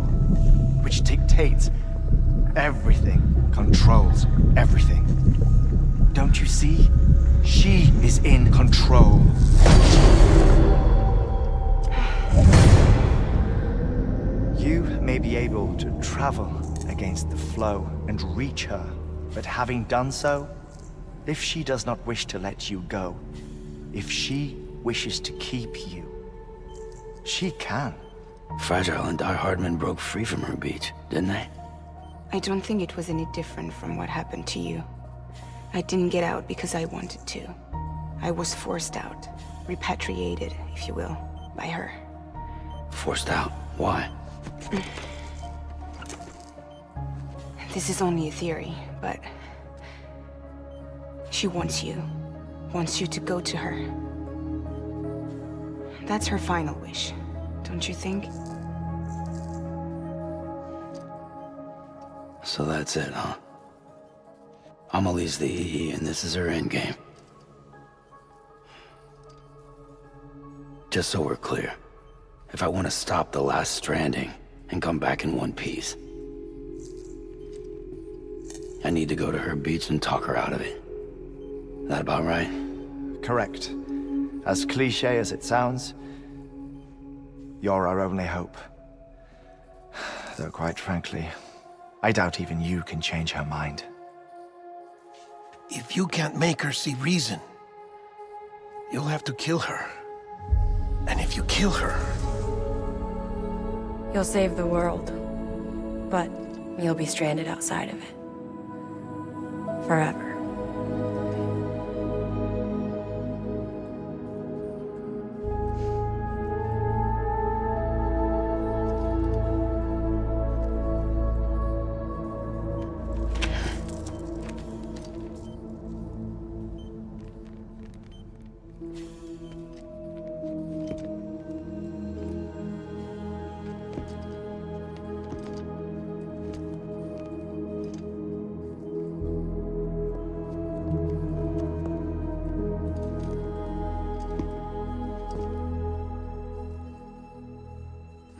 which dictates everything, controls everything. Don't you see? She is in control. You may be able to travel against the flow and reach her, but having done so, if she does not wish to let you go, if she wishes to keep you, she can. Fragile and Die-hardman broke free from her beach, didn't they? I don't think it was any different from what happened to you. I didn't get out because I wanted to. I was forced out. Repatriated, if you will, by her. Forced out? Why? This is only a theory, but... she wants you. Wants you to go to her. That's her final wish, don't you think? So that's it, huh? Amelie's the EE, and this is her endgame. Just so we're clear, if I want to stop the last stranding and come back in one piece, I need to go to her beach and talk her out of it. That about right? Correct. As cliché as it sounds, you're our only hope. Though quite frankly, I doubt even you can change her mind. If you can't make her see reason, you'll have to kill her. And if you kill her... You'll save the world, but you'll be stranded outside of it. Forever.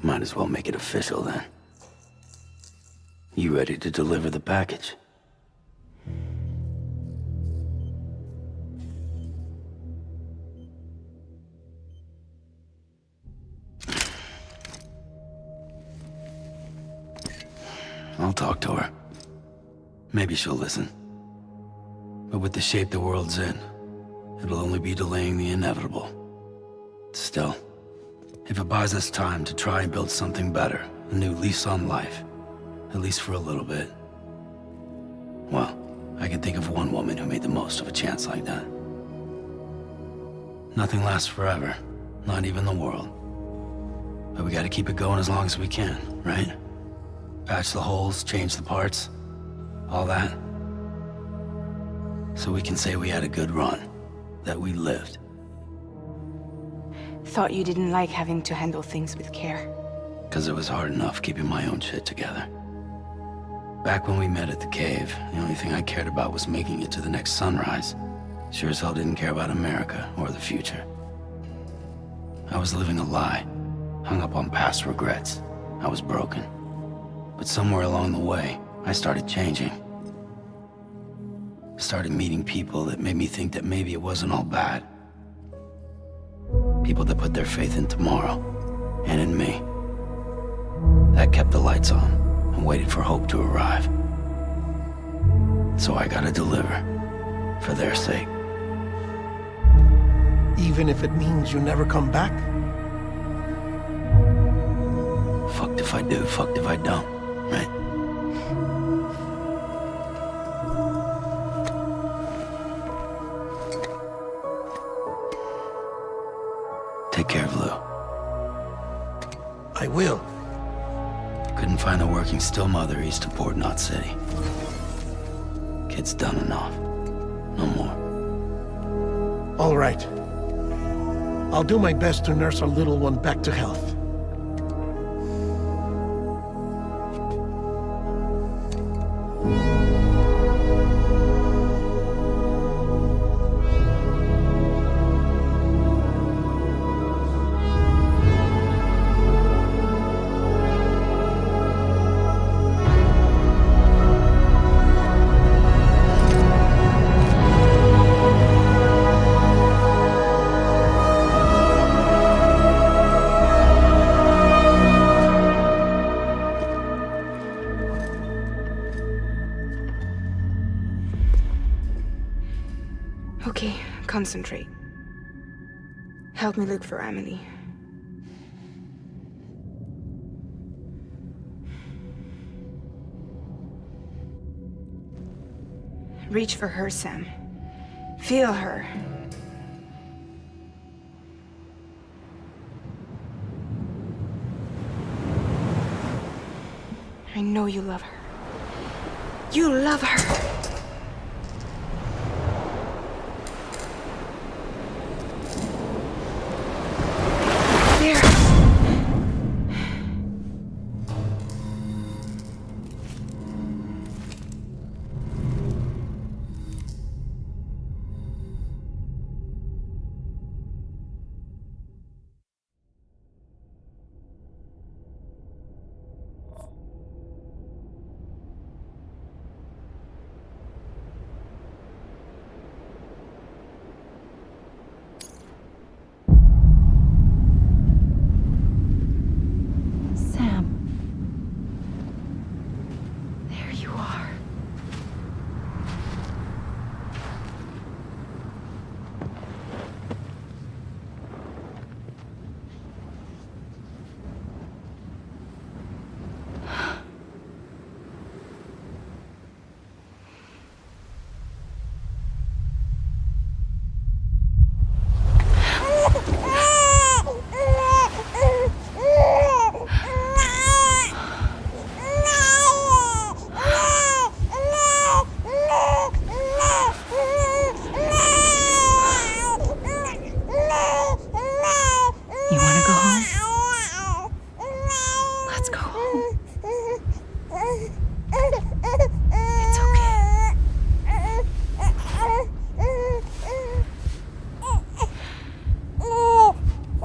Might as well make it official then. You ready to deliver the package? I'll talk to her. Maybe she'll listen. But with the shape the world's in, it'll only be delaying the inevitable. Still, if it buys us time to try and build something better, a new lease on life, at least for a little bit, well, I can think of one woman who made the most of a chance like that. Nothing lasts forever, not even the world. But we gotta keep it going as long as we can, right? Patch the holes, change the parts, all that. So we can say we had a good run, that we lived. Thought you didn't like having to handle things with care. 'Cause it was hard enough keeping my own shit together. Back when we met at the cave, the only thing I cared about was making it to the next sunrise. Sure as hell didn't care about America or the future. I was living a lie, hung up on past regrets. I was broken. But somewhere along the way, I started changing. Started meeting people that made me think that maybe it wasn't all bad. People that put their faith in tomorrow, and in me. That kept the lights on, and waited for hope to arrive. So I gotta deliver, for their sake. Even if it means you never come back? Fucked if I do, fucked if I don't, right? Take care of Lou. I will. Couldn't find a working still mother east of Port Knot City. Kid's done enough. No more. All right. I'll do my best to nurse our little one back to health. concentrate. Help me look for Emily. Reach for her, Sam. Feel her. I know you love her. You love her!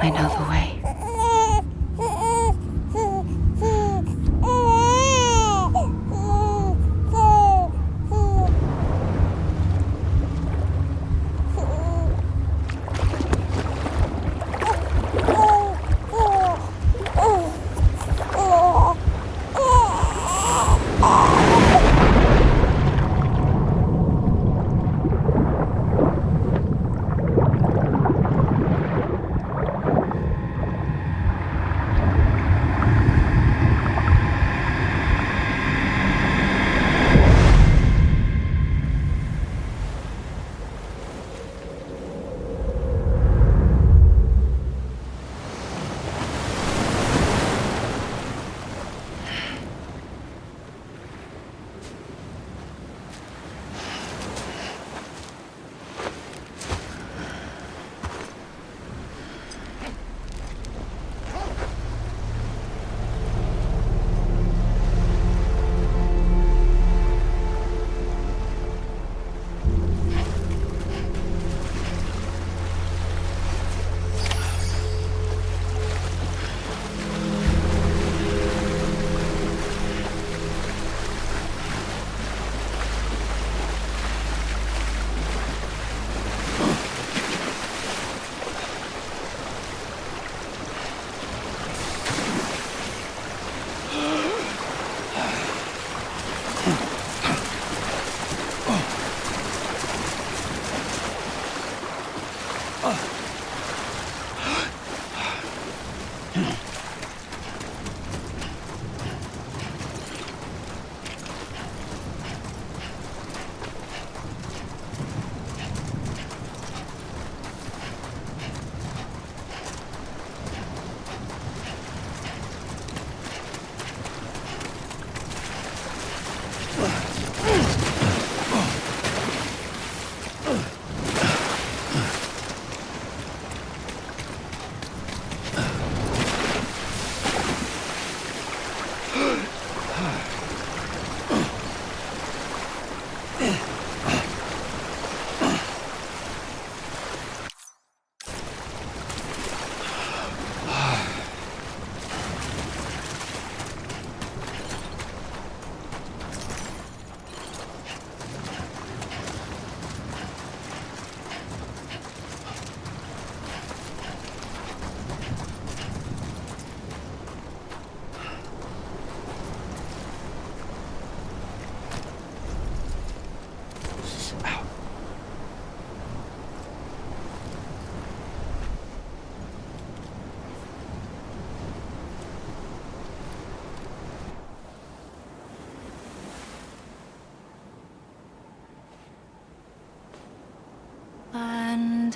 I know the way.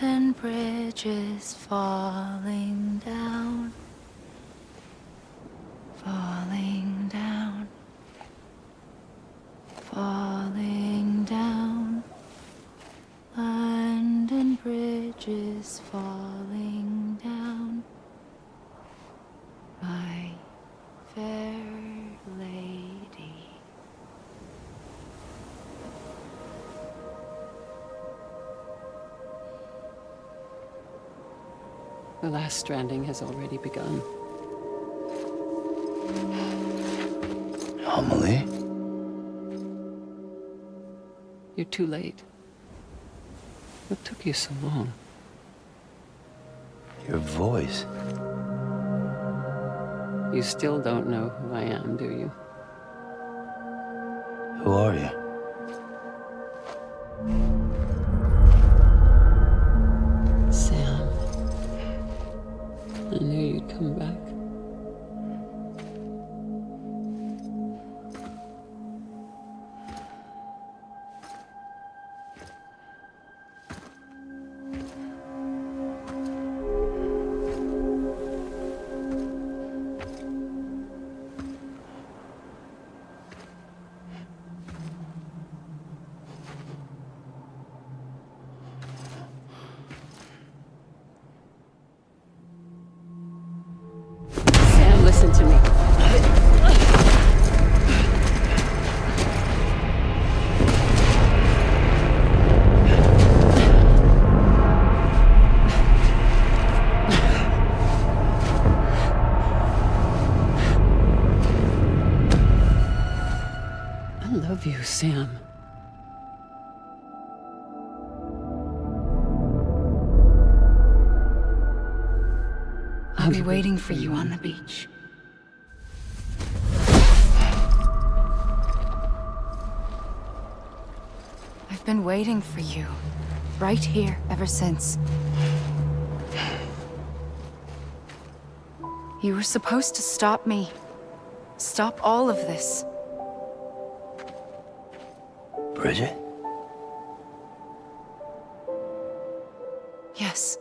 London Bridge is falling down. Falling down. Falling down. London Bridge is falling down. My fair lady. The last stranding has already begun. Amelie? You're too late. What took you so long? Your voice. You still don't know who I am, do you? Who are you? Sam. I knew you'd come back. Sam, listen to me. I love you, Sam. I'll be waiting for you on the beach. I've been waiting for you, right here, ever since. You were supposed to stop me. Stop all of this. Bridget? Yes.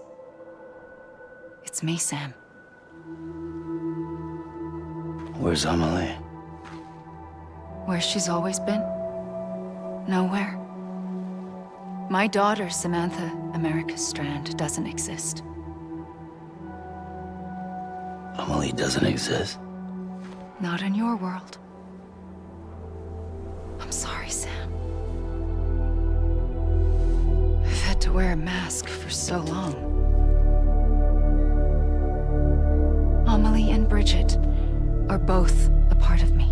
It's me, Sam. Where's Amelie? Where she's always been. Nowhere. My daughter, Samantha America Strand, doesn't exist. Amelie doesn't exist? Not in your world. I'm sorry, Sam. I've had to wear a mask for so long. Amelie and Bridget are both a part of me.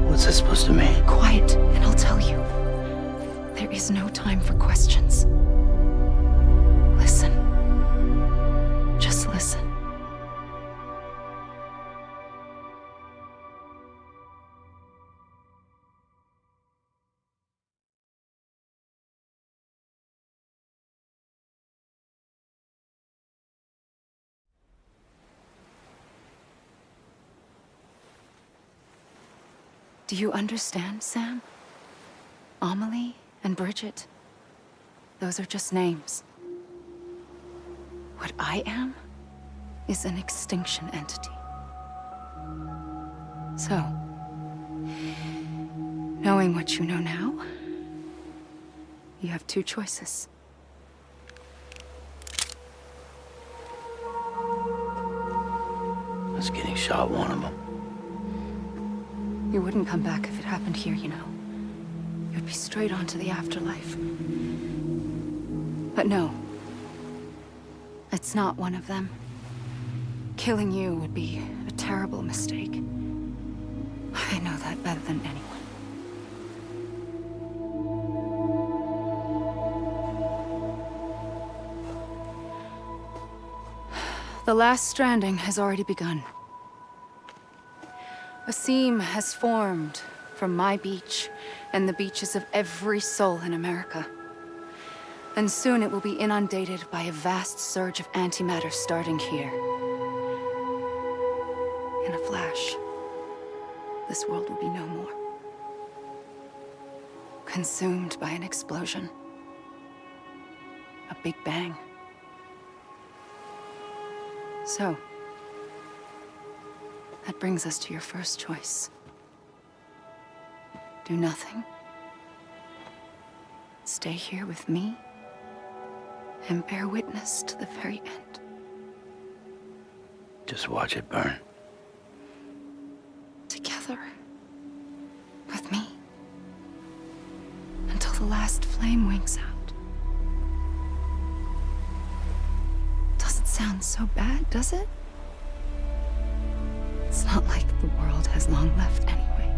What's that supposed to mean? Quiet, and I'll tell you. There is no time for questions. Listen. Just listen. Do you understand, Sam? Amelie and Bridget, those are just names. What I am is an extinction entity. So, knowing what you know now, you have two choices. That's getting shot, one of them. You wouldn't come back if it happened here, you know. You'd be straight on to the afterlife. But no. It's not one of them. Killing you would be a terrible mistake. I know that better than anyone. The last stranding has already begun. A seam has formed from my beach and the beaches of every soul in America. And soon it will be inundated by a vast surge of antimatter starting here. In a flash, this world will be no more. Consumed by an explosion. Big Bang. So, that brings us to your first choice. Do nothing. Stay here with me and bear witness to the very end. Just watch it burn. Together. With me. Until the last flame winks out. Doesn't sound so bad, does it? It's not like the world has long left anyway.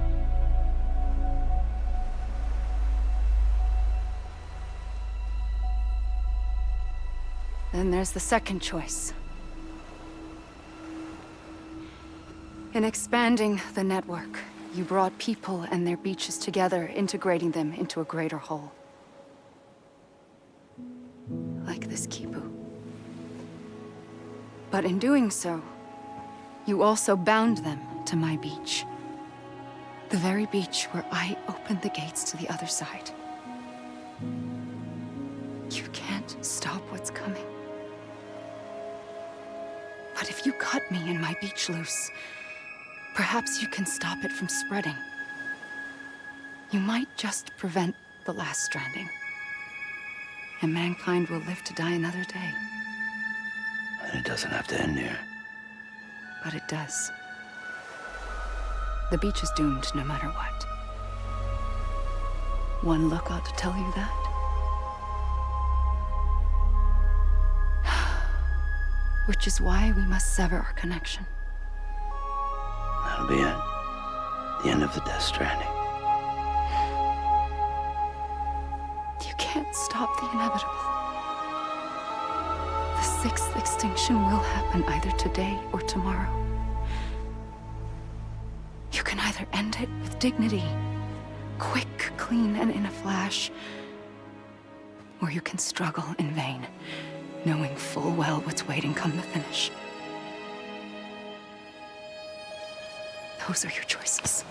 Then there's the second choice. In expanding the network, you brought people and their beaches together, integrating them into a greater whole. Like this Kipu. But in doing so, you also bound them to my beach. The very beach where I opened the gates to the other side. You can't stop what's coming. But if you cut me and my beach loose, perhaps you can stop it from spreading. You might just prevent the last stranding. And mankind will live to die another day. And it doesn't have to end here. But it does. The beach is doomed no matter what. One look ought to tell you that. Which is why we must sever our connection. That'll be it. The end of the Death Stranding. You can't stop the inevitable. The sixth extinction will happen either today or tomorrow. You can either end it with dignity, quick, clean, and in a flash, or you can struggle in vain, knowing full well what's waiting come the finish. Those are your choices.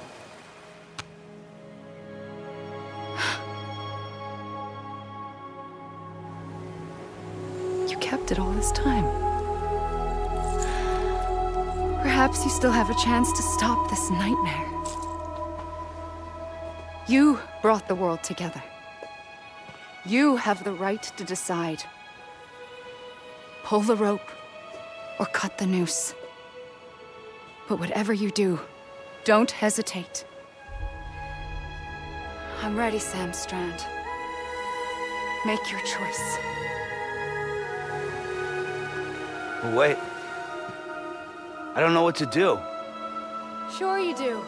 You kept it all this time. Perhaps you still have a chance to stop this nightmare. You brought the world together. You have the right to decide. Pull the rope or cut the noose. But whatever you do, don't hesitate. I'm ready, Sam Strand. Make your choice. But wait. I don't know what to do. Sure you do.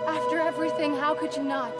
After everything, how could you not?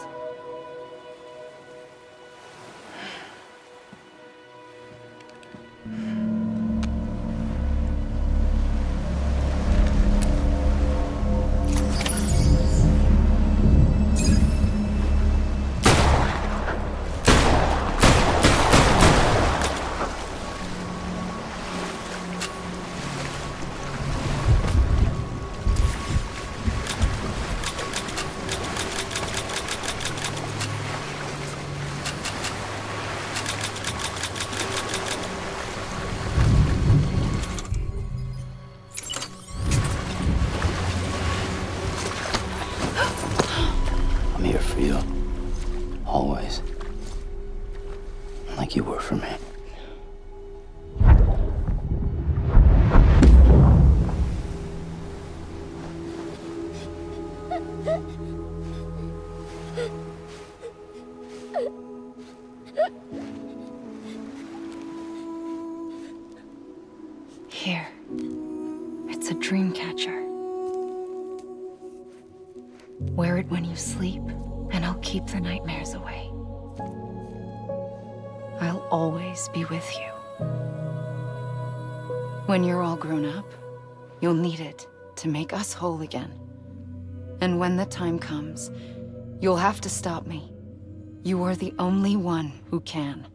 I'm here for you. Always. Like you were for me. Here. It's a dream catcher. Wear it when you sleep, and I'll keep the nightmares away. I'll always be with you. When you're all grown up, you'll need it to make us whole again. And when the time comes, you'll have to stop me. You are the only one who can.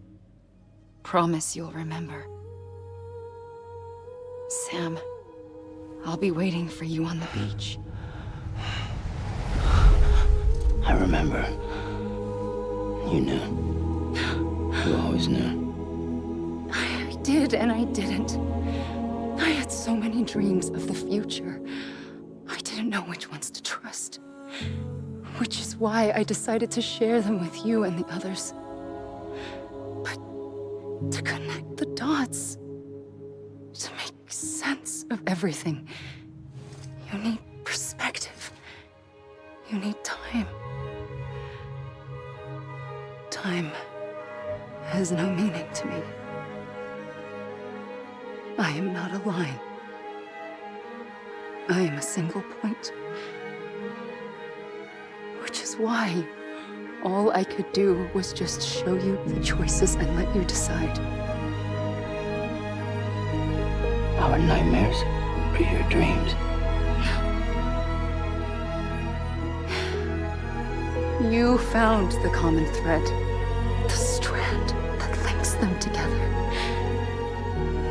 Promise you'll remember. Sam, I'll be waiting for you on the beach. I remember. You knew. You always knew. did and I didn't. I had so many dreams of the future. I didn't know which ones to trust. Which is why I decided to share them with you and the others. But to connect the dots, to make sense of everything, you need perspective. You need time. Time has no meaning to me. I am not a line. I am a single point. Which is why all I could do was just show you the choices and let you decide. Our nightmares are your dreams. You found the common thread, the strand that links them together.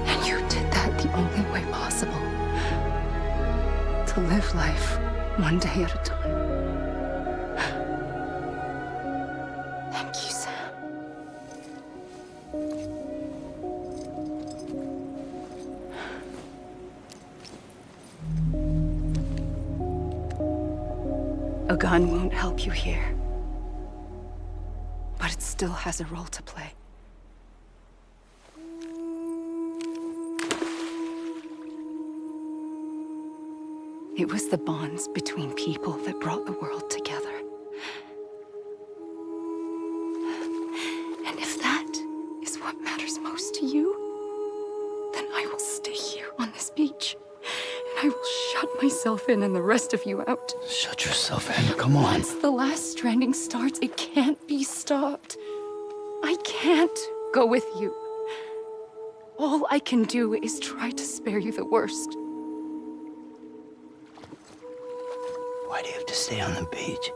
And you did that the only way possible. To live life one day at a time. Thank you, Sam. A gun won't help you here. But it still has a role to play. It was the bonds between people that brought the world together. And if that is what matters most to you, then I will stay here on this beach. And I will shut myself in and the rest of you out. Shut yourself in, come on. Once the last stranding starts, it can't be stopped. I can't go with you. All I can do is try to spare you the worst. Why do you have to stay on the beach?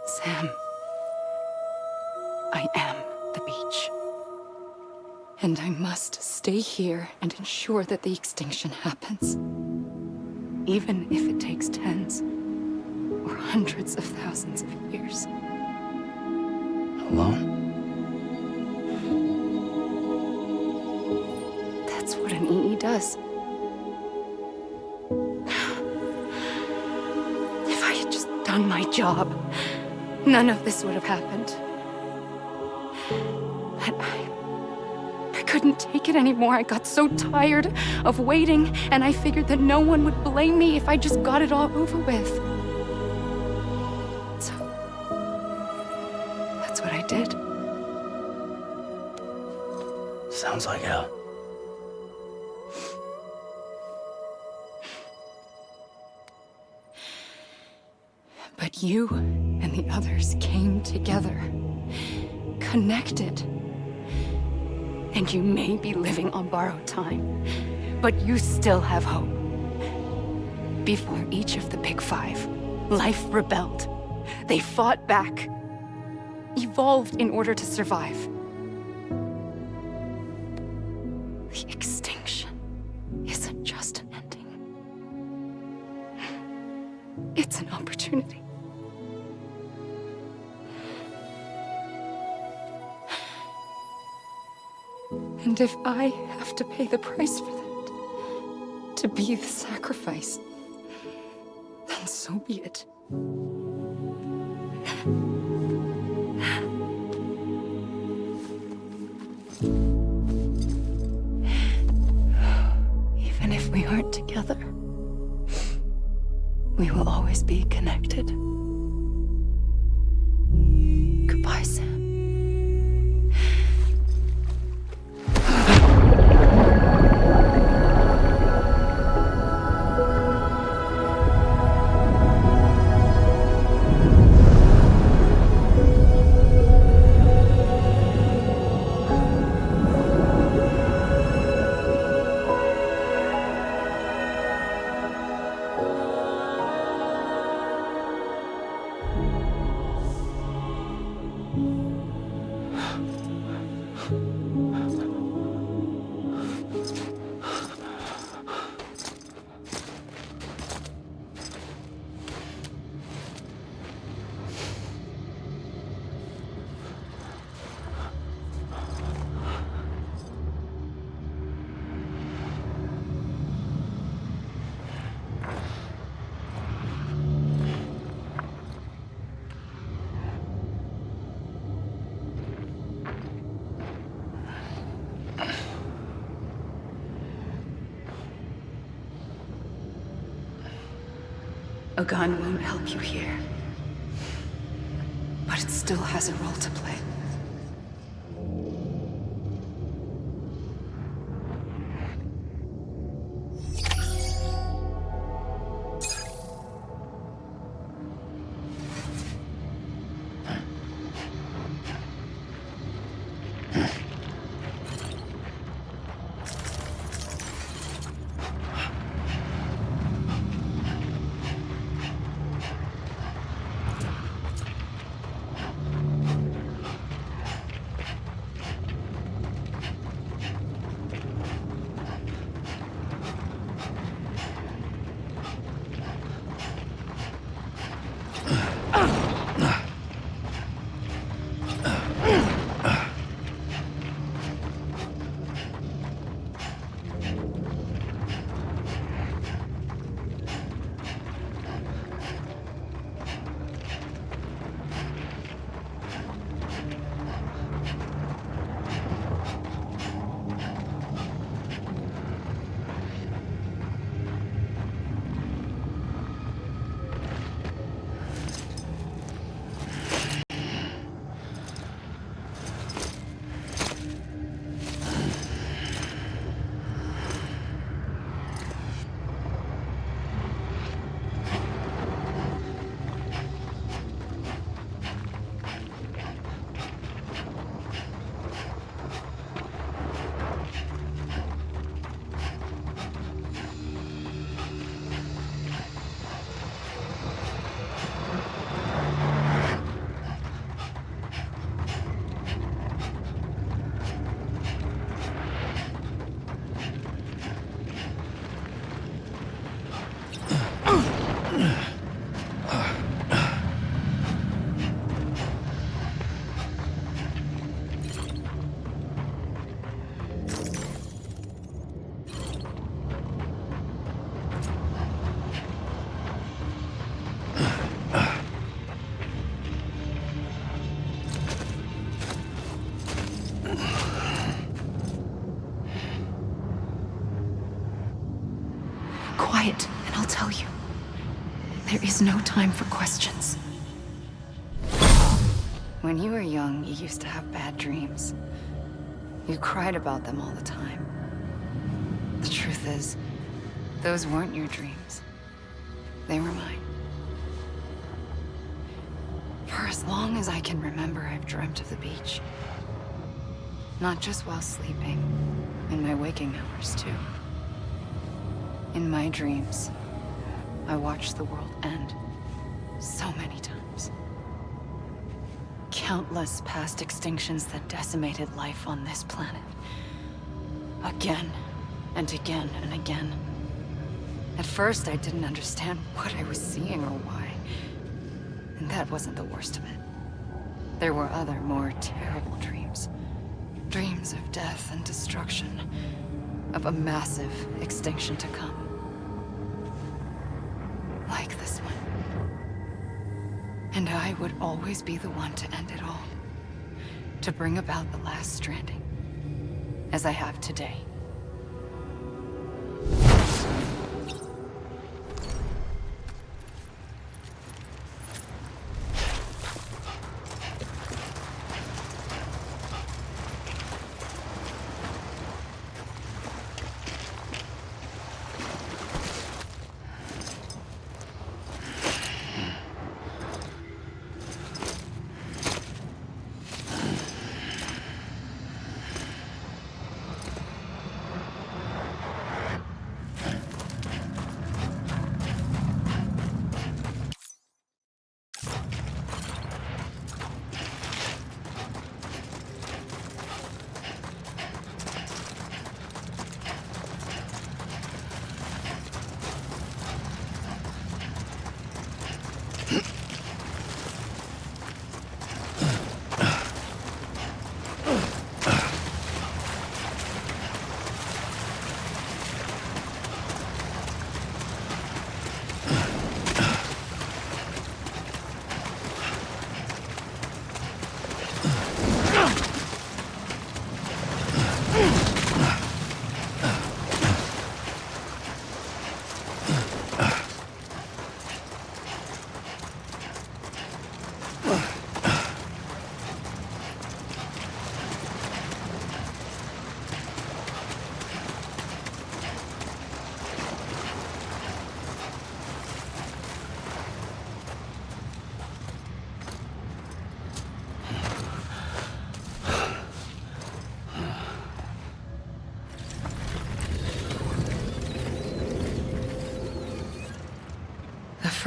Sam, I am the beach. And I must stay here and ensure that the extinction happens. Even if it takes tens or hundreds of thousands of years. Alone? That's what an EE does. If I had just done my job, none of this would have happened. But I couldn't take it anymore. I got so tired of waiting, and I figured that no one would blame me if I just got it all over with. So, that's what I did. Sounds like hell. But you and the others came together, connected. And you may be living on borrowed time, but you still have hope. Before each of the Big Five, life rebelled. They fought back, evolved in order to survive. The extinction isn't just an ending. It's an opportunity. And if I have to pay the price for that, to be the sacrifice, then so be it. Even if we aren't together, we will always be connected. Goodbye, Sam. A gun won't help you here. But it still has a role to play. Quiet, and I'll tell you. There is no time for questions. When you were young, you used to have bad dreams. You cried about them all the time. The truth is, those weren't your dreams. They were mine. For as long as I can remember, I've dreamt of the beach. Not just while sleeping, in my waking hours, too. In my dreams, I watched the world end so many times. Countless past extinctions that decimated life on this planet. Again, and again, and again. At first, I didn't understand what I was seeing or why. And that wasn't the worst of it. There were other, more terrible dreams. Dreams of death and destruction. Of a massive extinction to come. Like this one. And I would always be the one to end it all. To bring about the last stranding. As I have today.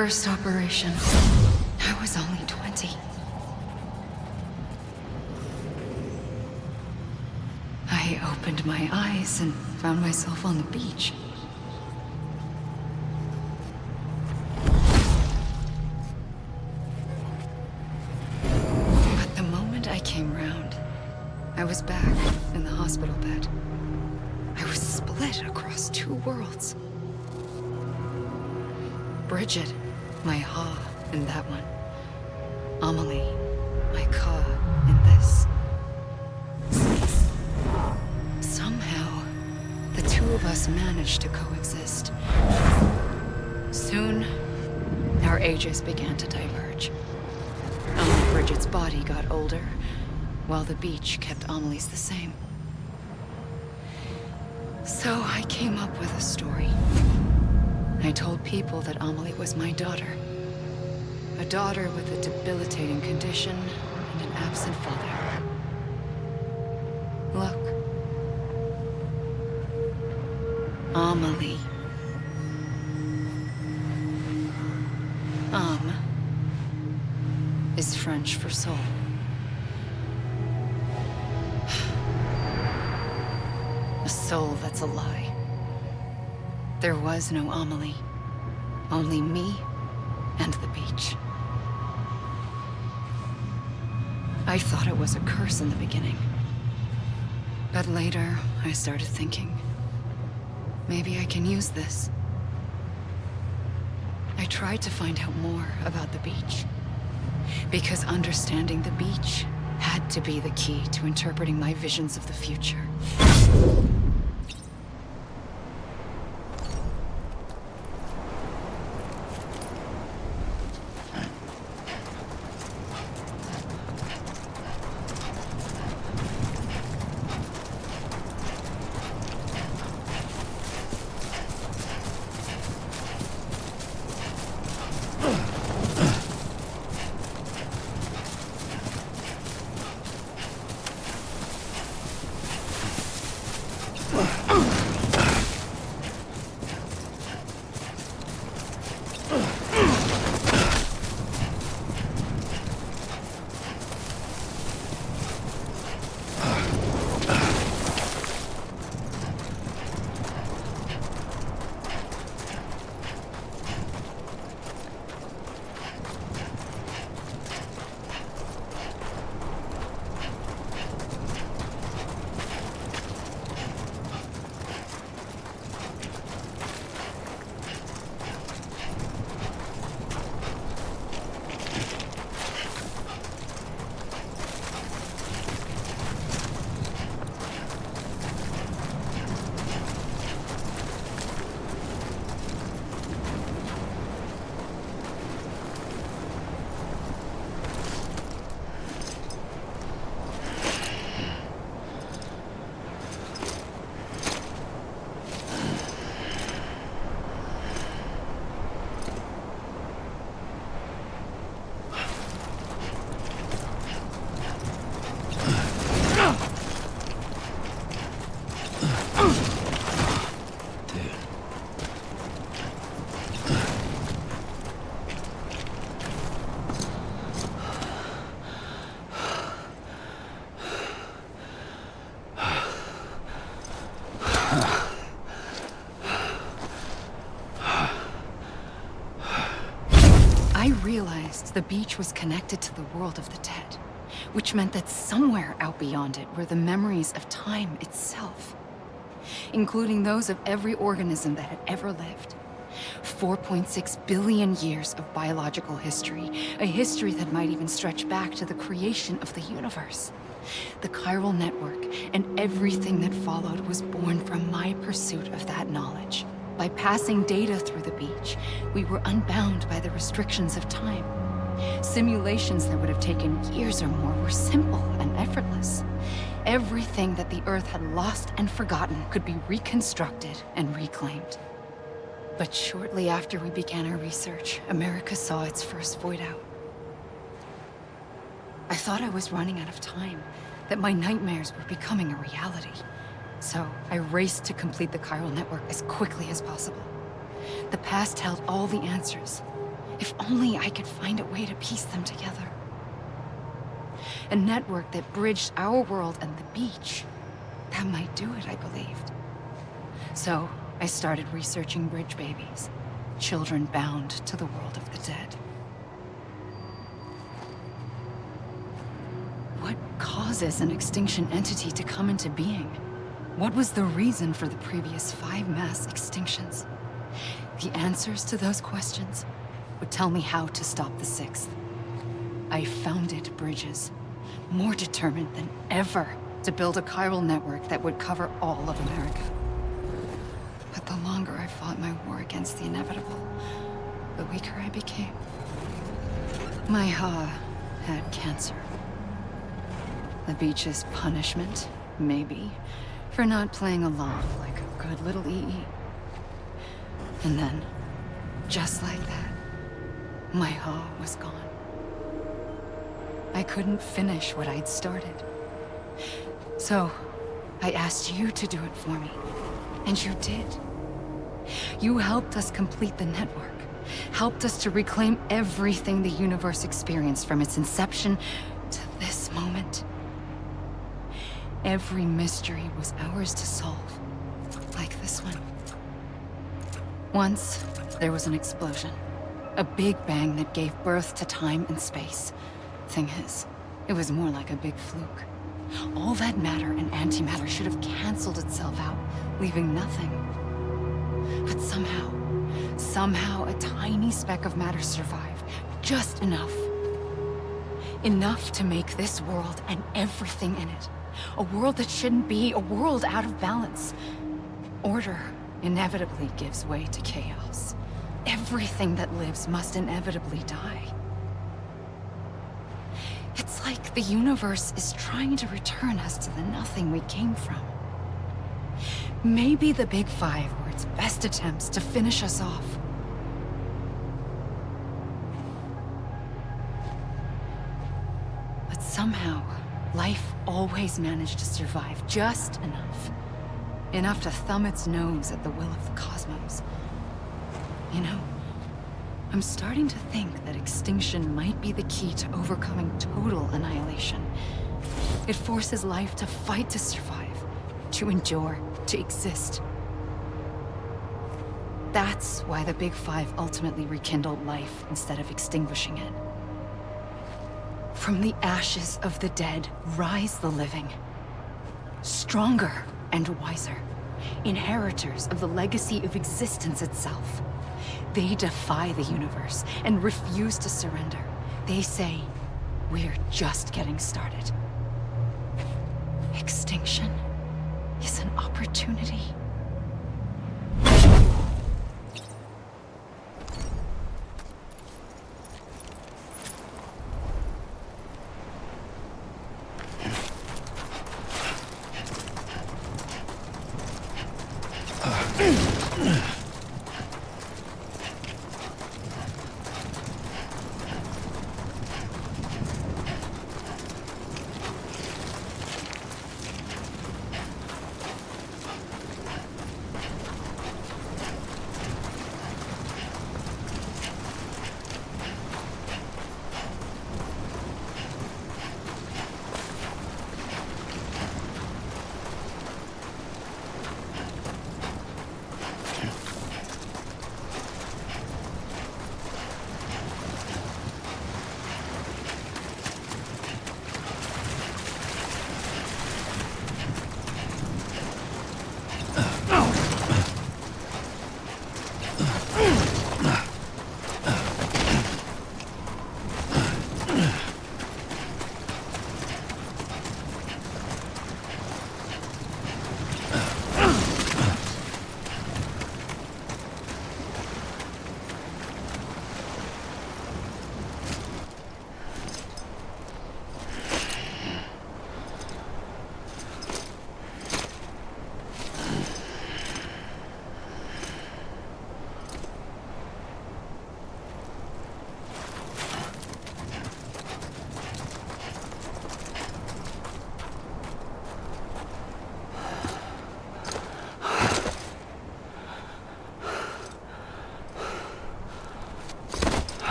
first operation, I was only 20. I opened my eyes and found myself on the beach. But the moment I came round, I was back in the hospital bed. I was split across two worlds. Bridget, my Ha in that one. Amelie, my Ka in this. Somehow, the two of us managed to coexist. Soon, our ages began to diverge. Only Bridget's body got older, while the beach kept Amelie's the same. So I came up with a story. I told people that Amelie was my daughter. A daughter with a debilitating condition and an absent father. Look. Amelie. Âme is French for soul. A soul that's a lie. There was no Amelie. Only me and the beach. I thought it was a curse in the beginning. But later, I started thinking, maybe I can use this. I tried to find out more about the beach. Because understanding the beach had to be the key to interpreting my visions of the future. realized the beach was connected to the world of the dead, which meant that somewhere out beyond it were the memories of time itself, including those of every organism that had ever lived. 4.6 billion years of biological history, a history that might even stretch back to the creation of the universe. The chiral network and everything that followed was born from my pursuit of that knowledge. By passing data through the beach, we were unbound by the restrictions of time. Simulations that would have taken years or more were simple and effortless. Everything that the Earth had lost and forgotten could be reconstructed and reclaimed. But shortly after we began our research, America saw its first void out. I thought I was running out of time, that my nightmares were becoming a reality. So I raced to complete the chiral network as quickly as possible. The past held all the answers. If only I could find a way to piece them together. A network that bridged our world and the beach. That might do it, I believed. So, I started researching bridge babies. Children bound to the world of the dead. What causes an extinction entity to come into being? What was the reason for the previous 5 mass extinctions? The answers to those questions would tell me how to stop the 6th. I founded bridges, more determined than ever to build a chiral network that would cover all of America. But the longer I fought my war against the inevitable, the weaker I became. My Ha had cancer. The beach's punishment, maybe, for not playing along like a good little EE. And then, just like that, my Ha was gone. I couldn't finish what I'd started. So, I asked you to do it for me. And you did. You helped us complete the network. Helped us to reclaim everything the universe experienced from its inception to this moment. Every mystery was ours to solve. Like this one. Once, there was an explosion. A big bang that gave birth to time and space. Thing is, it was more like a big fluke. All that matter and antimatter should have canceled itself out, leaving nothing. But somehow a tiny speck of matter survived. Just enough. Enough to make this world and everything in it. A world that shouldn't be, a world out of balance. Order inevitably gives way to chaos. Everything that lives must inevitably die. It's like the universe is trying to return us to the nothing we came from. Maybe the Big Five were its best attempts to finish us off. But somehow, life always managed to survive just enough. Enough to thumb its nose at the will of the cosmos. You know, I'm starting to think that extinction might be the key to overcoming total annihilation. It forces life to fight to survive, to endure, to exist. That's why the Big Five ultimately rekindled life instead of extinguishing it. From the ashes of the dead rise the living. Stronger and wiser. Inheritors of the legacy of existence itself. They defy the universe and refuse to surrender. They say, we're just getting started. Extinction is an opportunity.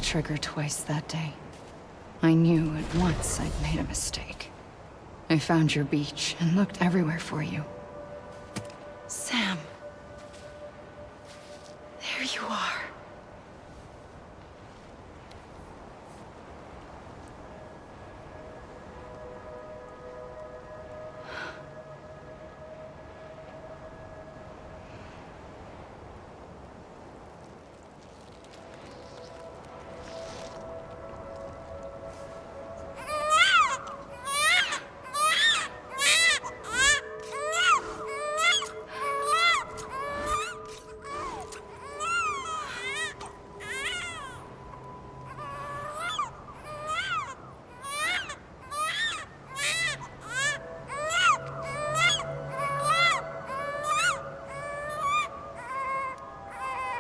trigger twice that day. I knew at once I'd made a mistake. I found your beach and looked everywhere for you. Sam. There you are.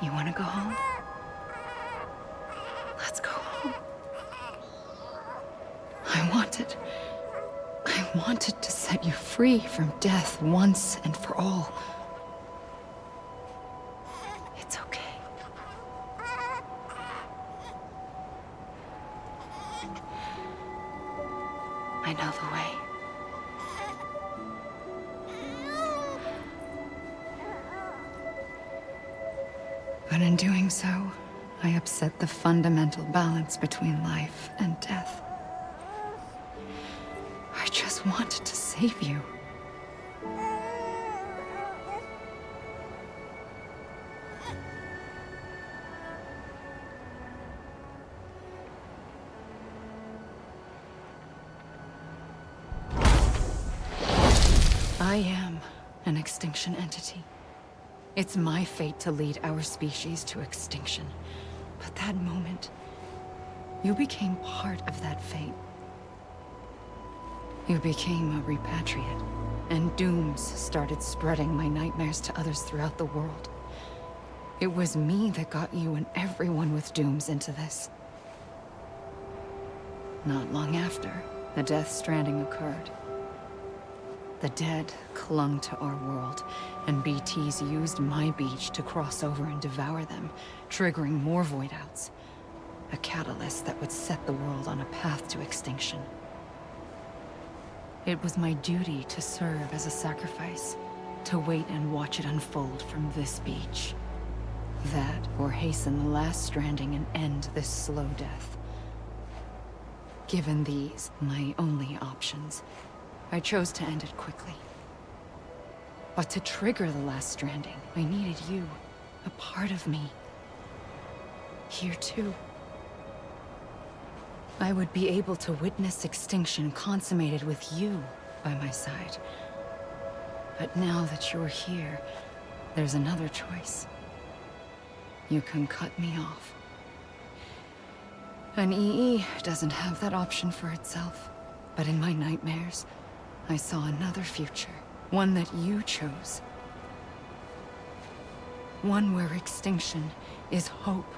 You want to go home? Let's go home. I wanted to set you free from death once and for all. It's okay. I know the way. But in doing so, I upset the fundamental balance between life and death. I just wanted to save you. I am an extinction entity. It's my fate to lead our species to extinction. But that moment, you became part of that fate. You became a repatriate, and dooms started spreading my nightmares to others throughout the world. It was me that got you and everyone with dooms into this. Not long after, the Death Stranding occurred. The dead clung to our world, and BTs used my beach to cross over and devour them, triggering more void outs. A catalyst that would set the world on a path to extinction. It was my duty to serve as a sacrifice, to wait and watch it unfold from this beach. That, or hasten the last stranding and end this slow death. Given these, my only options, I chose to end it quickly. But to trigger the last stranding, I needed you, a part of me. Here too. I would be able to witness extinction consummated with you by my side. But now that you're here, there's another choice. You can cut me off. An EE doesn't have that option for itself. But in my nightmares, I saw another future. One that you chose. One where extinction is hope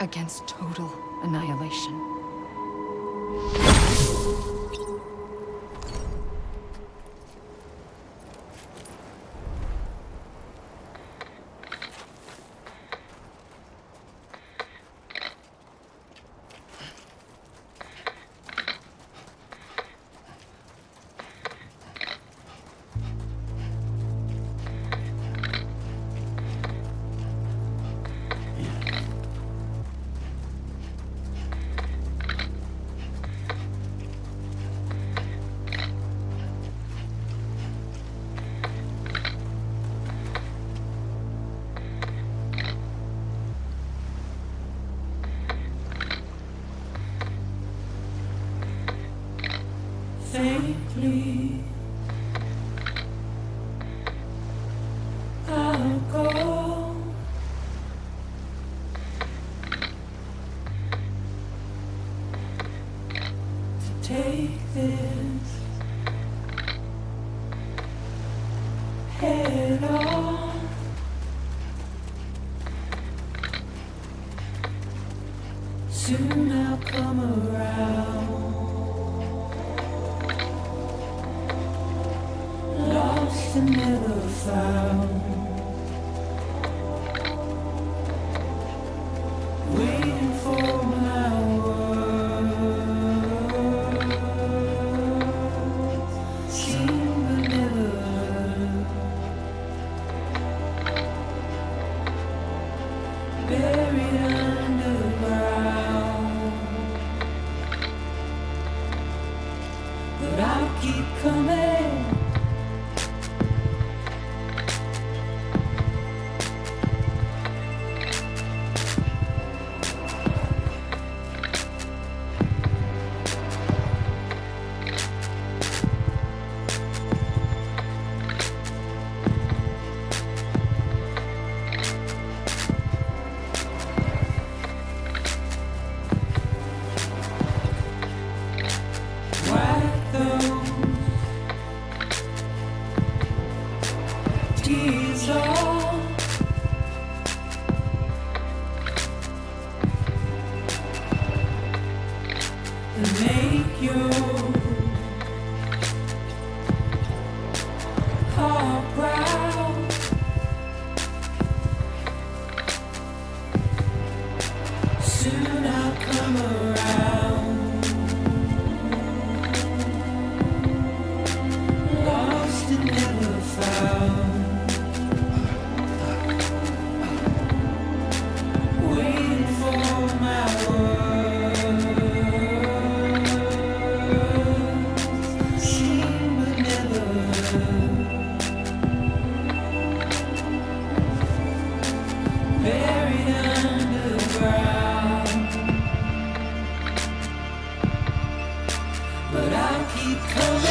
against total annihilation. Faintly, I'll go. To take this head on. Soon I'll come around. Lost and never found. Waiting for coming. Whack those tears off. And make your heart proud. Soon I'll come around. Lost and never found. Waiting for my words. Seen but never heard. Buried underground. But I'll keep coming.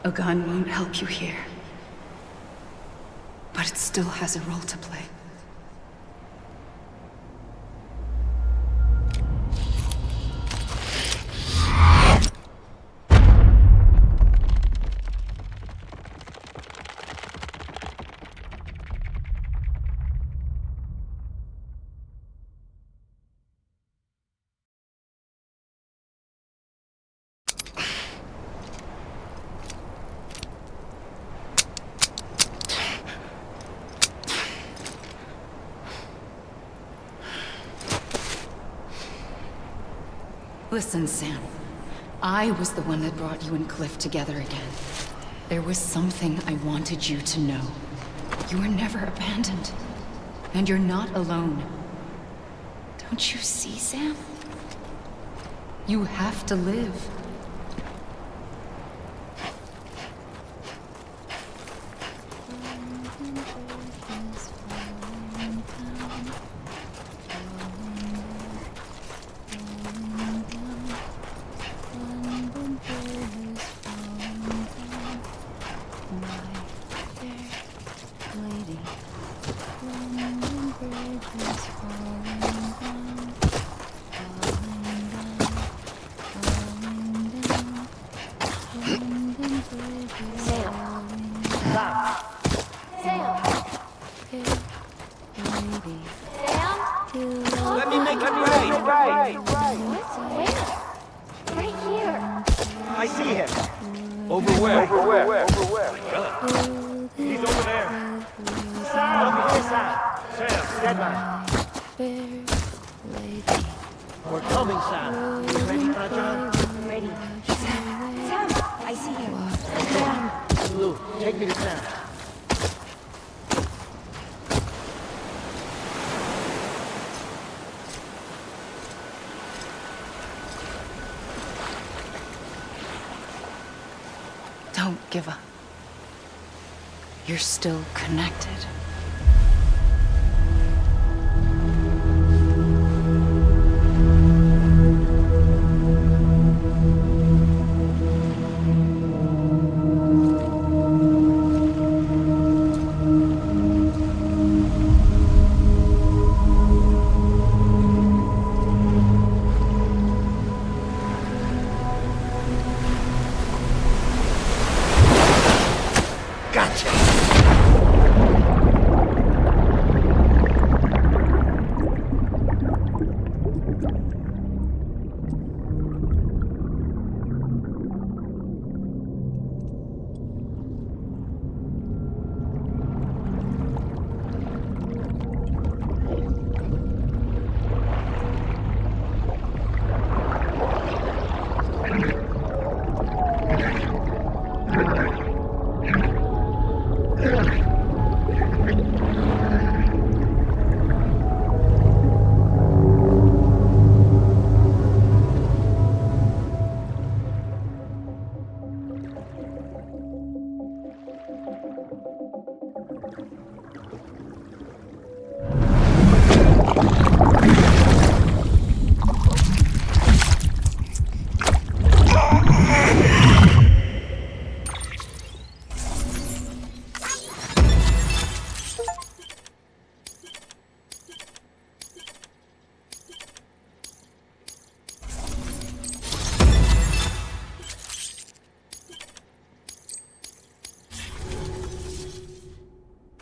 A gun won't help you here. But it still has a role to play. Listen, Sam. I was the one that brought you and Cliff together again. There was something I wanted you to know. You were never abandoned. And you're not alone. Don't you see, Sam? You have to live. Don't give up. You're still connected.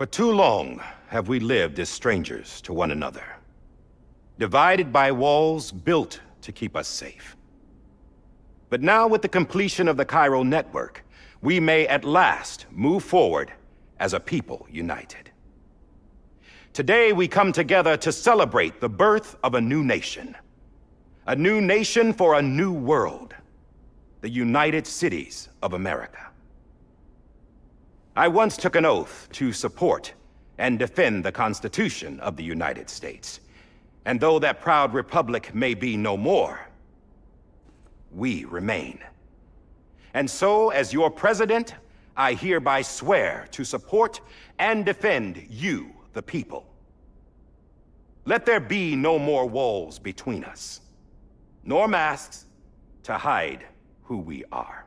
For too long have we lived as strangers to one another, divided by walls built to keep us safe. But now, with the completion of the chiral network, we may at last move forward as a people united. Today we come together to celebrate the birth of a new nation for a new world, the United Cities of America. I once took an oath to support and defend the Constitution of the United States. And though that proud republic may be no more, we remain. And so, as your president, I hereby swear to support and defend you, the people. Let there be no more walls between us, nor masks to hide who we are.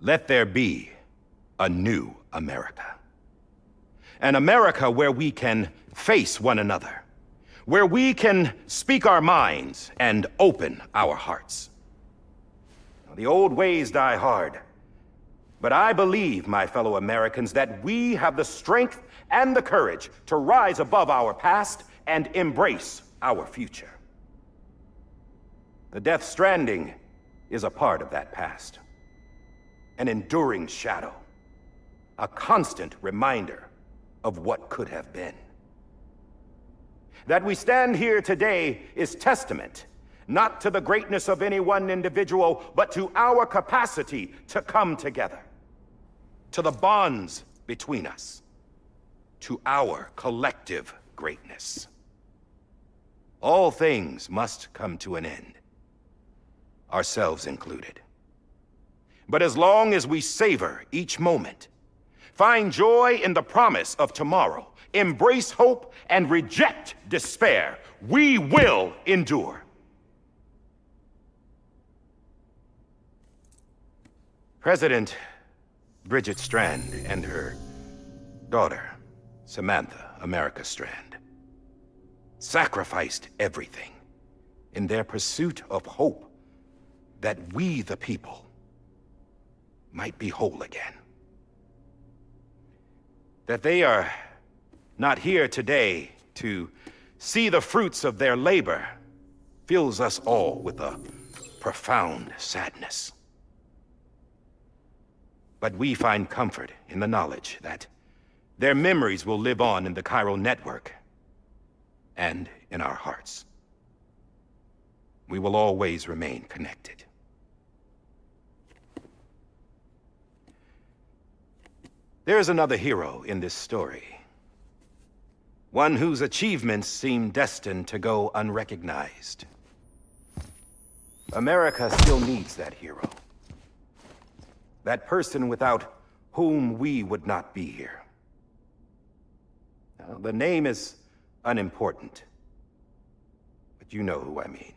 Let there be a new America. An America where we can face one another, where we can speak our minds and open our hearts. Now, the old ways die hard, but I believe, my fellow Americans, that we have the strength and the courage to rise above our past and embrace our future. The Death Stranding is a part of that past. An enduring shadow. A constant reminder of what could have been. That we stand here today is testament, not to the greatness of any one individual, but to our capacity to come together. To the bonds between us. To our collective greatness. All things must come to an end. Ourselves included. But as long as we savor each moment, find joy in the promise of tomorrow, embrace hope, and reject despair, we will endure. President Bridget Strand and her daughter, Samantha America Strand, sacrificed everything in their pursuit of hope that we, the people, might be whole again. That they are not here today to see the fruits of their labor fills us all with a profound sadness. But we find comfort in the knowledge that their memories will live on in the chiral network and in our hearts. We will always remain connected. There's another hero in this story. One whose achievements seem destined to go unrecognized. America still needs that hero. That person without whom we would not be here. Now, the name is unimportant, but you know who I mean.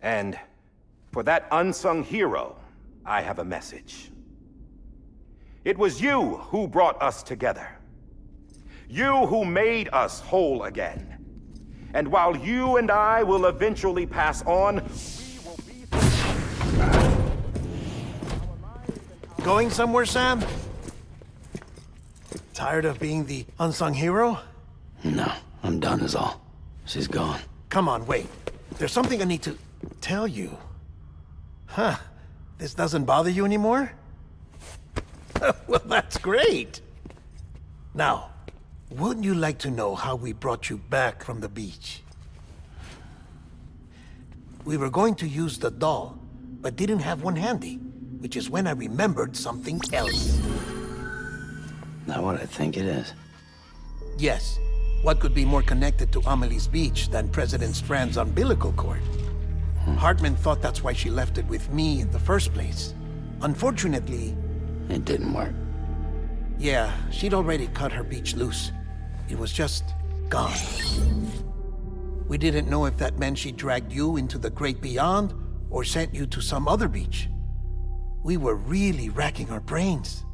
And for that unsung hero, I have a message. It was you who brought us together. You who made us whole again. And while you and I will eventually pass on, we will be... Going somewhere, Sam? Tired of being the unsung hero? No, I'm done is all. She's gone. Come on, wait. There's something I need to tell you. Huh. This doesn't bother you anymore? Well, that's great. Now, wouldn't you like to know how we brought you back from the beach? We were going to use the doll, but didn't have one handy, which is when I remembered something else. Not what I think it is. Yes. What could be more connected to Amelie's beach than President Strand's umbilical cord? Heartman thought that's why she left it with me in the first place. Unfortunately... It didn't work. Yeah, she'd already cut her beach loose. It was just gone. We didn't know if that meant she dragged you into the great beyond or sent you to some other beach. We were really racking our brains.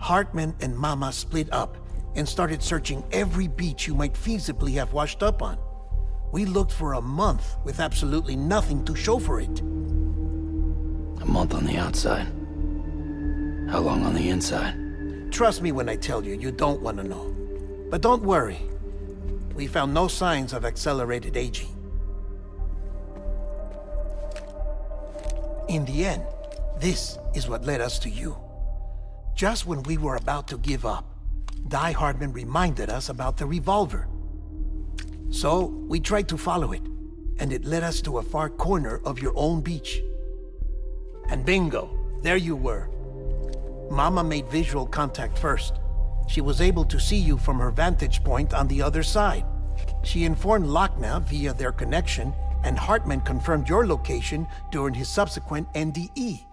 Heartman and Mama split up and started searching every beach you might feasibly have washed up on. We looked for a month with absolutely nothing to show for it. A month on the outside. How long on the inside? Trust me when I tell you, you don't want to know. But don't worry. We found no signs of accelerated aging. In the end, this is what led us to you. Just when we were about to give up, Die-hardman reminded us about the revolver. So, we tried to follow it, and it led us to a far corner of your own beach. And bingo, there you were. Mama made visual contact first. She was able to see you from her vantage point on the other side. She informed Lochna via their connection, and Heartman confirmed your location during his subsequent NDE.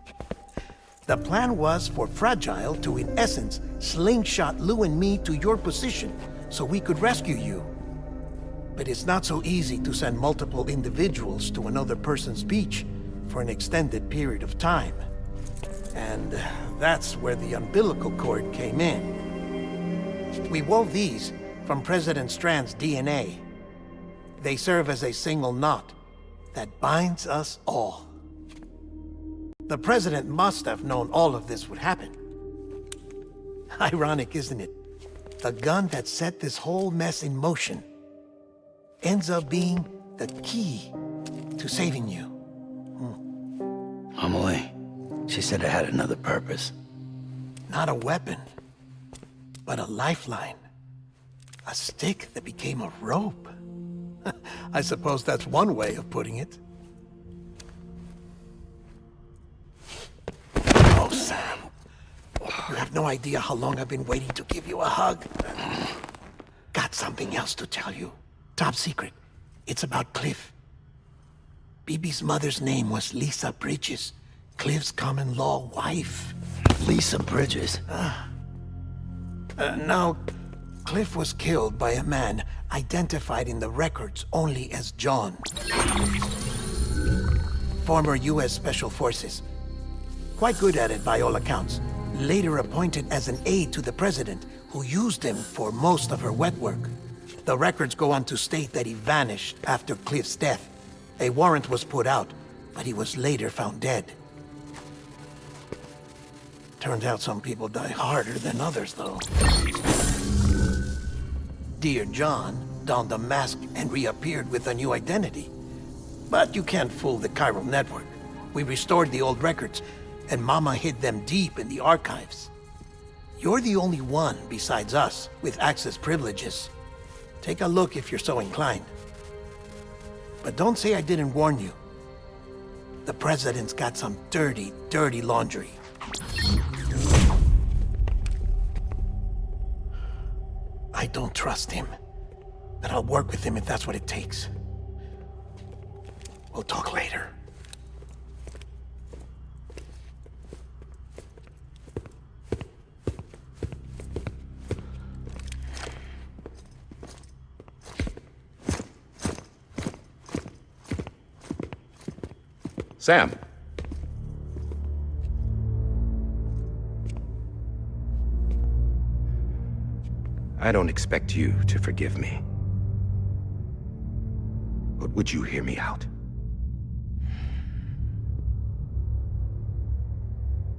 The plan was for Fragile to, in essence, slingshot Lou and me to your position so we could rescue you. But it's not so easy to send multiple individuals to another person's beach for an extended period of time. And that's where the umbilical cord came in. We wove these from President Strand's DNA. They serve as a single knot that binds us all. The President must have known all of this would happen. Ironic, isn't it? The gun that set this whole mess in motion ends up being The key to saving you. Amelie, she said it had another purpose. Not a weapon, but a lifeline. A stick that became a rope. I suppose that's one way of putting it. Oh, Sam. You have no idea how long I've been waiting to give you a hug. Got something else to tell you. Top secret. It's about Cliff. Bibi's mother's name was Lisa Bridges, Cliff's common-law wife. Lisa Bridges? Now, Cliff was killed by a man identified in the records only as John. Former U.S. Special Forces. Quite good at it by all accounts. Later appointed as an aide to the president, who used him for most of her wet work. The records go on to state that he vanished after Cliff's death. A warrant was put out, but he was later found dead. Turns out some people die harder than others, though. Dear John donned a mask and reappeared with a new identity. But you can't fool the chiral network. We restored the old records, and Mama hid them deep in the archives. You're the only one, besides us, with access privileges. Take a look if you're so inclined. But don't say I didn't warn you. The president's got some dirty, dirty laundry. I don't trust him, but I'll work with him if that's what it takes. We'll talk later. Sam. I don't expect you to forgive me. But would you hear me out?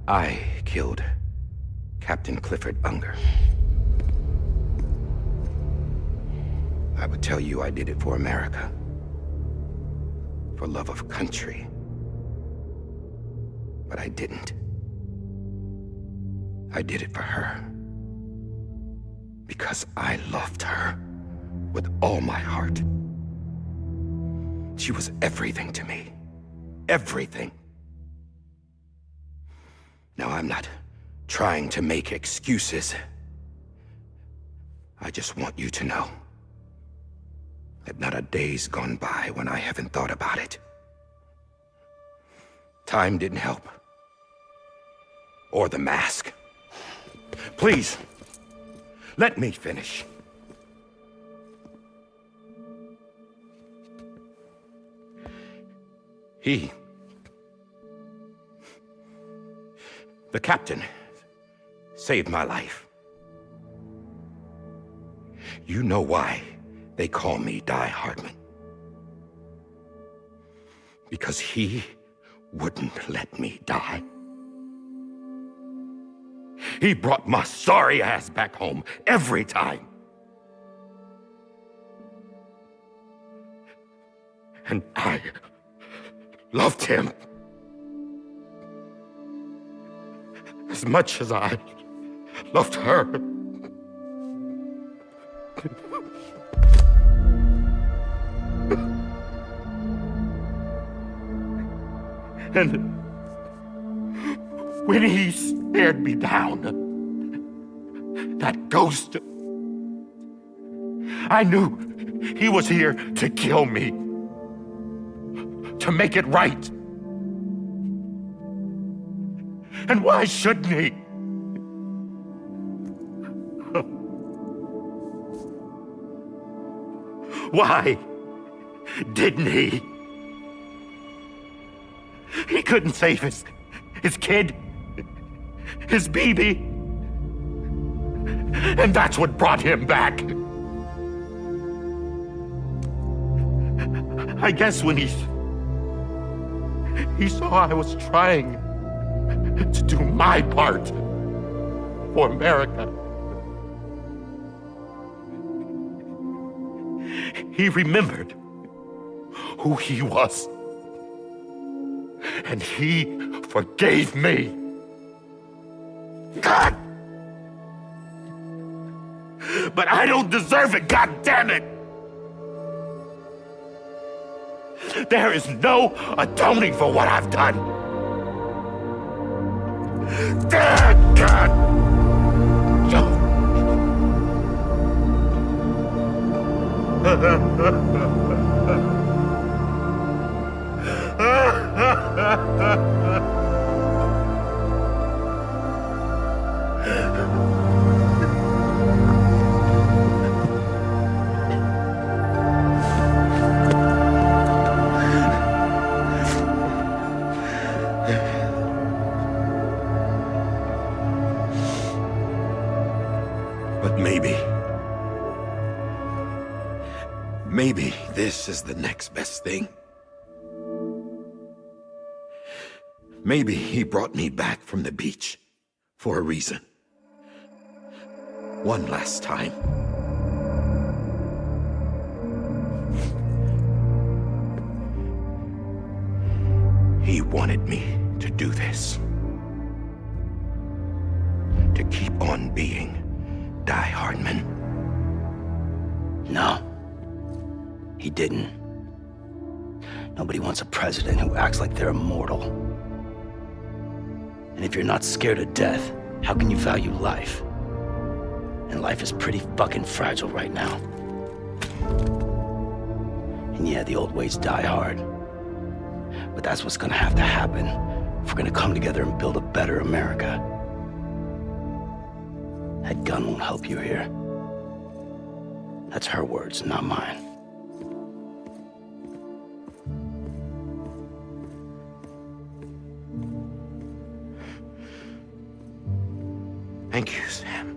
I killed Captain Clifford Unger. I would tell you I did it for America. For love of country. But I didn't. I did it for her. Because I loved her with all my heart. She was everything to me. Everything. Now, I'm not trying to make excuses. I just want you to know that not a day's gone by when I haven't thought about it. Time didn't help. Or the mask. Please, let me finish. The captain, saved my life. You know why they call me Die-hardman. Because he wouldn't let me die. He brought my sorry ass back home every time. And I loved him as much as I loved her. And when he stared me down, that ghost, I knew he was here to kill me, to make it right. And why shouldn't he? Why didn't he? He couldn't save his kid, his baby. And that's what brought him back. I guess when he saw I was trying to do my part for America, he remembered who he was. And he forgave me. God! But I don't deserve it, God damn it! There is no atoning for what I've done. Dad, God! But maybe this is the next best thing. Maybe he brought me back from the beach for a reason. One last time. He wanted me to do this. To keep on being Die-hardman. No. He didn't. Nobody wants a president who acts like they're immortal. And if you're not scared of death, how can you value life? And life is pretty fucking fragile right now. And yeah, the old ways die hard. But that's what's gonna have to happen if we're gonna come together and build a better America. That gun won't help you here. That's her words, not mine. Thank you, Sam.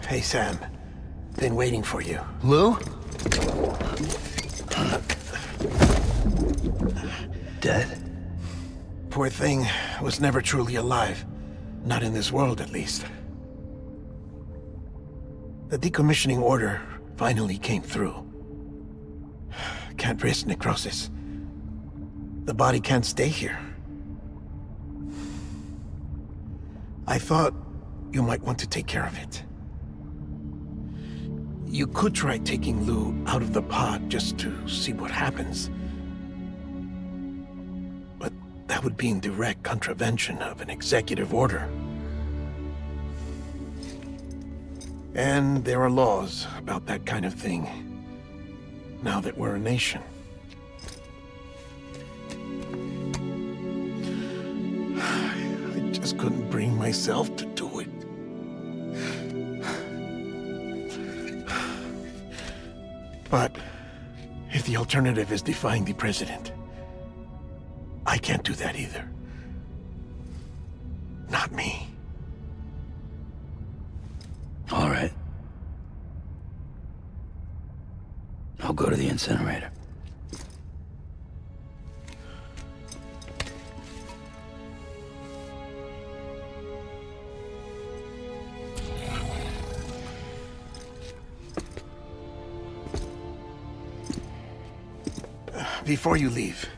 Hey, Sam. Been waiting for you. Lou? Dead? Poor thing was never truly alive. Not in this world, at least. The decommissioning order finally came through. Can't risk necrosis. The body can't stay here. I thought you might want to take care of it. You could try taking Lou out of the pod just to see what happens. But that would be in direct contravention of an executive order. And there are laws about that kind of thing, now that we're a nation. I just couldn't bring myself to do it. But if the alternative is defying the president, I can't do that either. Not me. All right. I'll go to the incinerator. Before you leave,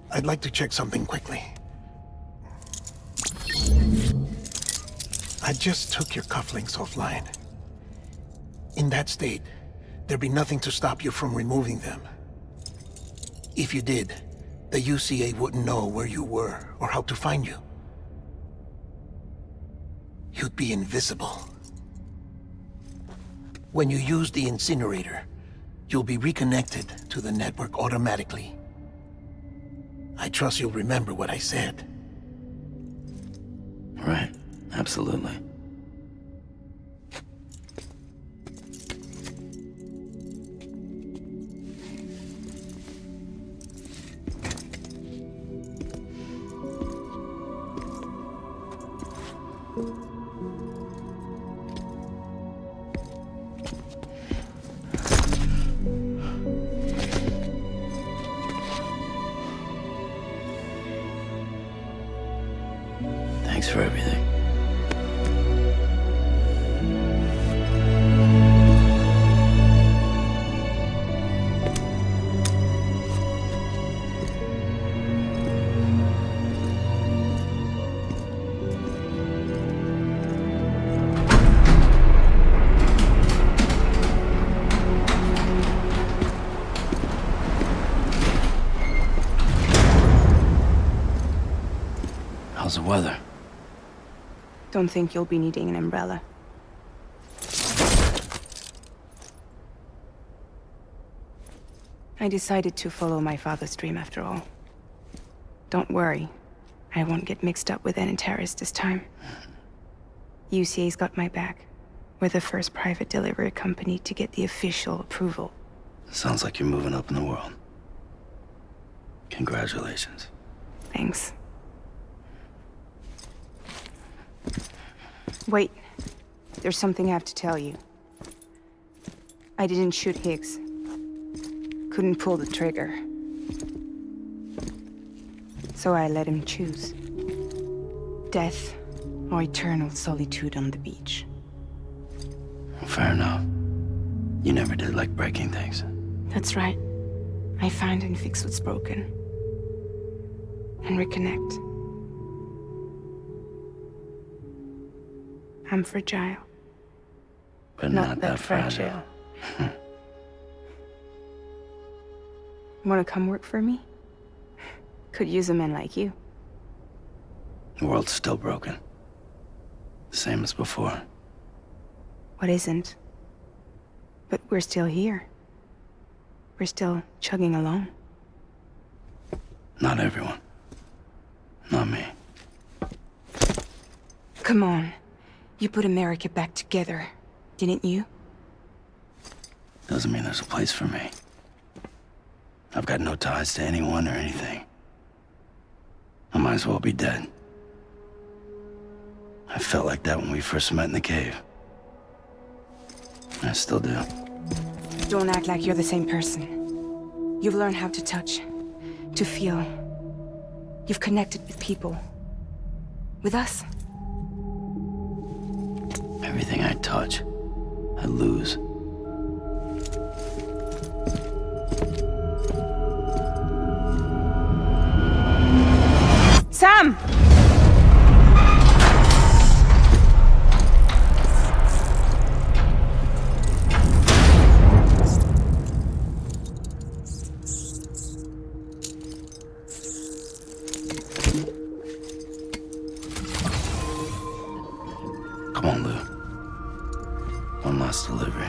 I'd like to check something quickly. I just took your cufflinks offline. In that state, there'd be nothing to stop you from removing them. If you did, the UCA wouldn't know where you were or how to find you. You'd be invisible. When you use the incinerator, you'll be reconnected to the network automatically. I trust you'll remember what I said. Right, absolutely. Thanks for everything. How's the weather? Don't think you'll be needing an umbrella. I decided to follow my father's dream after all. Don't worry. I won't get mixed up with any terrorists this time. UCA's got my back. We're the first private delivery company to get the official approval. Sounds like you're moving up in the world. Congratulations. Thanks. Wait. There's something I have to tell you. I didn't shoot Higgs. Couldn't pull the trigger. So I let him choose. Death or eternal solitude on the beach. Fair enough. You never did like breaking things. That's right. I find and fix what's broken. And reconnect. I'm fragile. But not that fragile. Wanna come work for me? Could use a man like you. The world's still broken. Same as before. What isn't? But we're still here. We're still chugging along. Not everyone. Not me. Come on. You put America back together, didn't you? Doesn't mean there's a place for me. I've got no ties to anyone or anything. I might as well be dead. I felt like that when we first met in the cave. I still do. Don't act like you're the same person. You've learned how to touch, to feel. You've connected with people. With us. Everything I touch, I lose. Sam! Come on, Lou. One last delivery.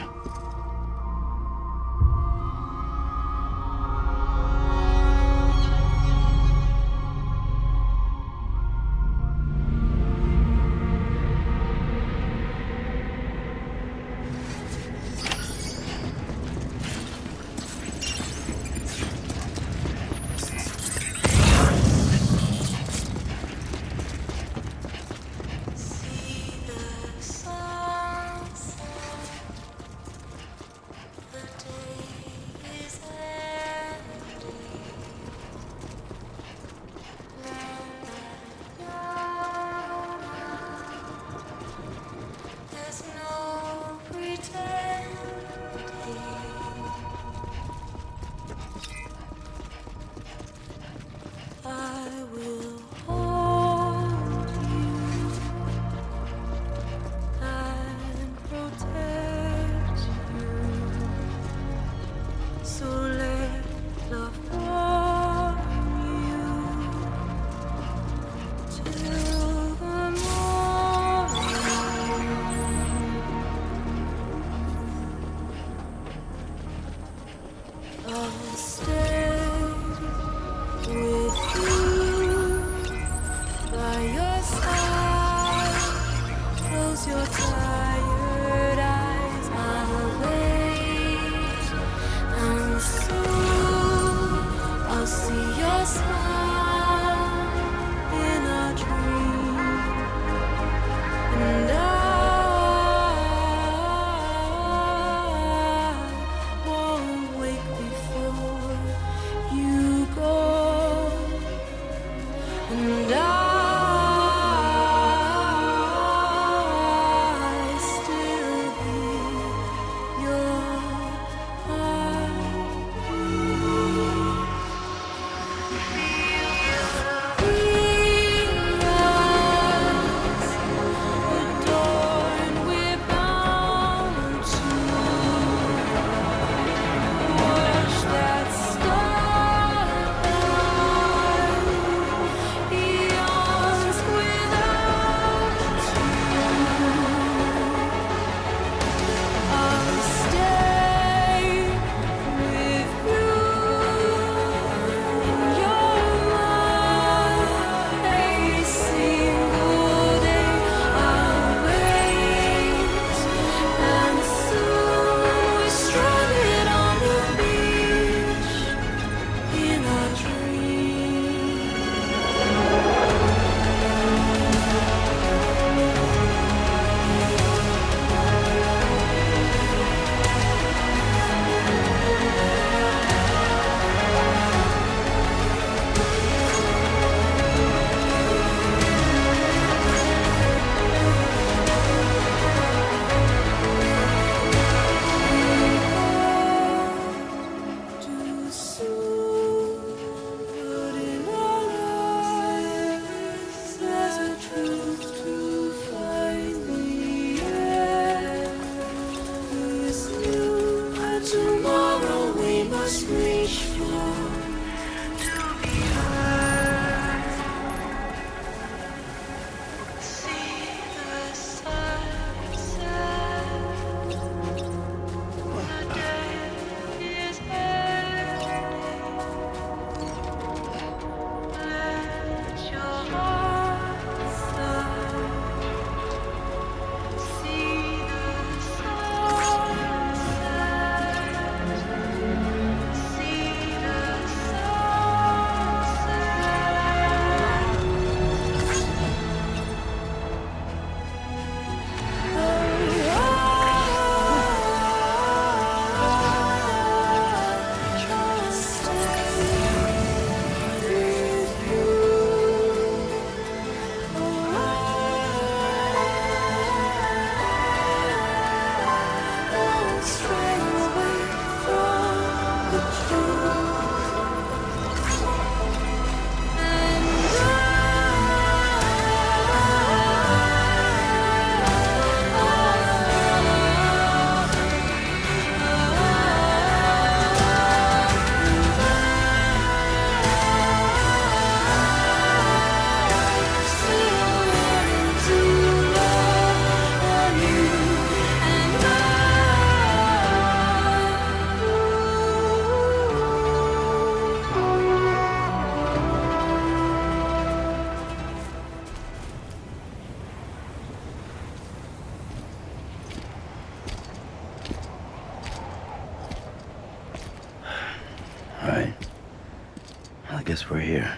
guess we're here.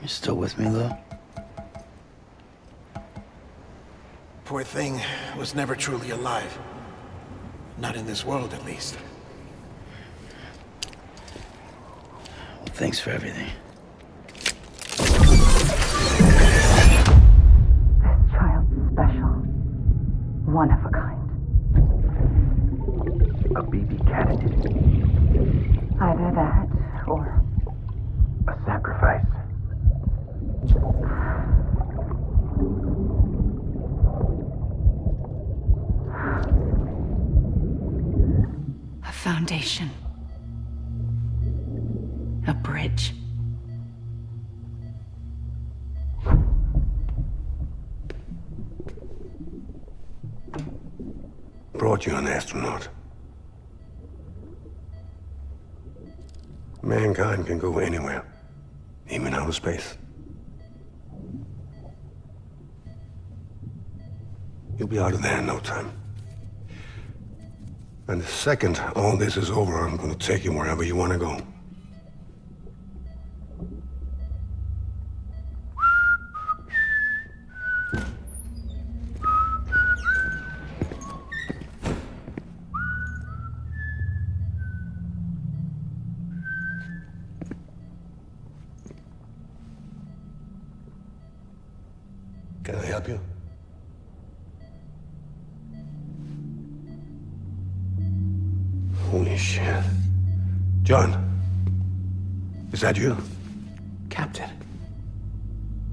You still with me, though? Poor thing was never truly alive. Not in this world, at least. Well, thanks for everything. This child's special. One of a kind. A baby candidate. Either that, or... A sacrifice. A foundation. A bridge. Brought you an astronaut. Mankind can go anywhere, even outer space. You'll be out of there in no time. And the second all this is over, I'm gonna take you wherever you wanna go. Can I help you? Holy shit. John, is that you? Captain,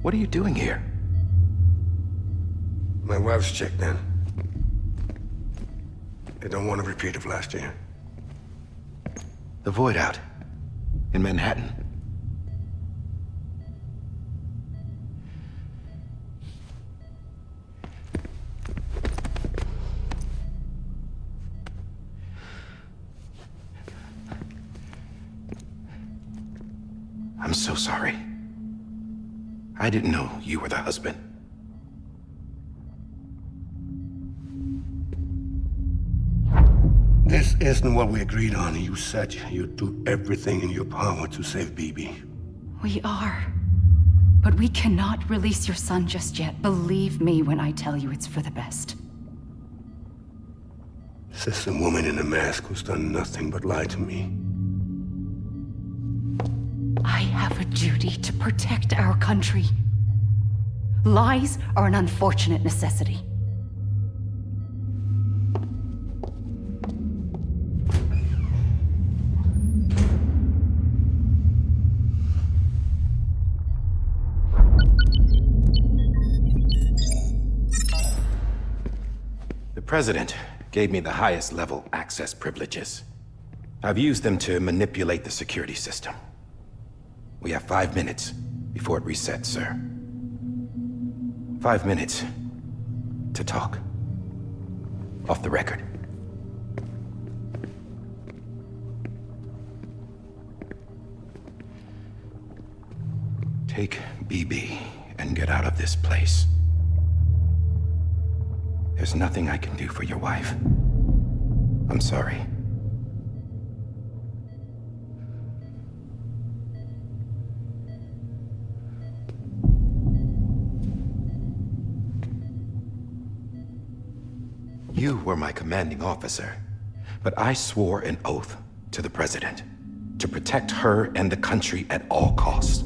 what are you doing here? My wife's checked in. They don't want a repeat of last year. The Void out in Manhattan. I'm so sorry. I didn't know you were the husband. This isn't what we agreed on. You said you'd do everything in your power to save BB. We are. But we cannot release your son just yet. Believe me when I tell you it's for the best. This is a woman in a mask who's done nothing but lie to me. I have a duty to protect our country. Lies are an unfortunate necessity. The President gave me the highest level access privileges. I've used them to manipulate the security system. We have 5 minutes before it resets, sir. 5 minutes to talk. Off the record. Take BB and get out of this place. There's nothing I can do for your wife. I'm sorry. You were my commanding officer, but I swore an oath to the President to protect her and the country at all costs.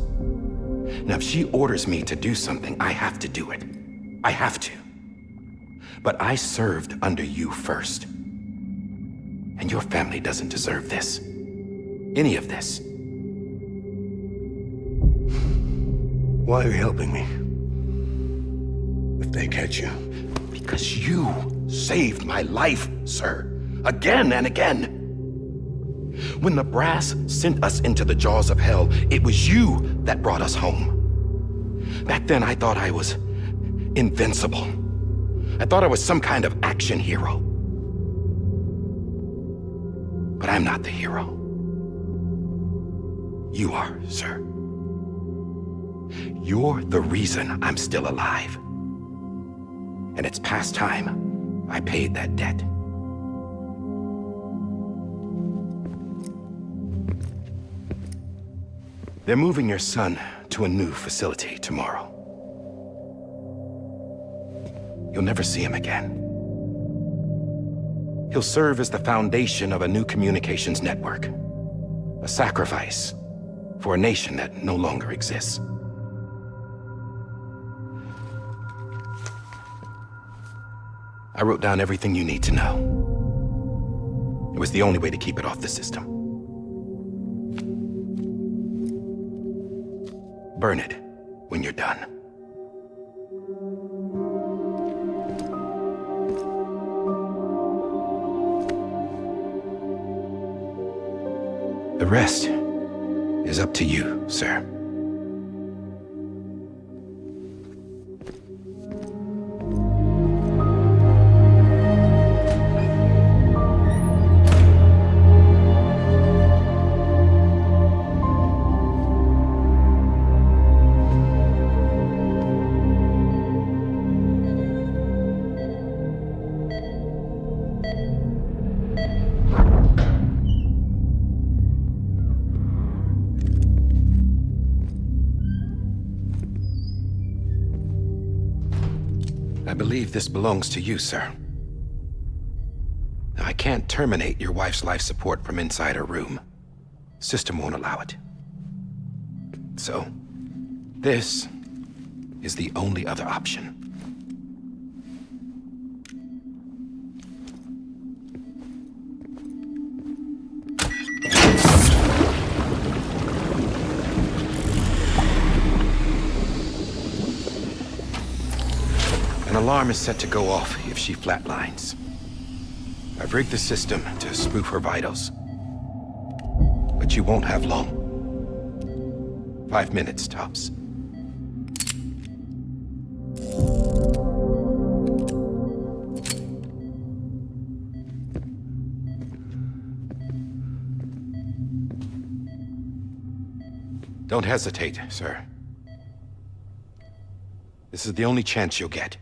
Now, if she orders me to do something, I have to do it. I have to. But I served under you first. And your family doesn't deserve this. Any of this. Why are you helping me? If they catch you. Because you saved my life, sir. Again and again. When the brass sent us into the jaws of hell, it was you that brought us home. Back then, I thought I was invincible. I thought I was some kind of action hero. But I'm not the hero. You are, sir. You're the reason I'm still alive. And it's past time I paid that debt. They're moving your son to a new facility tomorrow. You'll never see him again. He'll serve as the foundation of a new communications network. A sacrifice for a nation that no longer exists. I wrote down everything you need to know. It was the only way to keep it off the system. Burn it when you're done. The rest is up to you, sir. I believe this belongs to you, sir. I can't terminate your wife's life support from inside her room. System won't allow it. So, this is the only other option. An alarm is set to go off if she flatlines. I've rigged the system to spoof her vitals. But you won't have long. 5 minutes, tops. Don't hesitate, sir. This is the only chance you'll get.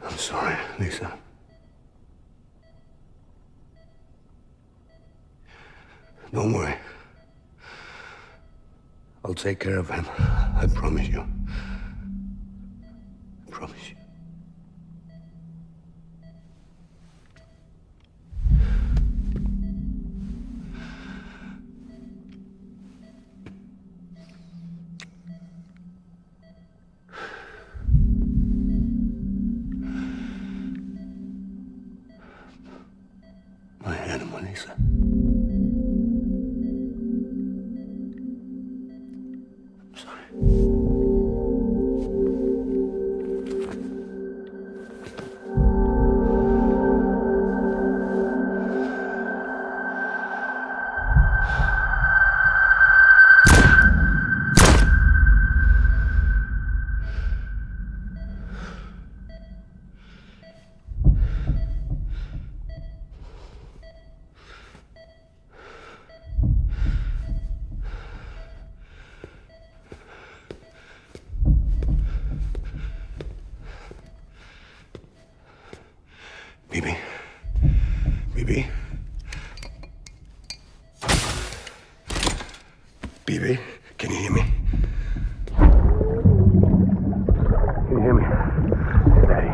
I'm sorry, Lisa. Don't worry. I'll take care of him. I promise you. I promise you. My animal, Lisa. I'm sorry. Bibi? Bibi? Bibi? Can you hear me? Can you hear me? It's Daddy.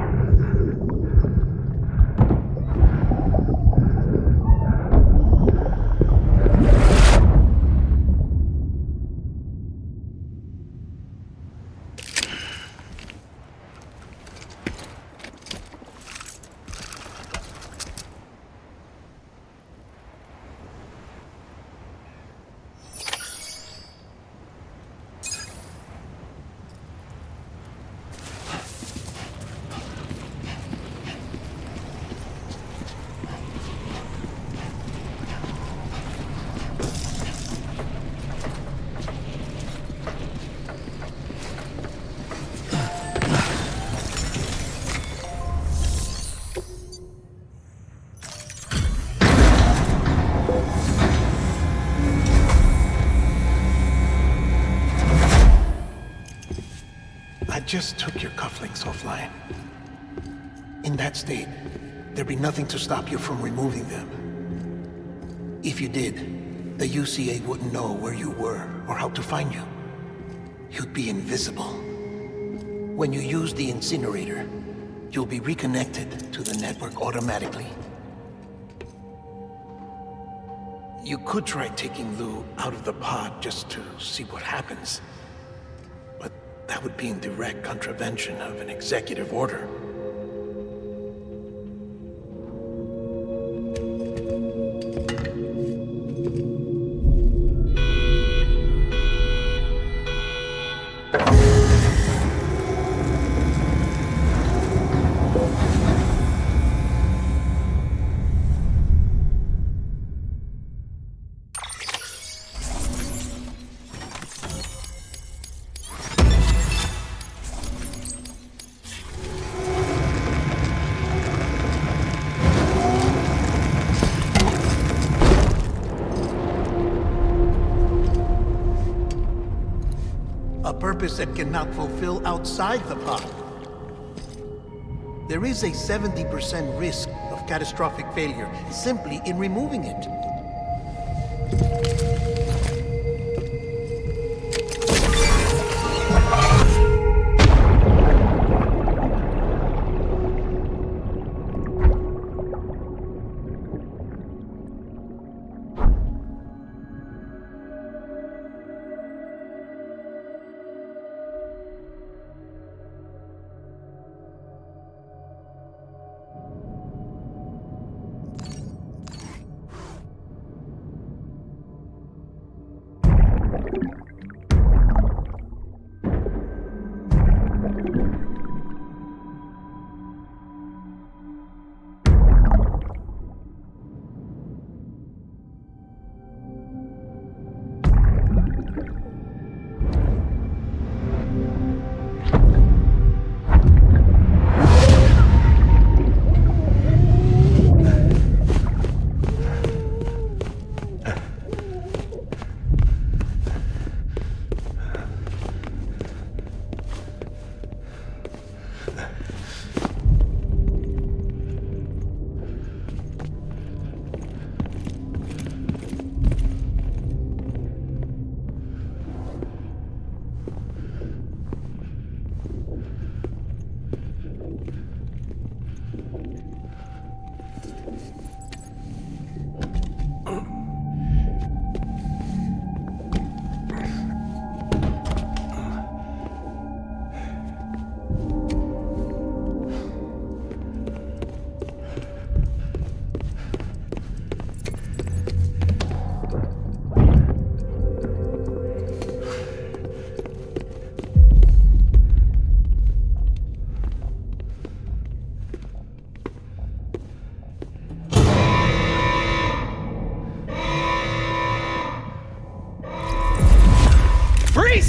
just took your cufflinks offline. In that state, there'd be nothing to stop you from removing them. If you did, the UCA wouldn't know where you were or how to find you. You'd be invisible. When you use the incinerator, you'll be reconnected to the network automatically. You could try taking Lou out of the pod just to see what happens. But that would be in direct contravention of an executive order. Purpose that cannot fulfill outside the pod. There is a 70% risk of catastrophic failure simply in removing it.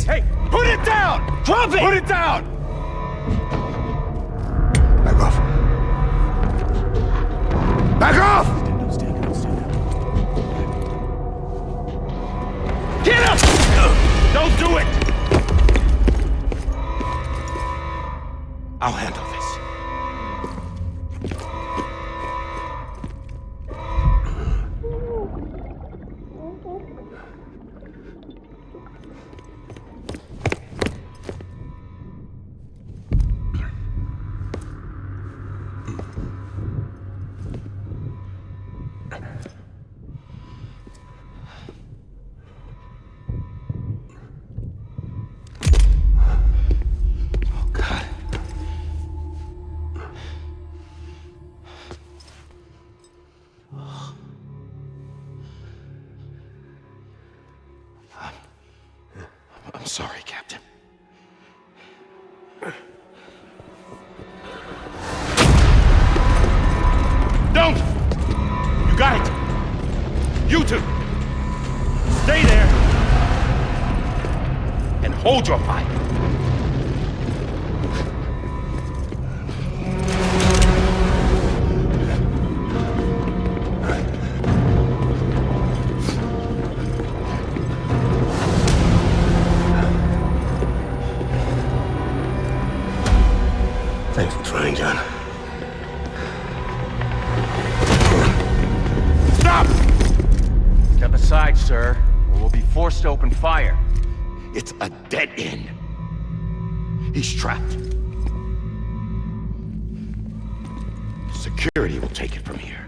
Hey, put it down! Drop it! Put it down! Back off. Back off! Get up! Don't do it! I'll handle this. I'm sorry, Captain. Don't! You got it! You two! Stay there! And hold your fire! sir, or we'll be forced to open fire. It's a dead end. He's trapped. Security will take it from here.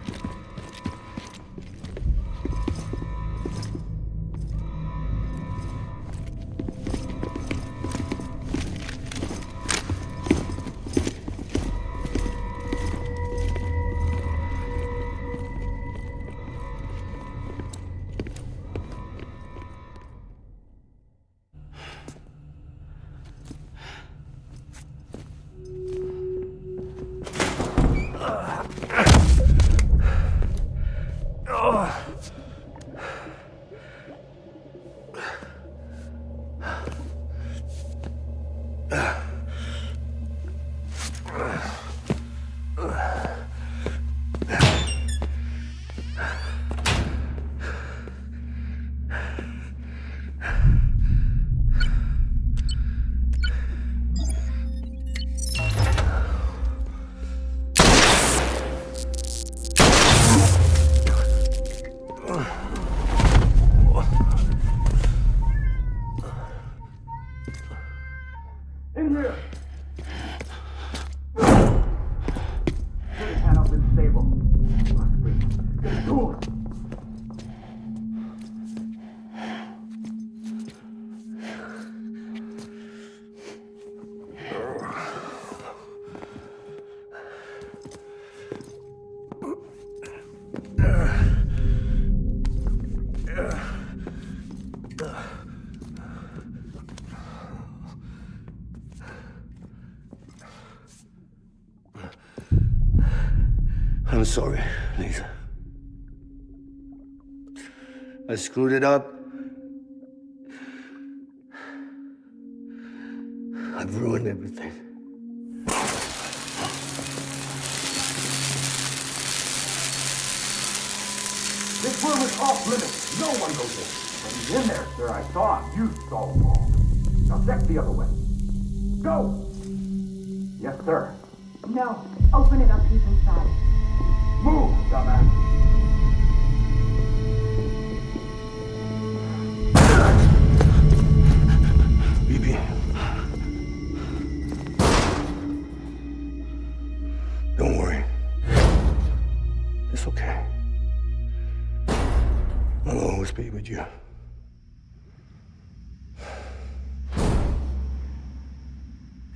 I'm sorry, Lisa. I screwed it up. I've ruined everything. This room is off limits. No one goes in. But he's in there, sir. I saw him. You saw him all. Now check the other way. Go! Yes, sir. No. Open it up. He's inside. Move, dumbass. Bibi. Don't worry. It's okay. I'll always be with you.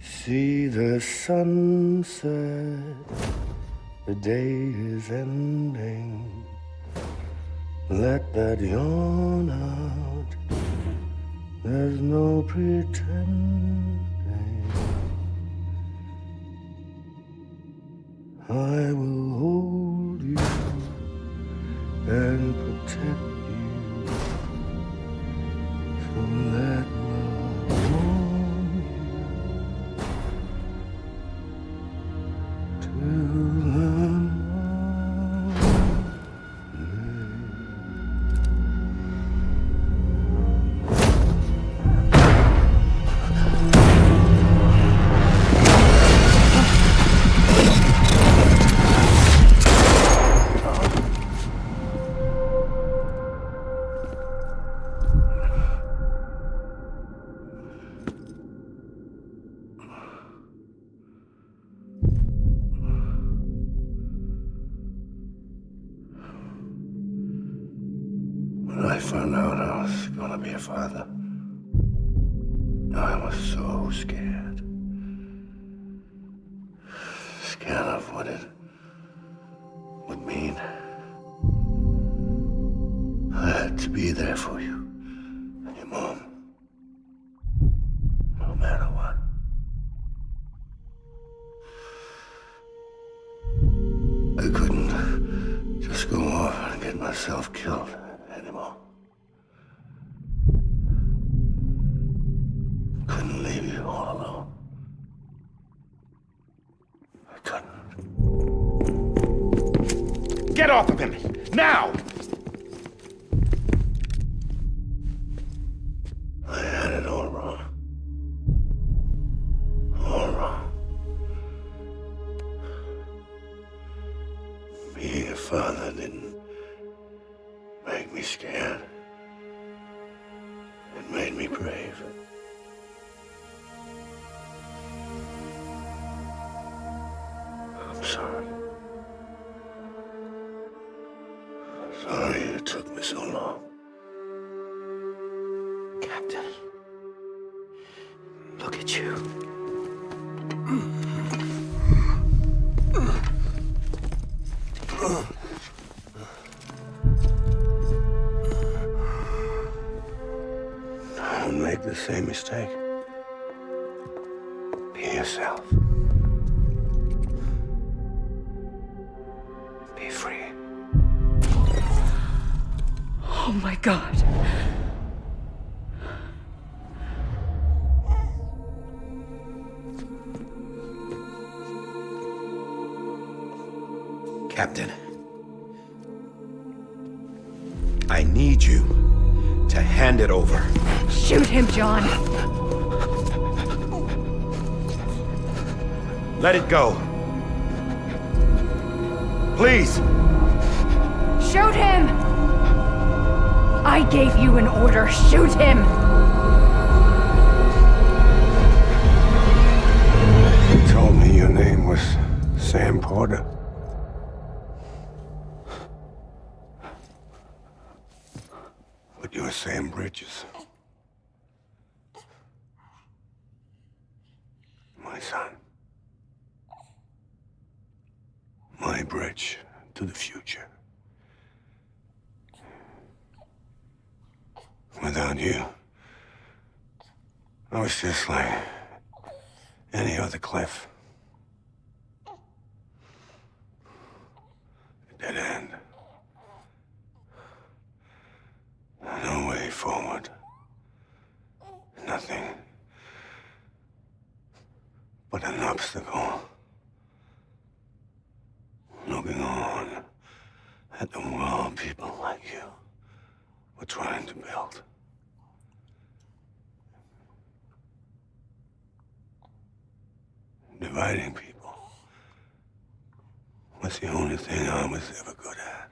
See the sunset. The day is ending. Let that yawn out. There's no pretending. I will hold you and protect you. So let love warm you till When I found out I was gonna be a father, I was so scared. Scared of what it would mean. I had to be there for you and your mom, no matter what. I couldn't just go off and get myself killed anymore. Couldn't leave you all alone. I couldn't. Get off of him! Now! I had it all wrong. All wrong. Being a father didn't make me scared. It made me brave. I'm sorry. Sorry it took me so long. Captain. Look at you. Don't make the same mistake. Be yourself. Be free. Oh my God. Captain, I need you to hand it over. Shoot him, John. Let it go. Please. Shoot him! I gave you an order. Shoot him! You told me your name was Sam Porter. But you're Sam Bridges. My son. My bridge to the future. Without you, I was just like any other Cliff. A dead end. No way forward. Nothing but an obstacle. Looking on at the world people like you were trying to build. Dividing people was the only thing I was ever good at.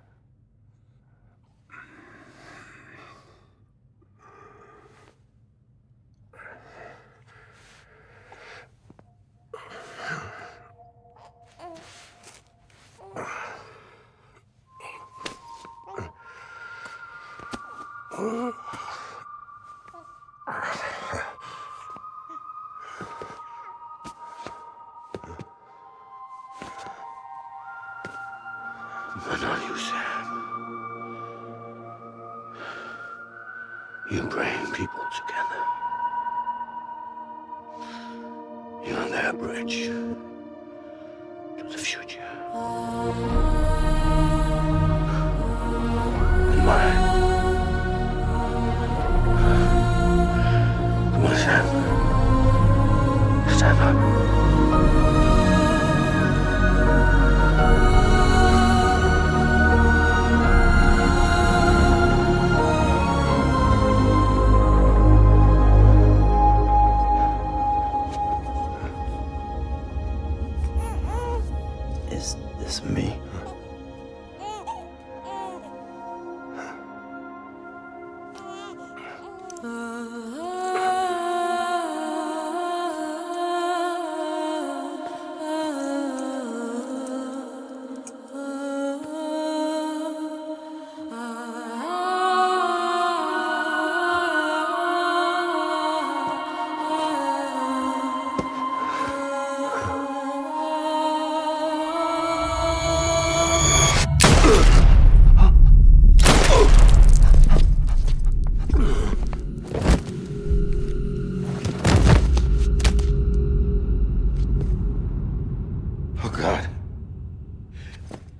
But not you, Sam. You bring people together. You're their bridge to the future. And mine. Come on, Sam. Stand up. Is this me? Oh, God.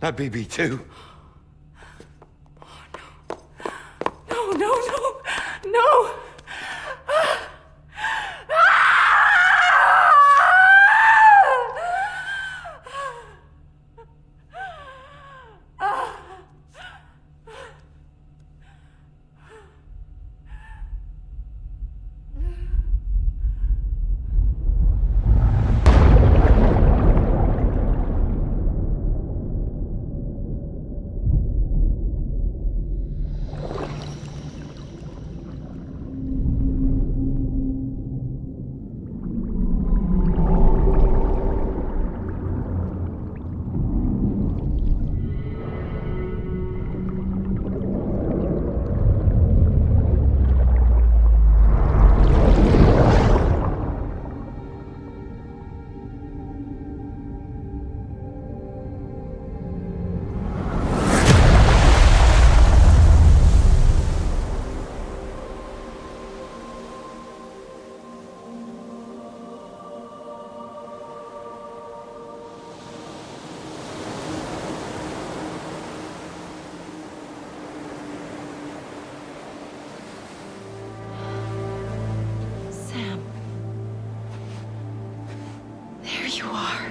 Not BB2. No, no, no, no! you are.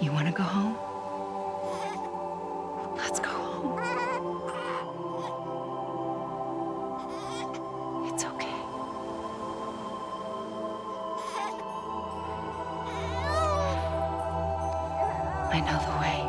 You want to go home? Let's go home. It's okay. I know the way.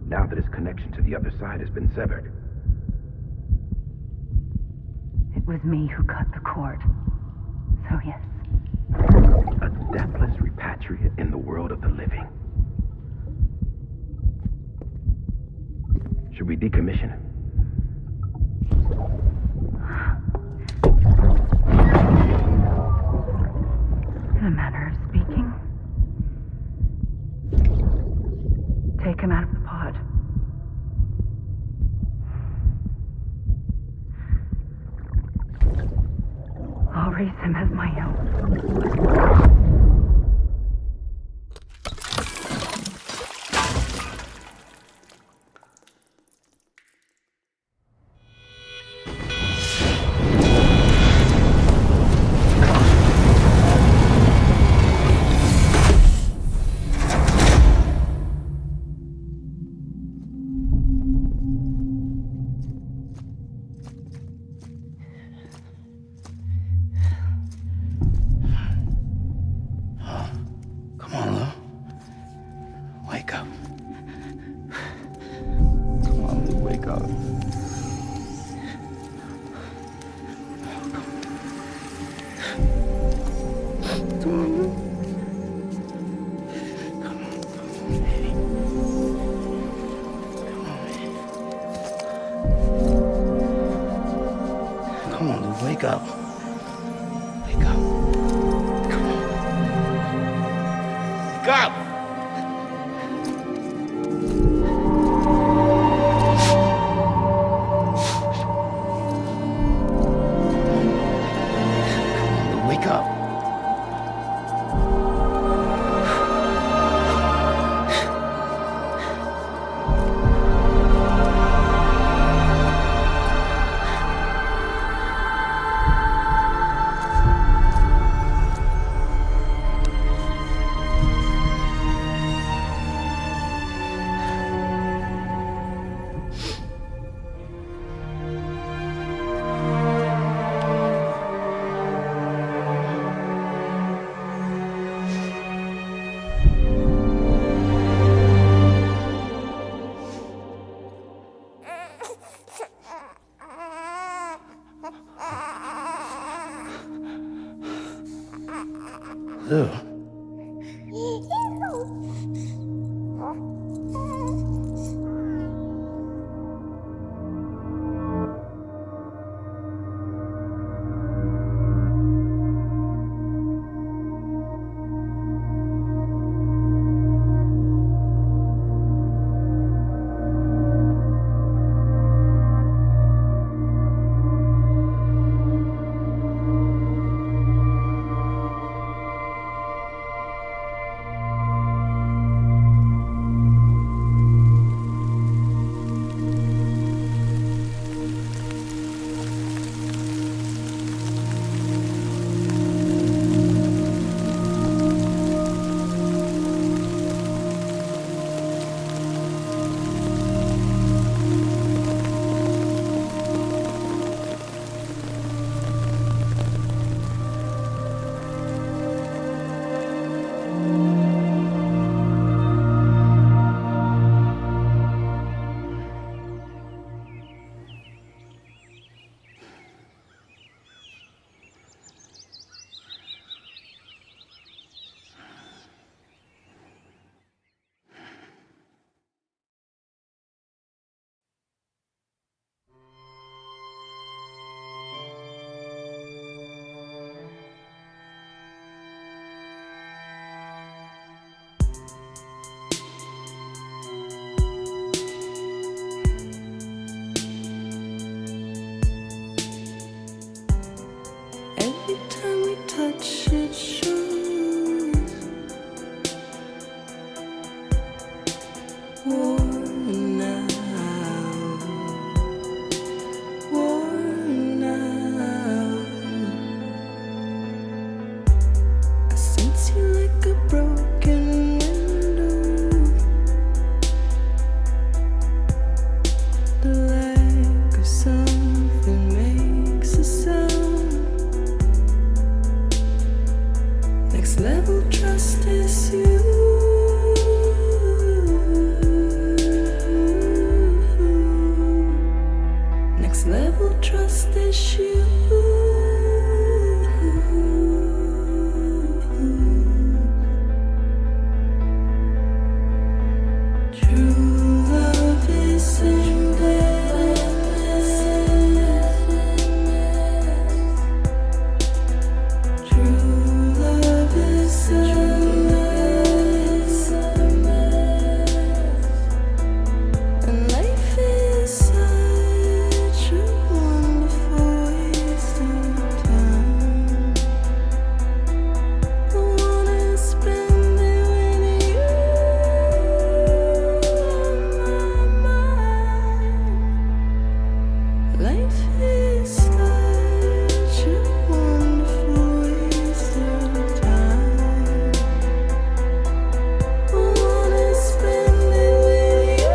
Now that his connection to the other side has been severed. It was me who cut the cord. So yes. A deathless repatriate in the world of the living. Should we decommission him? In a manner of speaking. Take him out of the pod. I'll raise him as my own. Wake up. Wake up. Come on. Wake up! Lou. Every time we touch it shows. Worn out, worn out. I sense you like a broken window. The lack of something makes a sound. Next level trust is you. Next level trust is you. True love is endless. True love is endless. And life is such a wonderful waste of time. I wanna spend it with you on my mind. Life is such a wonderful waste of time. I wanna spend it with you.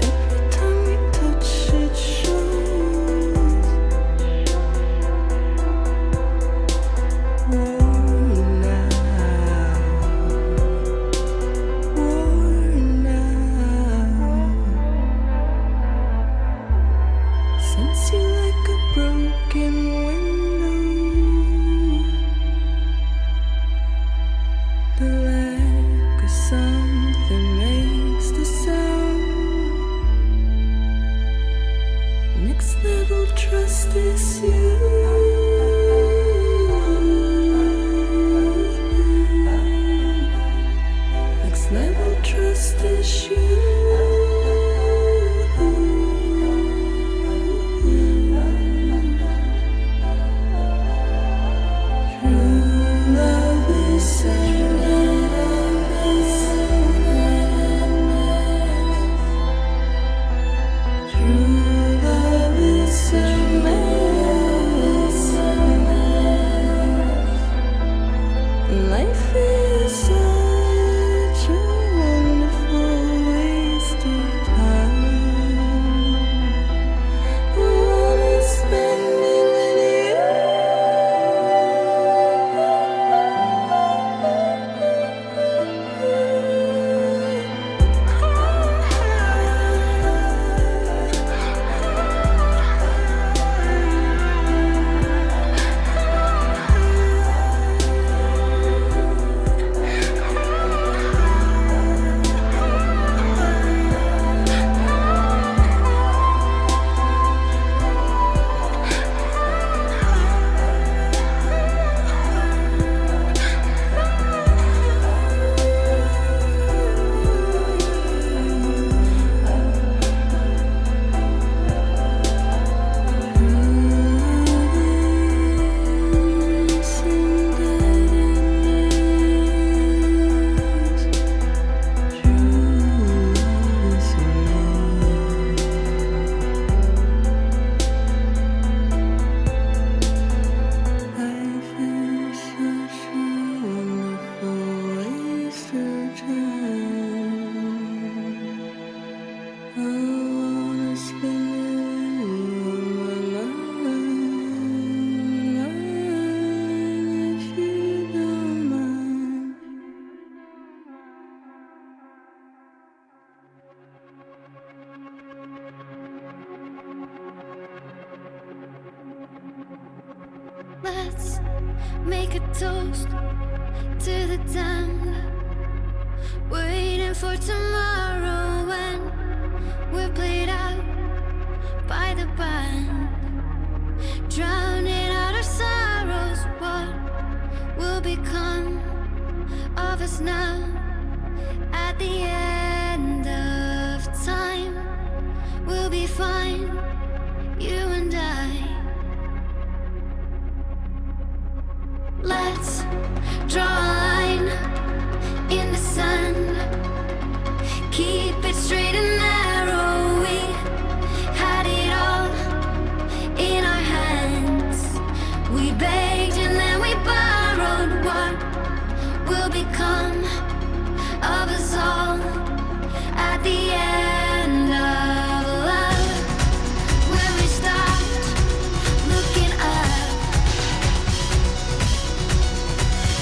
Every time we touch it shows. Worn out, worn out. Sense you like a broken window. The lack of something makes the sound. Next level trust is you. Next level trust is you. True love is endless. True love is endless. Let's make a toast to the damned, waiting for tomorrow when we're played out by the band, drowning out our sorrows. What will become of us now at the end of time? We'll be fine, you and I. Let's draw a line in the sand, keep it straight and narrow. We had it all in our hands. We begged and then we borrowed. What will become of us all at the end of love? When we stopped looking up,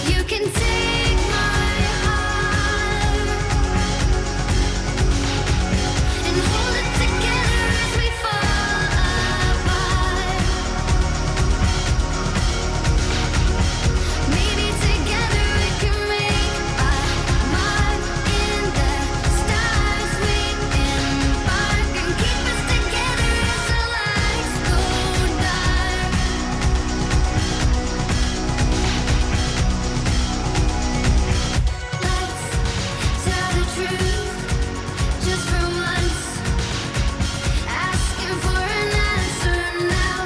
you can take my heart and hold it together as we fall apart. Maybe together we can make a mark in the stars. We embark and keep us together as the lights go dark. Let's tell the truth just for once, asking for an answer now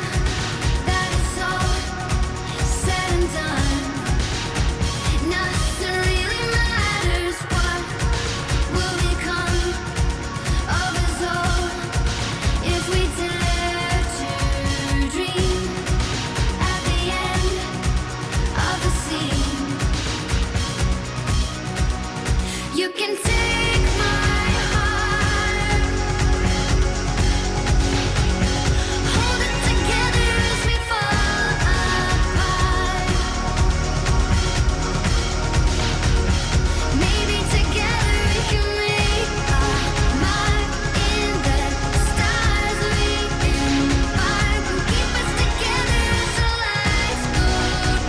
that it's all said and done. Nothing really matters. What will become of us all if we dare to dream at the end of the scene? You can take my heart, hold it together as we fall apart. Maybe together we can make a mark in the stars. We embark and keep us together as the lights go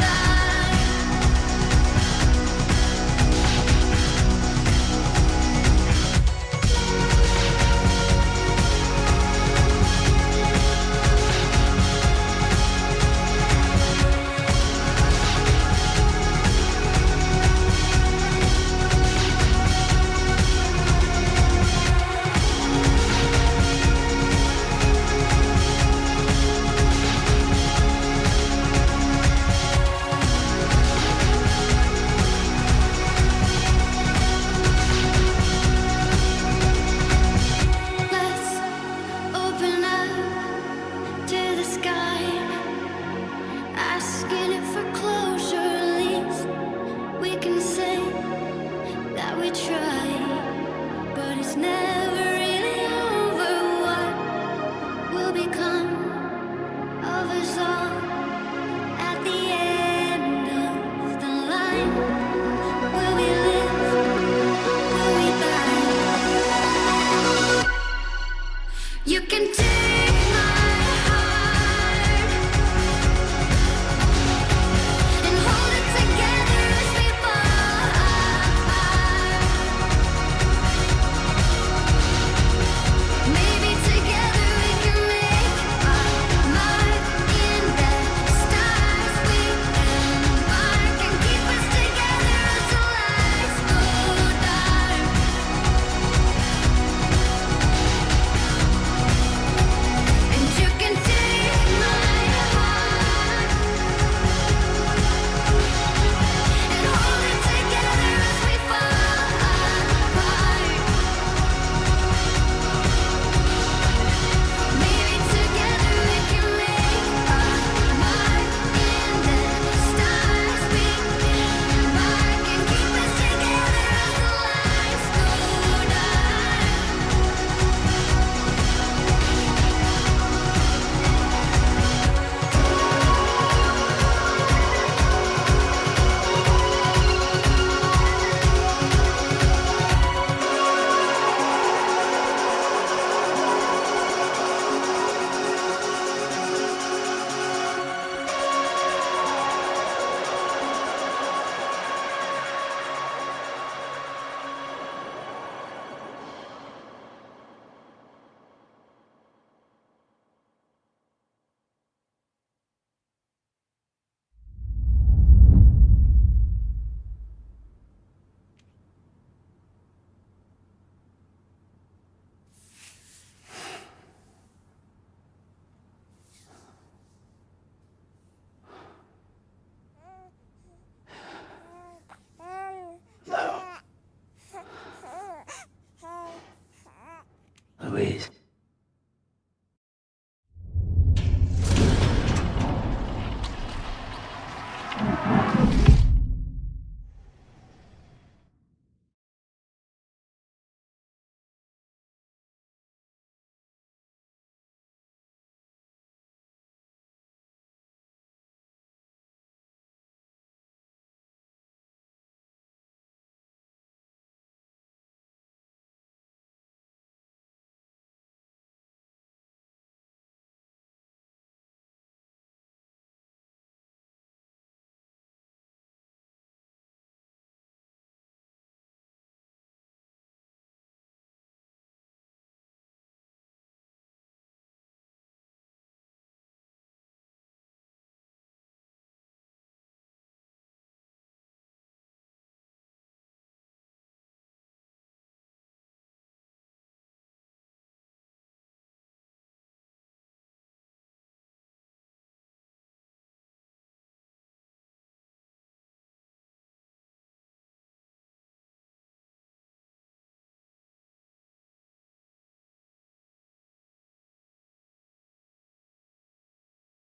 dark. Let's open up to the sky, asking it for closure. At least we can say that we tried, but it's never really over. What will become of us all at the end of the line? Will we live? Will we die? You can take